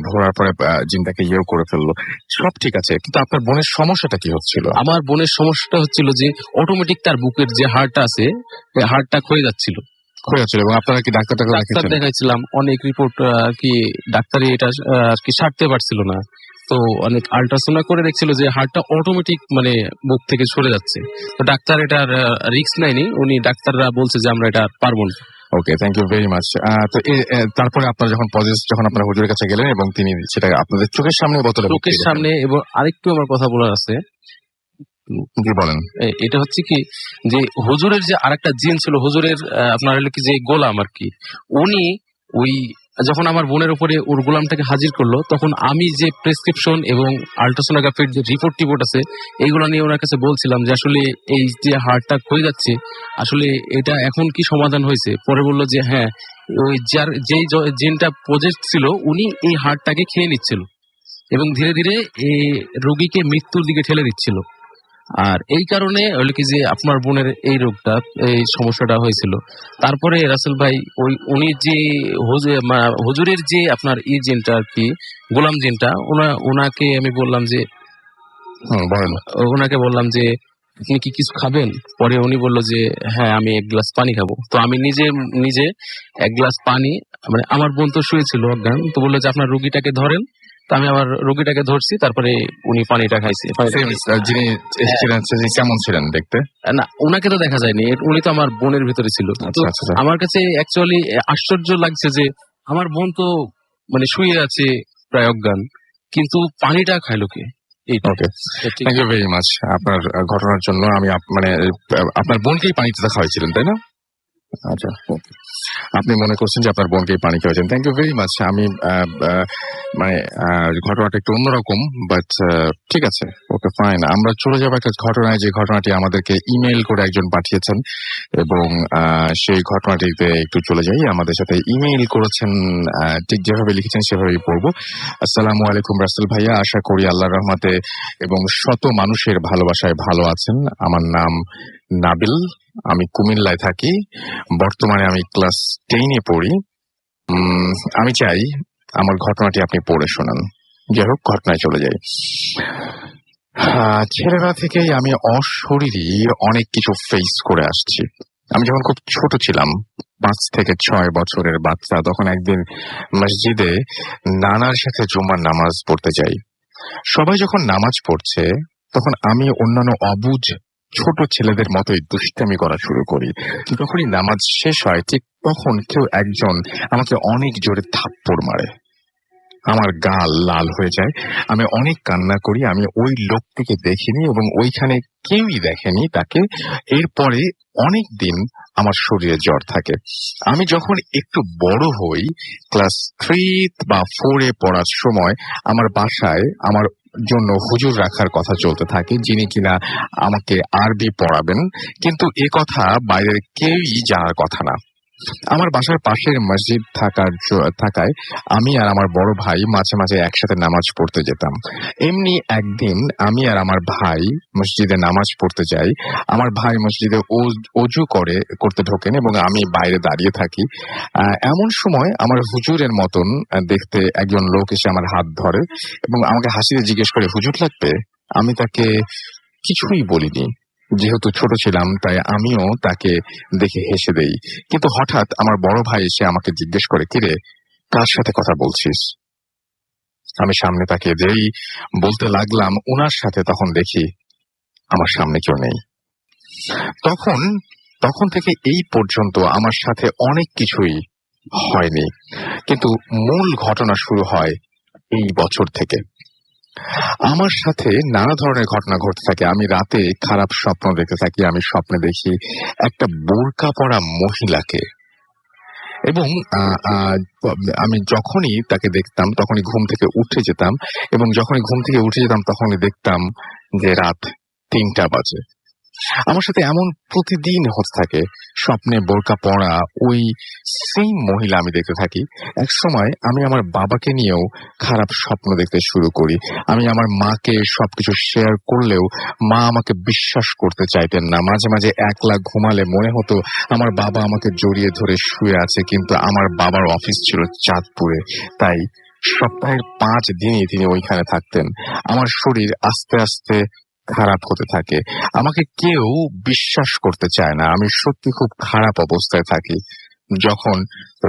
ভরার পরে জিনটাকে করে ফেললো, সব ঠিক আছে, কিন্তু আপনার বোনের সমস্যাটা কি হচ্ছিল? আমার বোনের সমস্যাটা হচ্ছিল যে অটোমেটিক তার বুকের যে হাড়টা আছে হাড়টা ক্ষয়ে যাচ্ছিল। এবং আপনারা কি ডাক্তার দেখাইছিলাম, অনেক রিপোর্ট আর কি ডাক্তারি এটা আর কি সারতে পারছিল না। তো অনেক আল্ট্রাসাউন্ড করে দেখছিল যে হাড়টা অটোমেটিক মানে বুক থেকে সরে যাচ্ছে। তো ডাক্তার এটার রিস্ক নেয়নি, উনি ডাক্তাররা বলছে যে আমরা এটা পারবো না। ওকে, থ্যাংক ইউ ভেরি মাচ। তো তারপরে আপনারা যখন আপনারা হুজুরের কাছে গেলেন এবং তিনি সেটা আপনাদের চোখের সামনে চোখের সামনে, এবং আরেকটু আমার কথা বলার আছে, বলেন। এটা হচ্ছে কি যে হুজুরের যে আরেকটা জিন ছিল, হুজুরের আপনার হলো কি যে গোলাম আর কি, উনি ওই যখন আমার বোনের উপরে ওর গোলামটাকে হাজির করলো তখন আমি যে প্রেসক্রিপশন এবং আল্ট্রাসোনোগ্রাফির যে রিপোর্ট আছে এইগুলো নিয়ে ওনার কাছে বলছিলাম যে আসলে এই যে হাড়টা ক্ষয়ে যাচ্ছে আসলে এটা এখন কি সমাধান হয়েছে। পরে বললো যে হ্যাঁ, ওই যেই জিনটা পজেসড ছিল উনি এই হাড়টাকে খেয়ে নিচ্ছিল এবং ধীরে ধীরে এই রোগীকে মৃত্যুর দিকে ঠেলে দিচ্ছিল। আর এই কারণে হলো কি যে আপনার বোনের এই রোগটা, এই সমস্যাটা হয়েছিল। তারপরে রাসেল ভাই উনি যে হুজুরের যে আপনার এই জিনটা আর কি গোলাম জিনটা, ওনাকে আমি বললাম যে বলেন। ওনাকে বললাম যে আপনি কি কিছু খাবেন? পরে উনি বললো যে হ্যাঁ আমি এক গ্লাস পানি খাবো। তো আমি নিজে এক গ্লাস পানি, মানে আমার বোন তো শুয়েছিল অজ্ঞান, তো বললো যে আপনার রুগীটাকে ধরেন। তো আমি আবার রুগীটাকে ধরছি, তারপরে উনি পানিটা খাইছে। যিনি এসেছিলেন তিনি কেমন ছিলেন দেখতে? না, উনাকে তো দেখা যায়নি, উনি তো আমার বোনের ভিতরে ছিল। তো আচ্ছা আচ্ছা আচ্ছা। আমার কাছে অ্যাকচুয়ালি আশ্চর্য লাগছে যে আমার বোন তো মানে শুয়ে আছে প্রায় অজ্ঞান, কিন্তু পানিটা খাইলো কে? এইটা ওকে, ঠিক। থ্যাংক ইউ ভেরি মাচ আপনার ঘটনার জন্য। আমি মানে আপনার বোনকেই পানিতে খাওয়াইছিলেন তাই না? আচ্ছা, okay. আপনি মনে করছেন যে আপনার বোনকেই পানি খাওয়াইছেন। Thank you very much. আমি মানে ঘটনাটা একটু অন্যরকম, বাট ঠিক আছে, ওকে ফাইন। আমরা চলে যাবো একটা ঘটনায়, যে ঘটনাটি আমাদেরকে ইমেল করে একজন পাঠিয়েছেন, এবং সেই ঘটনাটিতে একটু চলে যাই। আমাদের সাথে ইমেল করেছেন, ঠিক যেভাবে লিখেছেন সেভাবেই পড়বো। আসসালামু আলাইকুম রাসেল ভাইয়া, আশা করি আল্লাহর রহমতে এবং শত মানুষের ভালোবাসায় ভালো আছেন। আমার নাম নাবিল, আমি কুমিল্লায় থাকি। বর্তমানে আমি ক্লাস 10-এ পড়ি। আমি চাই আমার ঘটনাটি আপনি পড়ে শোনান। যাই হোক, ঘটনায় চলে যাই। ছেলেবেলা থেকেই আমি অশরীরী অনেক কিছু ফেস করে আসছি। আমি যখন খুব ছোট ছিলাম, 5 থেকে 6 বছরের বাচ্চা, তখন একদিন মসজিদে নানার সাথে জুমার নামাজ পড়তে যাই। সবাই যখন নামাজ পড়ছে, তখন আমি অন্যান্য অবুঝ ছোট ছেলেদের মতোই দুষ্টামি করা শুরু করি। যখনই নামাজ শেষ হয়, ঠিক তখন কেউ একজন আমাকে অনেক জোরে থাপ্পড় মারে। আমার গাল লাল হয়ে যায়, আমি অনেক কান্না করি। আমি ওই লোকটিকে দেখিনি এবং ওইখানে কেউই দেখেনি তাকে। এরপরে অনেক দিন আমার শরীরে জ্বর থাকে। আমি যখন একটু বড় হই, ক্লাস 3 বা 4-এ পড়ার সময়, আমার বাসায় আমার জন্য হুজুর রাখার কথা চলতে থাকে, যিনি কিনা আমাকে আরবি পড়াবেন, কিন্তু এ কথা বাইরের কেউই জানার কথা না। আমার বাসার পাশের মসজিদ থাকায় আমি আর আমার বড় ভাই মাঝে মাঝে একসাথে নামাজ পড়তে যেতাম। এমনি একদিন আমি আর আমার ভাই মসজিদে নামাজ পড়তে যাই। আমার ভাই মসজিদে অজু করতে ঢোকেন এবং আমি বাইরে দাঁড়িয়ে থাকি। এমন সময় আমার হুজুরের মতন দেখতে একজন লোক এসে আমার হাত ধরে এবং আমাকে হাসিতে জিজ্ঞেস করে, হুজুর লাগবে? আমি তাকে কিছুই বলিনি, যেহেতু ছোট ছিলাম তাই আমিও তাকে দেখে হেসে দেই। কিন্তু হঠাৎ আমার বড় ভাই এসে আমাকে জিজ্ঞেস করে, কিরে, কার সাথে কথা বলছিস? আমি সামনে তাকিয়ে যেই বলতে লাগলাম ওনার সাথে, তখন দেখি আমার সামনে কেউ নেই। তখন থেকে এই পর্যন্ত আমার সাথে অনেক কিছুই হয়নি, কিন্তু মূল ঘটনা শুরু হয় এই বছর থেকে। আমার সাথে নানা ধরনের ঘটনা ঘটতে থাকে। আমি রাতে খারাপ স্বপ্ন দেখতে থাকি। আমি স্বপ্নে দেখি একটা বোরকা পরা মহিলাকে, এবং আমি যখনই তাকে দেখতাম তখনই ঘুম থেকে উঠে যেতাম, এবং যখনই ঘুম থেকে উঠে যেতাম তখনই দেখতাম যে রাত 3টা বাজে। আমার সাথে এমন প্রতিদিন হতে থাকে। স্বপ্নে বোরকা পরা ওই সেম মহিলা আমি দেখতে থাকি। এক সময় আমি আমার বাবাকে নিয়েও খারাপ স্বপ্ন দেখতে শুরু করি। আমি আমার মাকে সবকিছু শেয়ার করলেও মা আমাকে বিশ্বাস করতে চাইতেন না। মাঝে মাঝে একলা ঘুমালে মনে হতো আমার বাবা আমাকে জড়িয়ে ধরে শুয়ে আছে, কিন্তু আমার বাবার অফিস ছিল চাঁদপুরে, তাই সপ্তাহের 5 দিনই তিনি ওইখানে থাকতেন। আমার শরীর আস্তে আস্তে খারাপ হতে থাকে। আমাকে কেউ বিশ্বাস করতে চায় না। আমি সত্যি খুব খারাপ অবস্থায় থাকি। যখন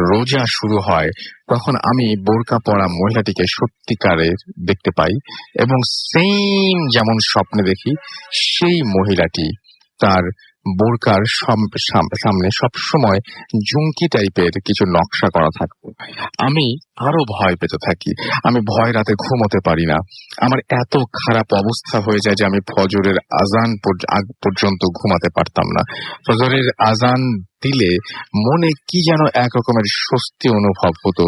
রোজা শুরু হয়, তখন আমি বোরকা পরা মহিলাটিকে সত্যিকারের দেখতে পাই, এবং সেম যেমন স্বপ্নে দেখি, সেই মহিলাটি তার বোরকার সামনে সবসময় ঝুমকি টাইপের কিছু নকশা করা থাকতো। আমি আরো ভয় পেতে থাকি। আমি ভয় রাতে ঘুমোতে পারি না। আমার এত খারাপ অবস্থা হয়ে যায় যে আমি ফজরের আজান আগ পর্যন্ত ঘুমাতে পারতাম না। ফজরের আজান দিলে মনে কি যেন এক রকমের স্বস্তি অনুভব হতো,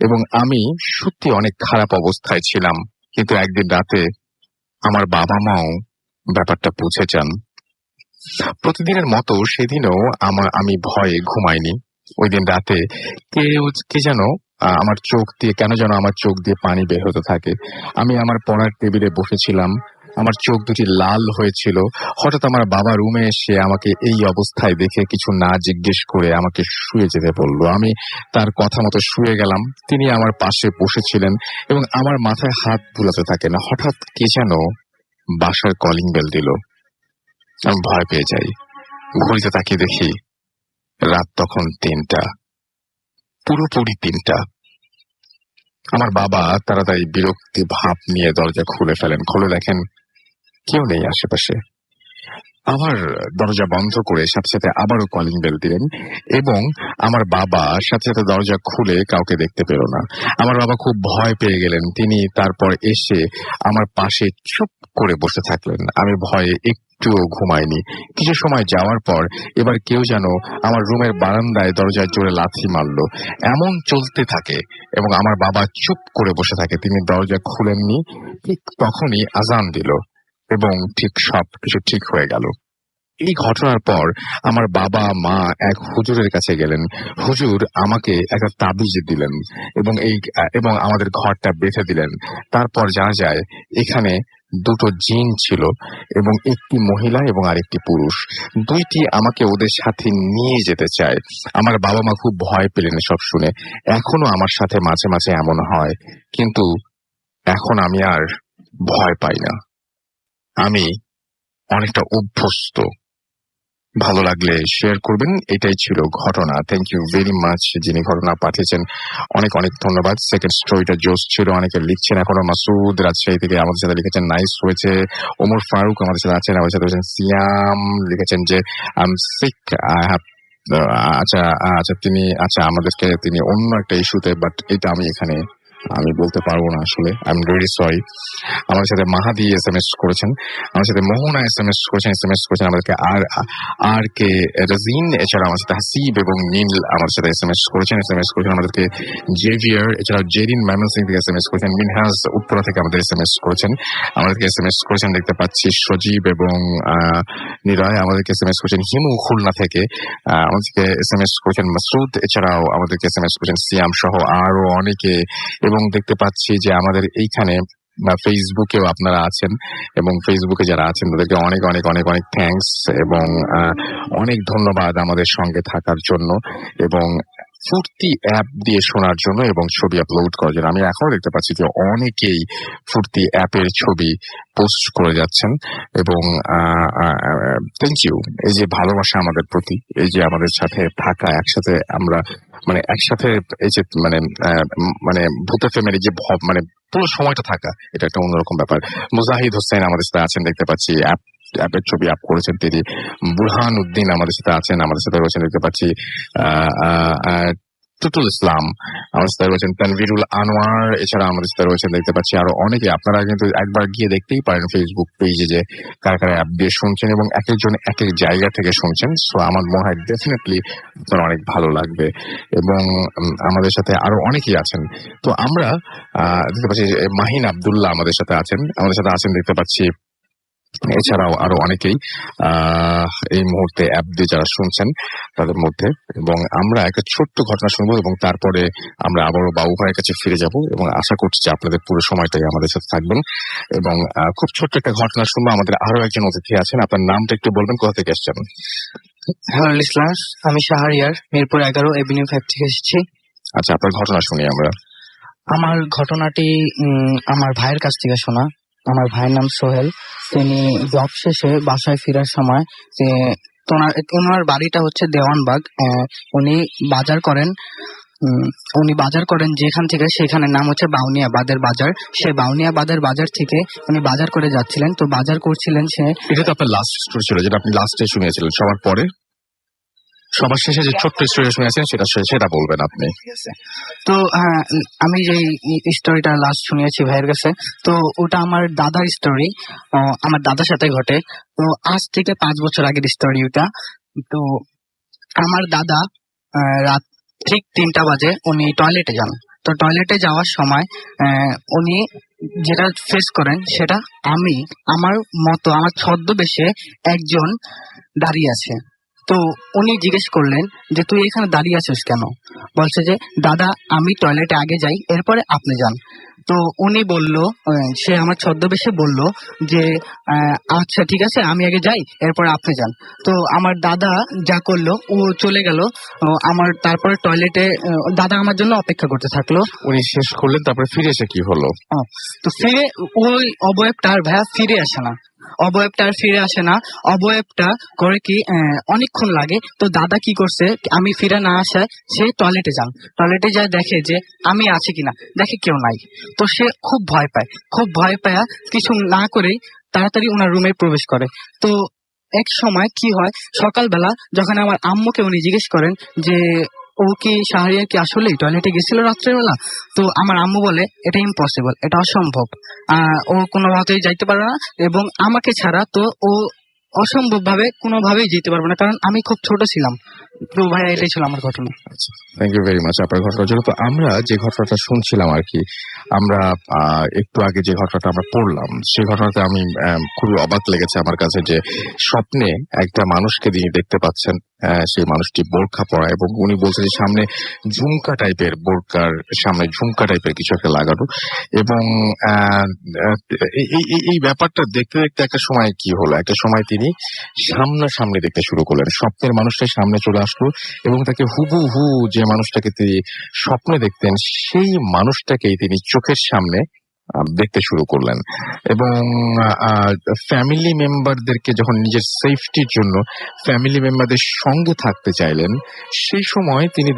এবং আমি সত্যি অনেক খারাপ অবস্থায় ছিলাম। কিন্তু একদিন রাতে আমার বাবা মাও ব্যাপারটা বুঝে যান। প্রতিদিনের মতো সেদিনও আমি ভয়ে ঘুমাইনি। ওই দিন রাতে কে যেন আমার চোখ দিয়ে, কেন যেন আমার চোখ দিয়ে পানি বের হতে থাকে। আমি আমার পড়ার টেবিলে বসেছিলাম, আমার চোখ দুটি লাল হয়েছিল। হঠাৎ আমার বাবা রুমে এসে আমাকে এই অবস্থায় দেখে কিছু না জিজ্ঞেস করে আমাকে শুয়ে যেতে বলল। আমি তার কথা মতো শুয়ে গেলাম। তিনি আমার পাশে বসেছিলেন এবং আমার মাথায় হাত বুলাতে থাকেন। হঠাৎ কে যেন বাসার কলিং বেল দিল। আমি ভয় পেয়ে যাই। ঘড়িতে তাকিয়ে দেখি রাত তখন 3টা, পুরোপুরি 3টা। আমার বাবা তাড়াতাড়ি বিরক্তি ভাব নিয়ে দরজা খুলে ফেলেন। খুলে দেখেন কেউ নেই আশেপাশে। আবার দরজা বন্ধ করে সাথে সাথে আবারও কলিং বেল দিলেন এবং আমার বাবা সাথে সাথে দরজা খুলে কাউকে দেখতে পেল না। আমার বাবা খুব ভয় পেয়ে গেলেন। তিনি তারপর এসে আমার পাশে চুপ করে বসে থাকলেন। আমি ভয়ে একটুও ঘুমাইনি। কিছু সময় যাওয়ার পর এবার কেউ যেন আমার রুমের বারান্দায় দরজায় জোরে লাথি মারলো। এমন চলতে থাকে এবং আমার বাবা চুপ করে বসে থাকে। তিনি দরজা খুলেননি। ঠিক তখনই আজান দিল এবং ঠিক সবকিছু ঠিক হয়ে গেল। এই ঘটনার পর আমার বাবা মা এক হুজুরের কাছে গেলেন। হুজুর আমাকে একটা তাবিজ দিলেন এবং আমাদের ঘরটা বেঁধে দিলেন। তারপর জানা যায় এখানে 2টো জিন ছিল এবং একটি মহিলা এবং আরেকটি পুরুষ। দুইটি আমাকে ওদের সাথে নিয়ে যেতে চায়। আমার বাবা মা খুব ভয় পেলেন সব শুনে। এখনো আমার সাথে মাঝে মাঝে এমন হয়, কিন্তু এখন আমি আর ভয় পাই না। আমি অনেকটা অভ্যস্ত। ভালো লাগলে শেয়ার করবেন। এটাই ছিল ঘটনা। থ্যাংক ইউ ভেরি মাচ যিনি ঘটনা পাঠিয়েছেন, অনেক অনেক ধন্যবাদ। সেকেন্ড স্টোরিটা জোস ছিল। অনেকে লিখছেন এখনো। মাসুদ রাজশাহী থেকে আমাদের সাথে লিখেছেন নাইস হয়েছে। ওমর ফারুক আমাদের সাথে আছেন, আমাদের সাথে সিয়াম লিখেছেন যে I am sick, I have আমাদেরকে তিনি অন্য একটা ইস্যুতে, বাট এটা আমি বলতে পারবো না আসলে। I am really sorry. আমাদের সাথে মাহাদি SMS করেছেন, আমার সাথে মোহনা SMS করেছেন আমাদেরকে আর কে রাজিন, এছাড়া আমার সাথে হাসিব এবং নীল আমার সাথে SMS করেছেন আমাদেরকে জেভিয়ার, এছাড়াও জেরিন ময়মনসিং থেকে SMS করেছেন, মিনহাজ উত্তরা থেকে আমাদের SMS করেছেন, আমাদেরকে SMS করেছেন দেখতে পাচ্ছি সজীব এবং নিরয়, আমাদেরকে SMS করেছেন হিমু খুলনা থেকে, আমাদেরকে SMS করেছেন মাসুদ, এছাড়াও আমাদেরকে SMS করেছেন সিয়াম সহ আরো অনেকে। এবং দেখতে পাচ্ছি যে আমাদের এইখানে ফেসবুকেও আপনারা আছেন এবং ফেসবুকে যারা আছেন তাদেরকে অনেক অনেক অনেক অনেক থ্যাঙ্কস এবং অনেক ধন্যবাদ আমাদের সঙ্গে থাকার জন্য এবং ফুর্তি অ্যাপ দিয়ে শোনার জন্য এবং ছবি আপলোড করার জন্য। আমি এখনো দেখতে পাচ্ছি যে অনেকেই ফুর্তি অ্যাপের ছবি পোস্ট করে যাচ্ছেন এবং থ্যাংক ইউ। এই যে ভালোবাসা আমাদের প্রতি, এই যে আমাদের সাথে থাকা, একসাথে আমরা একসাথে এই যে ভূতে ফ্যামিলি যে পুরো সময়টা থাকা, এটা একটা অন্যরকম ব্যাপার। মুজাহিদ হোসেন আমাদের সাথে আছেন দেখতে পাচ্ছি, অ্যাপের ছবি আপ করেছেন তিনি। বুরহান উদ্দিন আমাদের সাথে আছেন, আমাদের সাথে রয়েছেন দেখতে পাচ্ছি টুটুল ইসলাম, আমাদের সাথে রয়েছেন তানভীরুল আনোয়ার, এছাড়া আমাদের সাথে রয়েছেন দেখতে পাচ্ছি আরো অনেকে। আপনারা কিন্তু একবার গিয়ে দেখতেই পারেন ফেসবুক পেজে যে কারা কারা অ্যাপ দিয়ে শুনছেন এবং এক একজন এক এক জায়গা থেকে শুনছেন। সো আমার মনে হয় ডেফিনেটলি আপনার অনেক ভালো লাগবে এবং আমাদের সাথে আরো অনেকেই আছেন। তো আমরা দেখতে পাচ্ছি মাহিন আব্দুল্লাহ আমাদের সাথে আছেন দেখতে পাচ্ছি, এছাড়াও আরো অনেকেই এই মুহূর্তে অ্যাপ দিয়ে যারা শুনছেন তাদের মধ্যে। এবং আমরা একটা ছোট্ট ঘটনা শুনবো এবং তারপরে আমরা আবারও বাবু ভাইয়ের কাছে ফিরে যাব এবং আশা করছি যে আপনাদের পুরো সময়টাই আমাদের সাথে থাকবেন এবং খুব ছোট্ট একটা ঘটনা শুনবো। আমাদের আরো একজন অতিথি আছেন, আপনার নামটা একটু বলবেন, কোথা থেকে এসেছেন? হ্যালো ইসলাম, আমি শাহরিয়ার, মিরপুর 11 এভিনিউ 5 থেকে এসেছি। আচ্ছা, আপনার ঘটনা শুনি আমরা। আমার ঘটনাটি আমার ভাইয়ের কাছ থেকে শোনা। আমার ভাইয়ের নাম সোহেল। তিনি জব শেষে বাসায় ফেরার সময় ওনার বাড়িটা হচ্ছে দেওয়ানবাগ। উনি বাজার করেন যেখান থেকে, সেখানে নাম হচ্ছে বাউনিয়াবাদের বাজার। সেই বাউনিয়াবাদের বাজার থেকে উনি বাজার করে যাচ্ছিলেন। তো বাজার করছিলেন এটা তো আপনার লাস্ট স্টোরি ছিল যেটা আপনি লাস্টে শুনিয়েছিলেন। সবার শেষে যে ছোট্ট স্টোরি শুনেছেন সেটা বলবেন আপনি। তো আমি যে স্টোরিটা লাস্ট শুনিয়েছি ভাইয়ের কাছে, তো ওটা আমার দাদার স্টোরি, আমার দাদার সাথে ঘটে। তো আজ থেকে 5 বছর আগের স্টোরি ওটা। তো আমার দাদা রাত ঠিক 3টা বাজে উনি টয়লেটে যান। তো টয়লেটে যাওয়ার সময় উনি যেটা ফেস করেন সেটা আমার ছদ্মবেশে একজন দাঁড়িয়ে আছে। তো উনি জিজ্ঞেস করলেন যে তুই এখানে দাঁড়িয়ে আছিস কেন? বলছে যে দাদা আমি টয়লেটে আগে যাই, এরপরে আপনি যান। তো উনি বলল, সে আমার ছদ্মবেশে বলল যে আচ্ছা ঠিক আছে, আমি আগে যাই, এরপর আপনি যান। তো আমার দাদা যা করলো, ও চলে গেল। আমার তারপরে টয়লেটে দাদা আমার জন্য অপেক্ষা করতে থাকলো। উনি শেষ করলেন, তারপরে ফিরে এসে কি হলো? তো ফিরে ওই অবয়বটা আর ভাইয়া ফিরে আসে না। অবয়বটা করে কি অনেকক্ষণ লাগে। তো দাদা কি করছে, আমি ফিরে না আসায় সে টয়লেটে যায়, দেখে যে আমি আছি কিনা, দেখে কেউ নাই। তো সে খুব ভয় পায়, কিছু না করেই তাড়াতাড়ি ওনার রুমে প্রবেশ করে। তো এক সময় কি হয়, সকালবেলা যখন আমার আম্মুকে উনি জিজ্ঞেস করেন যে ও কি শাহরিয়ার কি আসলেই টয়লেটে গেছিল রাত্রেবেলা, তো আমার আম্মু বলে এটা ইম্পসিবল, এটা অসম্ভব, ও কোনোভাবেই যাইতে পারে না, এবং আমাকে ছাড়া তো ও অসম্ভব ভাবে কোনোভাবেই যেতে পারবে না, কারণ আমি খুব ছোট ছিলাম। তো ভাইয়া এটাই ছিল আমার ঘটনা। থ্যাংক ইউ ভেরি মাচ আপনার ঘটনার জন্য। তো আমরা যে ঘটনাটা শুনছিলাম আর কি, আমরা একটু আগে যে ঘটনাটা আমরা পড়লাম, সেই ঘটনাতে আমি খুবই অবাক লেগেছে আমার কাছে যে স্বপ্নে একটা মানুষকে তিনি দেখতে পাচ্ছেন, সেই মানুষটি বোরখা পরা, এবং উনি বলছেন যে সামনে ঝুমকা টাইপের, বোরকার সামনে ঝুমকা টাইপের কিছু একটা লাগানো, এবং এই ব্যাপারটা দেখতে দেখতে একটা সময় কি হলো, একটা সময় তিনি সামনাসামনি দেখতে শুরু করলেন, স্বপ্নের মানুষটা সামনে চলে আসলো, এবং তাকে হুবহু যে মানুষটাকে তিনি স্বপ্নে দেখতেন সেই মানুষটাকেই তিনি চোখের সামনে দেখতে শুরু করলেন। এবং ফ্যামিলি মেম্বারদেরকে যখন নিজের সেফটির জন্য ফ্যামিলি মেম্বারদের সঙ্গে থাকতে চাইলেন, সেই সময় তিনি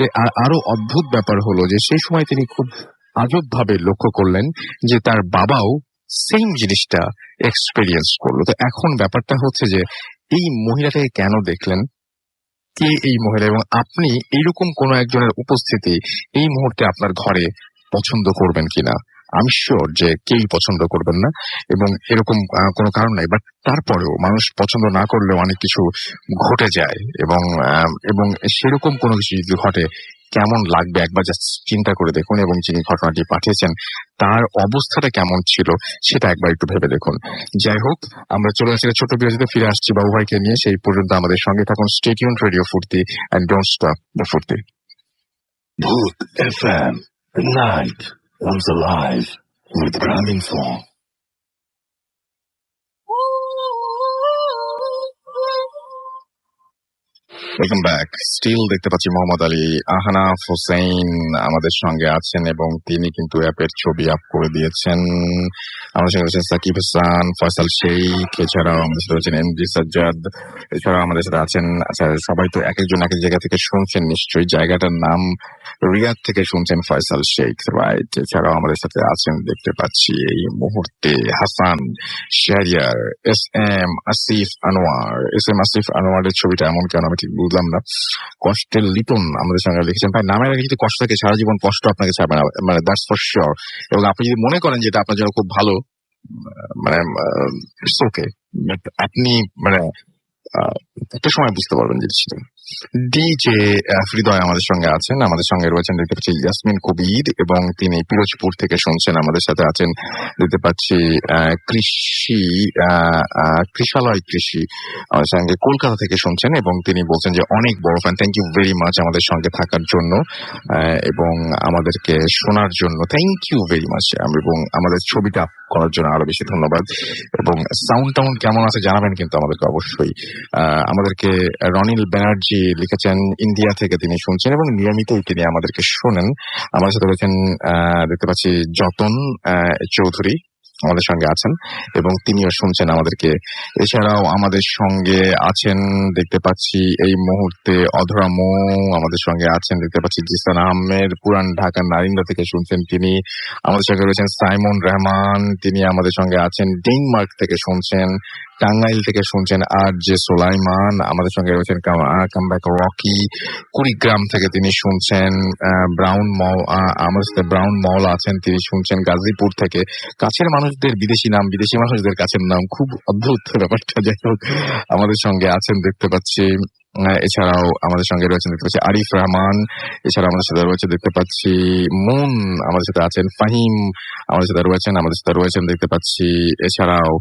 আরো অদ্ভুত ব্যাপার হলো যে সেই সময় তিনি খুব আজব ভাবে লক্ষ্য করলেন যে তার বাবাও সেম জিনিসটা এক্সপেরিয়েন্স করলো। তো এখন ব্যাপারটা হচ্ছে যে এই মহিলাটাকে কেন দেখলেন, কে এই মহিলা, এবং আপনি এইরকম কোন একজনের উপস্থিতি এই মুহূর্তে আপনার ঘরে পছন্দ করবেন কিনা? আমি শিওর যে কেউই পছন্দ করবেন না, এবং এরকম কোনো কারণ নাই। বাট তারপরেও মানুষ পছন্দ না করলেও অনেক কিছু ঘটে যায়, এবং সেরকম কোনো কিছু যদি ঘটে কেমন লাগবে একবার জাস্ট চিন্তা করে দেখুন, এবং যিনি ঘটনাটি পাঠিয়েছেন তার অবস্থাটা কেমন ছিল সেটা একবার একটু ভেবে দেখুন। যাই হোক, আমরা চলে আসছি ছোট বিরতিতে, ফিরে আসছি বাবু ভাইকে নিয়ে। সেই পর্যন্ত আমাদের সঙ্গে থাকুন। স্টে টিউনড, রেডিও ফুর্তি, এন্ড ডোন্ট স্টপ দ্য ফুর্তি। Booth FM. The night comes alive with Gramin Song. Welcome back. Still দেখতে পাচ্ছি মোহাম্মদ আলী আহনাফ হোসেন আমাদের সঙ্গে আছেন, এবং তিনি কিন্তু অ্যাপের ছবি আপ করে দিয়েছেন। আমাদের সঙ্গে রয়েছেন সাকিব হাসান, ফয়সাল শেখ, এছাড়াও আমাদের সাথে রয়েছেন এমজি সাজ্জাদ, এছাড়াও আমাদের সাথে আছেন, আচ্ছা সবাই তো এক একজন এক এক জায়গা থেকে শুনছেন নিশ্চয়ই, জায়গাটার নাম রিয়াদ থেকে শুনছেন ফয়সাল শেখ, রাইট। এছাড়াও আমাদের সাথে আছেন দেখতে পাচ্ছি এই মুহূর্তে হাসান শাহরিয়ার, এস এম আসিফ আনোয়ারের ছবিটা এমন কেন আমি ঠিক বুঝলাম না। কষ্টের লিটন আমাদের সঙ্গে লিখেছেন, ভাই নামের আগে যদি কষ্ট থাকে সারা জীবন কষ্ট আপনাকে ছাড়বে না, মানে দ্যাটস ফর শিওর। এবং আপনি যদি মনে করেন যে এটা আপনার জন্য খুব ভালো, মানে ইটস ওকে, বাট আপনি মানে একটা সময় বুঝতে পারবেন জিনিসটা। ডিজে হৃদয় আমাদের সঙ্গে আছেন, আমাদের সঙ্গে রয়েছেন দেখতে পাচ্ছি ইয়াসমিন কবির, এবং তিনি পিরোজপুর থেকে শুনছেন। আমাদের সাথে আছেন দেখতে পাচ্ছি কৃষালয় কৃষি আমাদের সঙ্গে কলকাতা থেকে শুনছেন, এবং তিনি বলছেন যে অনেক বড় fan. Thank you very much আমাদের সঙ্গে থাকার জন্য এবং আমাদেরকে শোনার জন্য, থ্যাংক ইউ ভেরি মাচ, এবং আমাদের ছবিটা আপ করার জন্য আরো বেশি ধন্যবাদ। এবং সাউন্ড টাউন কেমন আছে জানাবেন কিন্তু আমাদেরকে অবশ্যই। আমাদেরকে রনিল ব্যানার্জি লিখেছেন ইন্ডিয়া থেকে, তিনি শুনছেন এবং নিয়মিতই তিনি আমাদেরকে শোনেন। আমাদের সাথে রয়েছেন দেখতে পাচ্ছি যতন চৌধুরী আমাদের সঙ্গে আছেন, এবং তিনিও শুনছেন আমাদেরকে। এছাড়াও আমাদের সঙ্গে আছেন দেখতে পাচ্ছি এই মুহূর্তে অধরা মৌ আমাদের সঙ্গে আছেন দেখতে পাচ্ছি, জিসান আহমেদ পুরান ঢাকা নারিন্দা থেকে শুনছেন তিনি। আমাদের সঙ্গে রয়েছেন সাইমন রহমান, তিনি আমাদের সঙ্গে আছেন ডেনমার্ক থেকে শুনছেন। টাঙ্গাইল থেকে শুনছেন আর জে সোলাইমান, আমাদের সঙ্গে রয়েছেন কামব্যাক রকি। কুড়িগ্রাম থেকে তিনি শুনছেন আমাদের সাথে ব্রাউন মল আছেন, তিনি শুনছেন গাজীপুর থেকে। কাছের মানুষদের বিদেশি নাম, বিদেশি মানুষদের কাছের নাম, খুব অদ্ভুত ব্যাপারটা। যাই হোক, আমাদের সঙ্গে আছেন দেখতে পাচ্ছি। এছাড়াও আমাদের সঙ্গে রয়েছেন দেখতে পাচ্ছি আরিফ রহমান, এছাড়া আমাদের সাথে রয়েছে দেখতে পাচ্ছি মুন, আমাদের সাথে আছেন ফাহিম, আমাদের সাথে রয়েছেন দেখতে পাচ্ছি এছাড়াও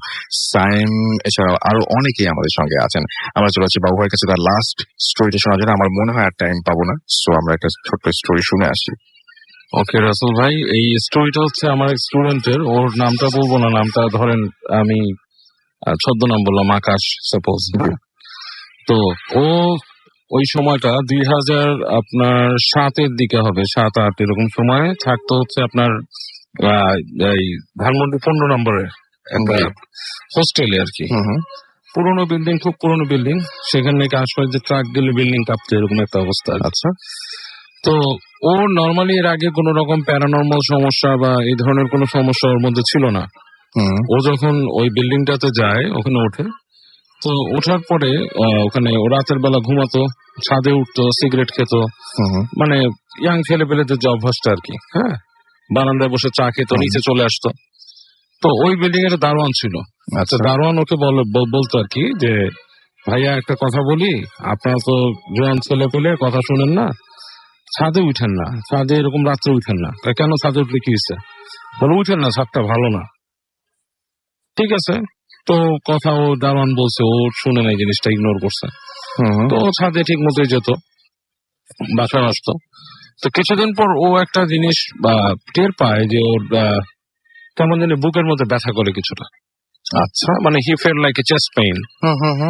সাইম, এছাড়াও আরো অনেকেই আমাদের সঙ্গে আছেন। আমরা চলে যাচ্ছি বাবু ভাইয়ের কাছে তার লাস্ট স্টোরিটা শোনার জন্য। আমার মনে হয় আর টাইম পাবো না, সো আমরা একটা ছোট্ট স্টোরি শুনে আসি। ওকে রাসেল ভাই, এই স্টোরিটা হচ্ছে আমার এক স্টুডেন্টের, ওর নামটা বলবো না, নামটা ধরেন আমি ছদ্মনাম বললাম আকাশ সাপোজ। তো ও ওই সময়টা 2007-এর দিকে হবে, 7-8 এরকম সময় থাকতো হচ্ছে আপনার আহ, এই ধানমন্ডি 15 নম্বরের একটা হোস্টেলে আর কি। পুরোনো বিল্ডিং, খুব পুরোনো বিল্ডিং, সেখানে নাকি আশপাশ যে ট্রাক গেলে বিল্ডিং কাঁপছে, এরকম একটা অবস্থা। আচ্ছা। তো ও নর্মালি এর আগে কোনো রকম প্যারানর্মাল সমস্যা বা এই ধরনের কোনো সমস্যা ওর মধ্যে ছিল না। ও যখন ওই বিল্ডিংটাতে যায়, ওখানে ওঠে, তো ওঠার পরে ওখানে ও রাতের বেলা ঘুমাতো, ছাদে উঠতো, সিগারেট খেত, মানে ইয়াং ছেলে পেলেদের যে অভ্যাসটা আর কি। হ্যাঁ, বারান্দায় বসে চা খেতো, নিচে চলে আসতো। তো ওই বিল্ডিং এর দারোয়ান ছিল। আচ্ছা, দারোয়ান ওকে বলতো আর কি যে ভাইয়া একটা কথা বলি, আপনারা তো জোয়ান ছেলে পেলে, কথা শুনেন না, ছাদে উঠেন না, ছাদে এরকম রাত্রে উঠেন না। কেন, ছাদে উঠলে কি হয়েছে? বলে উঠেন না, ছাদটা ভালো না। ঠিক আছে, তো কথা ও দারোয়ান বলছে, ও শুনে নাই, জিনিসটা ইগনোর করছে। তো ও ছাদে ঠিক মতোই যেত, বাসায় আসতো। তো কিছুদিন পর ও একটা জিনিস টের পায় যে ওর কেমন জানি বুকের মধ্যে ব্যথা করে কিছুটা। আচ্ছা, মানে he fell like a chest pain.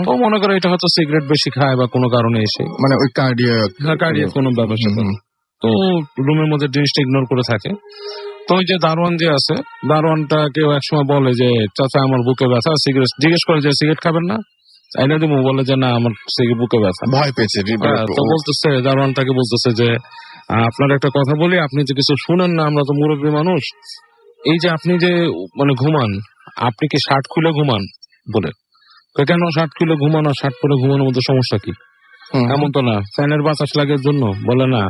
ও মনে করে এটা হয়তো সিগারেট বেশি খায় বা কোনো কারণে এসে, মানে ওই কার্ডিয়াক কোনো ব্যাপার স্যাপার। তো রুমের মধ্যে জিনিসটা ইগনোর করে থাকে। তো ওই যে দারোয়ান যে আছে, দারোয়ানটা কেউ একসময় বলে যে চাচা আমার বুকে ব্যথা, সিগারেট জিজ্ঞেস করে যে সিগারেট খাবেন না, আইনা দিব, বলে যে না আমার বুকে ব্যথা, ভয় পেয়েছে। তো বলতেছে, দারোয়ানটাকে বলতেছে যে আপনার একটা কথা বলি, আপনি যে কিছু শুনেন না, আমরা তো মুরব্বী মানুষ, এই যে আপনি যে মানে ঘুমান, আপনি কি শার্ট খুলে ঘুমান? বলে কেন শার্ট খুলে ঘুমানো, শার্ট পরে ঘুমানোর মধ্যে সমস্যা কি? এমন তো না, ফ্যানের বাতাস লাগের জন্য। বলে না,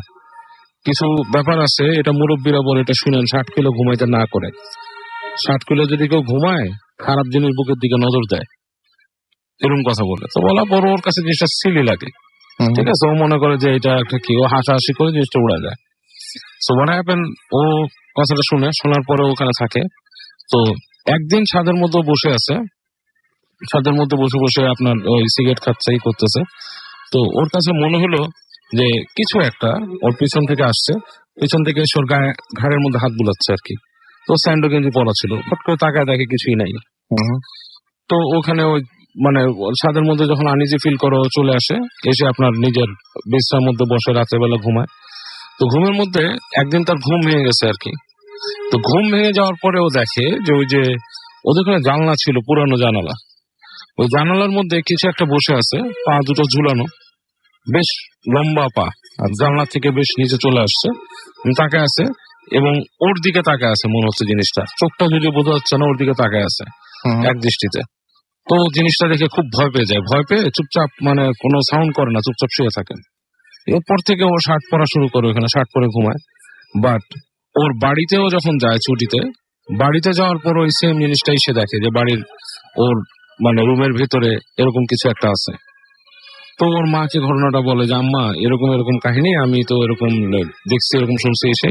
কিছু ব্যাপার আছে, এটা মুরব্বীরা বলে, এটা শুনেন, শার্ট খুলে ঘুমাইতে না করে। শার্ট খুলে যদি কেউ ঘুমায়, খারাপ জিনিস বুকের দিকে নজর দেয়, এরকম কথা বলে। তো বলা পর ওর কাছে জিনিসটা সিলি লাগে। ঠিক আছে, ও মনে করে যে এটা একটা কি, ও হাসাহাসি করে জিনিসটা উড়া যায়। সো হোয়াট হ্যাপেন, ও কথাটা শোনার পরে ওখানে থাকে। তো একদিন ছাদের মধ্যে বসে আছে, ছাদের মধ্যে বসে বসে আপনার ওই সিগারেট খাচ্ছে, করতেছে। তো ওর কাছে মনে হলো যে কিছু একটা ওর পিছন থেকে আসছে, পিছন থেকে এসে ওর ঘাড়ের মধ্যে হাত বুলাচ্ছে আর কি। তো স্যান্ডো গেঞ্জি পরা ছিল, ফট করে তাকায় দেখে কিছুই নাই। তো ওখানে ওই মানে ছাদের মধ্যে যখন আনইজি ফিল করো, চলে আসে, এসে আপনার নিজের বিশ্রামের মধ্যে বসে রাতের বেলা ঘুমায়। তো ঘুমের মধ্যে একদিন তার ঘুম ভেঙে গেছে আর কি। তো ঘুম ভেঙে যাওয়ার পরে ও দেখে যে ওই যে ওদের ওখানে জানলা ছিল, পুরানো জানালা, ওই জানালার মধ্যে কিছু একটা বসে আছে, পা দুটো ঝুলানো, বেশ লম্বা পা, জানলা থেকে বেশ নিচে চলে আসছে, তাকায় আছে, এবং ওর দিকে তাকায় আছে মনে হচ্ছে। জিনিসটা চোখটা যদি বোঝা যাচ্ছে না, ওর দিকে তাকায় আছে এক দৃষ্টিতে। তো জিনিসটা দেখে খুব ভয় পেয়ে যায়, ভয় পেয়ে চুপচাপ, মানে কোনো সাউন্ড করে না, চুপচাপ শুয়ে থাকে। এরপর থেকে ও শার্ট পরা শুরু করে, ওখানে শার্ট পরে ঘুমায়। বাট ওর বাড়িতেও যখন যায় ছুটিতে, বাড়িতে যাওয়ার পর ওই সেম জিনিসটাই সে দেখে, যে বাড়ির ওর মানে রুমের ভিতরে এরকম কিছু একটা আছে। তো ওর মাকে ঘটনাটা বলে যে আম্মা এরকম এরকম কাহিনী, আমি তো এরকম দেখছি, এরকম শুনছি এসে।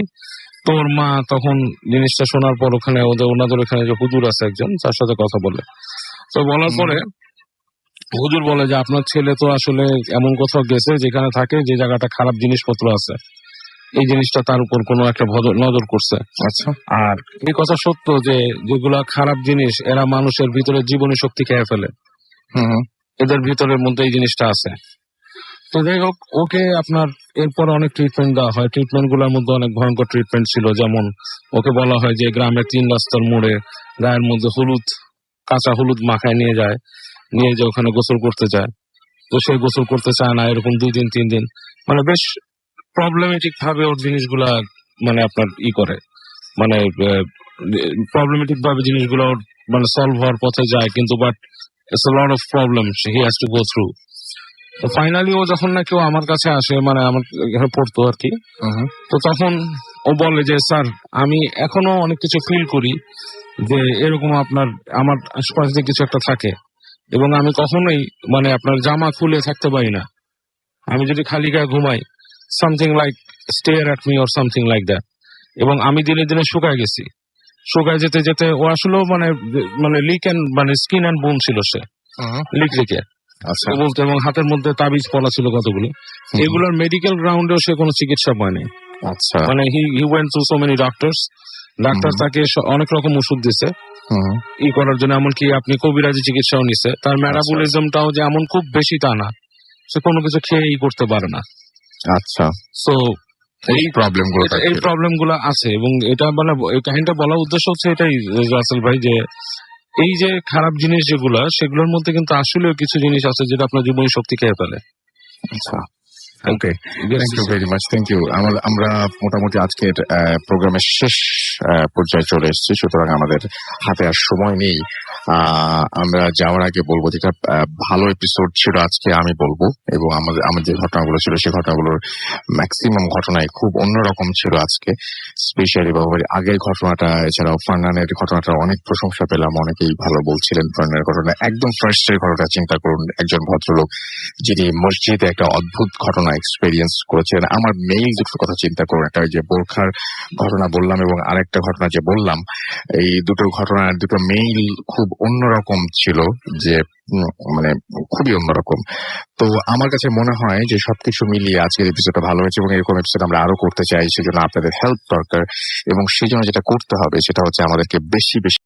তো ওর মা তখন জিনিসটা শোনার পর ওখানে ওনাদের ওখানে যে হুজুর আছে একজন, তার সাথে কথা বলে। তো বলার পরে হুজুর বলে যে আপনার ছেলে তো আসলে এমন কোথাও গেছে যেখানে থাকে, যে জায়গাটা খারাপ জিনিসপত্র আছে, এই জিনিসটা তার উপর কোনো একটা নজর করছে। আচ্ছা, আর এই কথা সত্য যে যেগুলা খারাপ জিনিস, এরা মানুষের ভিতরে জীবনী শক্তি খেয়ে ফেলে, এদের ভিতরের মধ্যে এই জিনিসটা আছে। তো যাই হোক, ওকে আপনার এরপর অনেক ট্রিটমেন্ট দেওয়া হয়। ট্রিটমেন্ট গুলোর মধ্যে অনেক ভয়ঙ্কর ট্রিটমেন্ট ছিল, যেমন ওকে বলা হয় যে গ্রামের 3 রাস্তার মোড়ে গায়ের মধ্যে কাঁচা হলুদ মাখায় নিয়ে যায়, নিয়ে যে ওখানে গোসল করতে যায়। তো সে গোসল করতে চায় না, এরকম 2 দিন 3 দিন, মানে বেশ প্রবলেমেটিক ভাবে ওর জিনিসগুলা মানে আপনার করে, মানে প্রবলেমেটিক ভাবে জিনিসগুলো ওর মানে সলভ হওয়ার পথে যায়, কিন্তু but it's a lot of problems he has to go through. তো ফাইনালি ও যখন না কেউ আমার কাছে আসে, মানে আমার এখানে পড়তো আর কি, তো তখন ও বলে যে স্যার, আমি এখনো অনেক কিছু ফিল করি যে এরকম আমার আশপাশ দিয়ে কিছু একটা থাকে, এবং আমি কখনোই মানে আপনার জামা খুলে থাকতে পারি না। আমি যদি খালি গায়ে ঘুমাই, something like stair at me or something like that. এবং আমি দিনে দিনে শুকায় গেছি, শুকায় যেতে যেতে ও আসলেও মানে লিক অ্যান্ড মানে স্কিন অ্যান্ড বোন ছিল, সে লিকে আচ্ছা বলতে, এবং হাতের মধ্যে তাবিজ পলা ছিল কতগুলো। এগুলোর মেডিকেল গ্রাউন্ডেও সে কোনো চিকিৎসা পায়নি, আচ্ছা। মানে he went to so many doctors, ডাক্তার হুম। তাকে অনেক রকম ওষুধ দিছে হুম। ই করার জন্য, এমনকি আপনি কবিরাজি চিকিৎসাও নিছে। তার মেটাবলিজমটাও যে এমন খুব বেশি তা না, সে কোনো কিছু খেয়ে ই করতে পারে না। আচ্ছা, সো এই প্রবলেম গুলো এই প্রবলেম গুলো আছে, এবং এটা মানে এই কাহিনীটা বলার উদ্দেশ্য হচ্ছে এটাই রাসেল ভাই, যে এই যে খারাপ জিনিস যেগুলা, সেগুলোর মধ্যে কিন্তু আসলেও কিছু জিনিস আছে যেটা আপনার জীবনী শক্তি খেয়ে ফেলে। আচ্ছা, okay, thank you very much, thank you. আমরা মোটামুটি আজকের প্রোগ্রামের শেষ পর্যায়ে চলে এসেছি, সুতরাং আমাদের হাতে আর সময় নেই। আমরা যাওয়ার আগে বলবো, যেটা ভালো এপিসোড ছিল আজকে আমি বলবো, এবং আমার যে ঘটনাগুলো ছিল সেই ঘটনাগুলোর ম্যাক্সিমাম ঘটনাই খুব অন্যরকম ছিল আজকে, স্পেশালি বাবার আগের ঘটনাটা, এছাড়াও ফারনানের ঘটনাটা অনেক প্রশংসা পেলাম, অনেকেই ভালো বলছিলেন। ফারনানের ঘটনা একদম ফার্স্টের ঘটনা চিন্তা করুন, একজন ভদ্রলোক যিনি মসজিদে একটা অদ্ভুত ঘটনা এক্সপেরিয়েন্স করেছেন। আমার মেইল দুটোর কথা চিন্তা করুন, একটা ওই যে বোরখার ঘটনা বললাম এবং আরেকটা ঘটনা যে বললাম, এই দুটো ঘটনার দুটো মেইল খুব অন্যরকম ছিল, যে মানে খুবই অন্যরকম। তো আমার কাছে মনে হয় যে সবকিছু মিলিয়ে আজকের এপিসোডটা ভালো হয়েছে, এবং এরকম এপিসোড আমরা আরো করতে চাই। সেজন্য আপনাদের হেল্প দরকার, এবং সেই জন্য যেটা করতে হবে সেটা হচ্ছে আমাদেরকে বেশি বেশি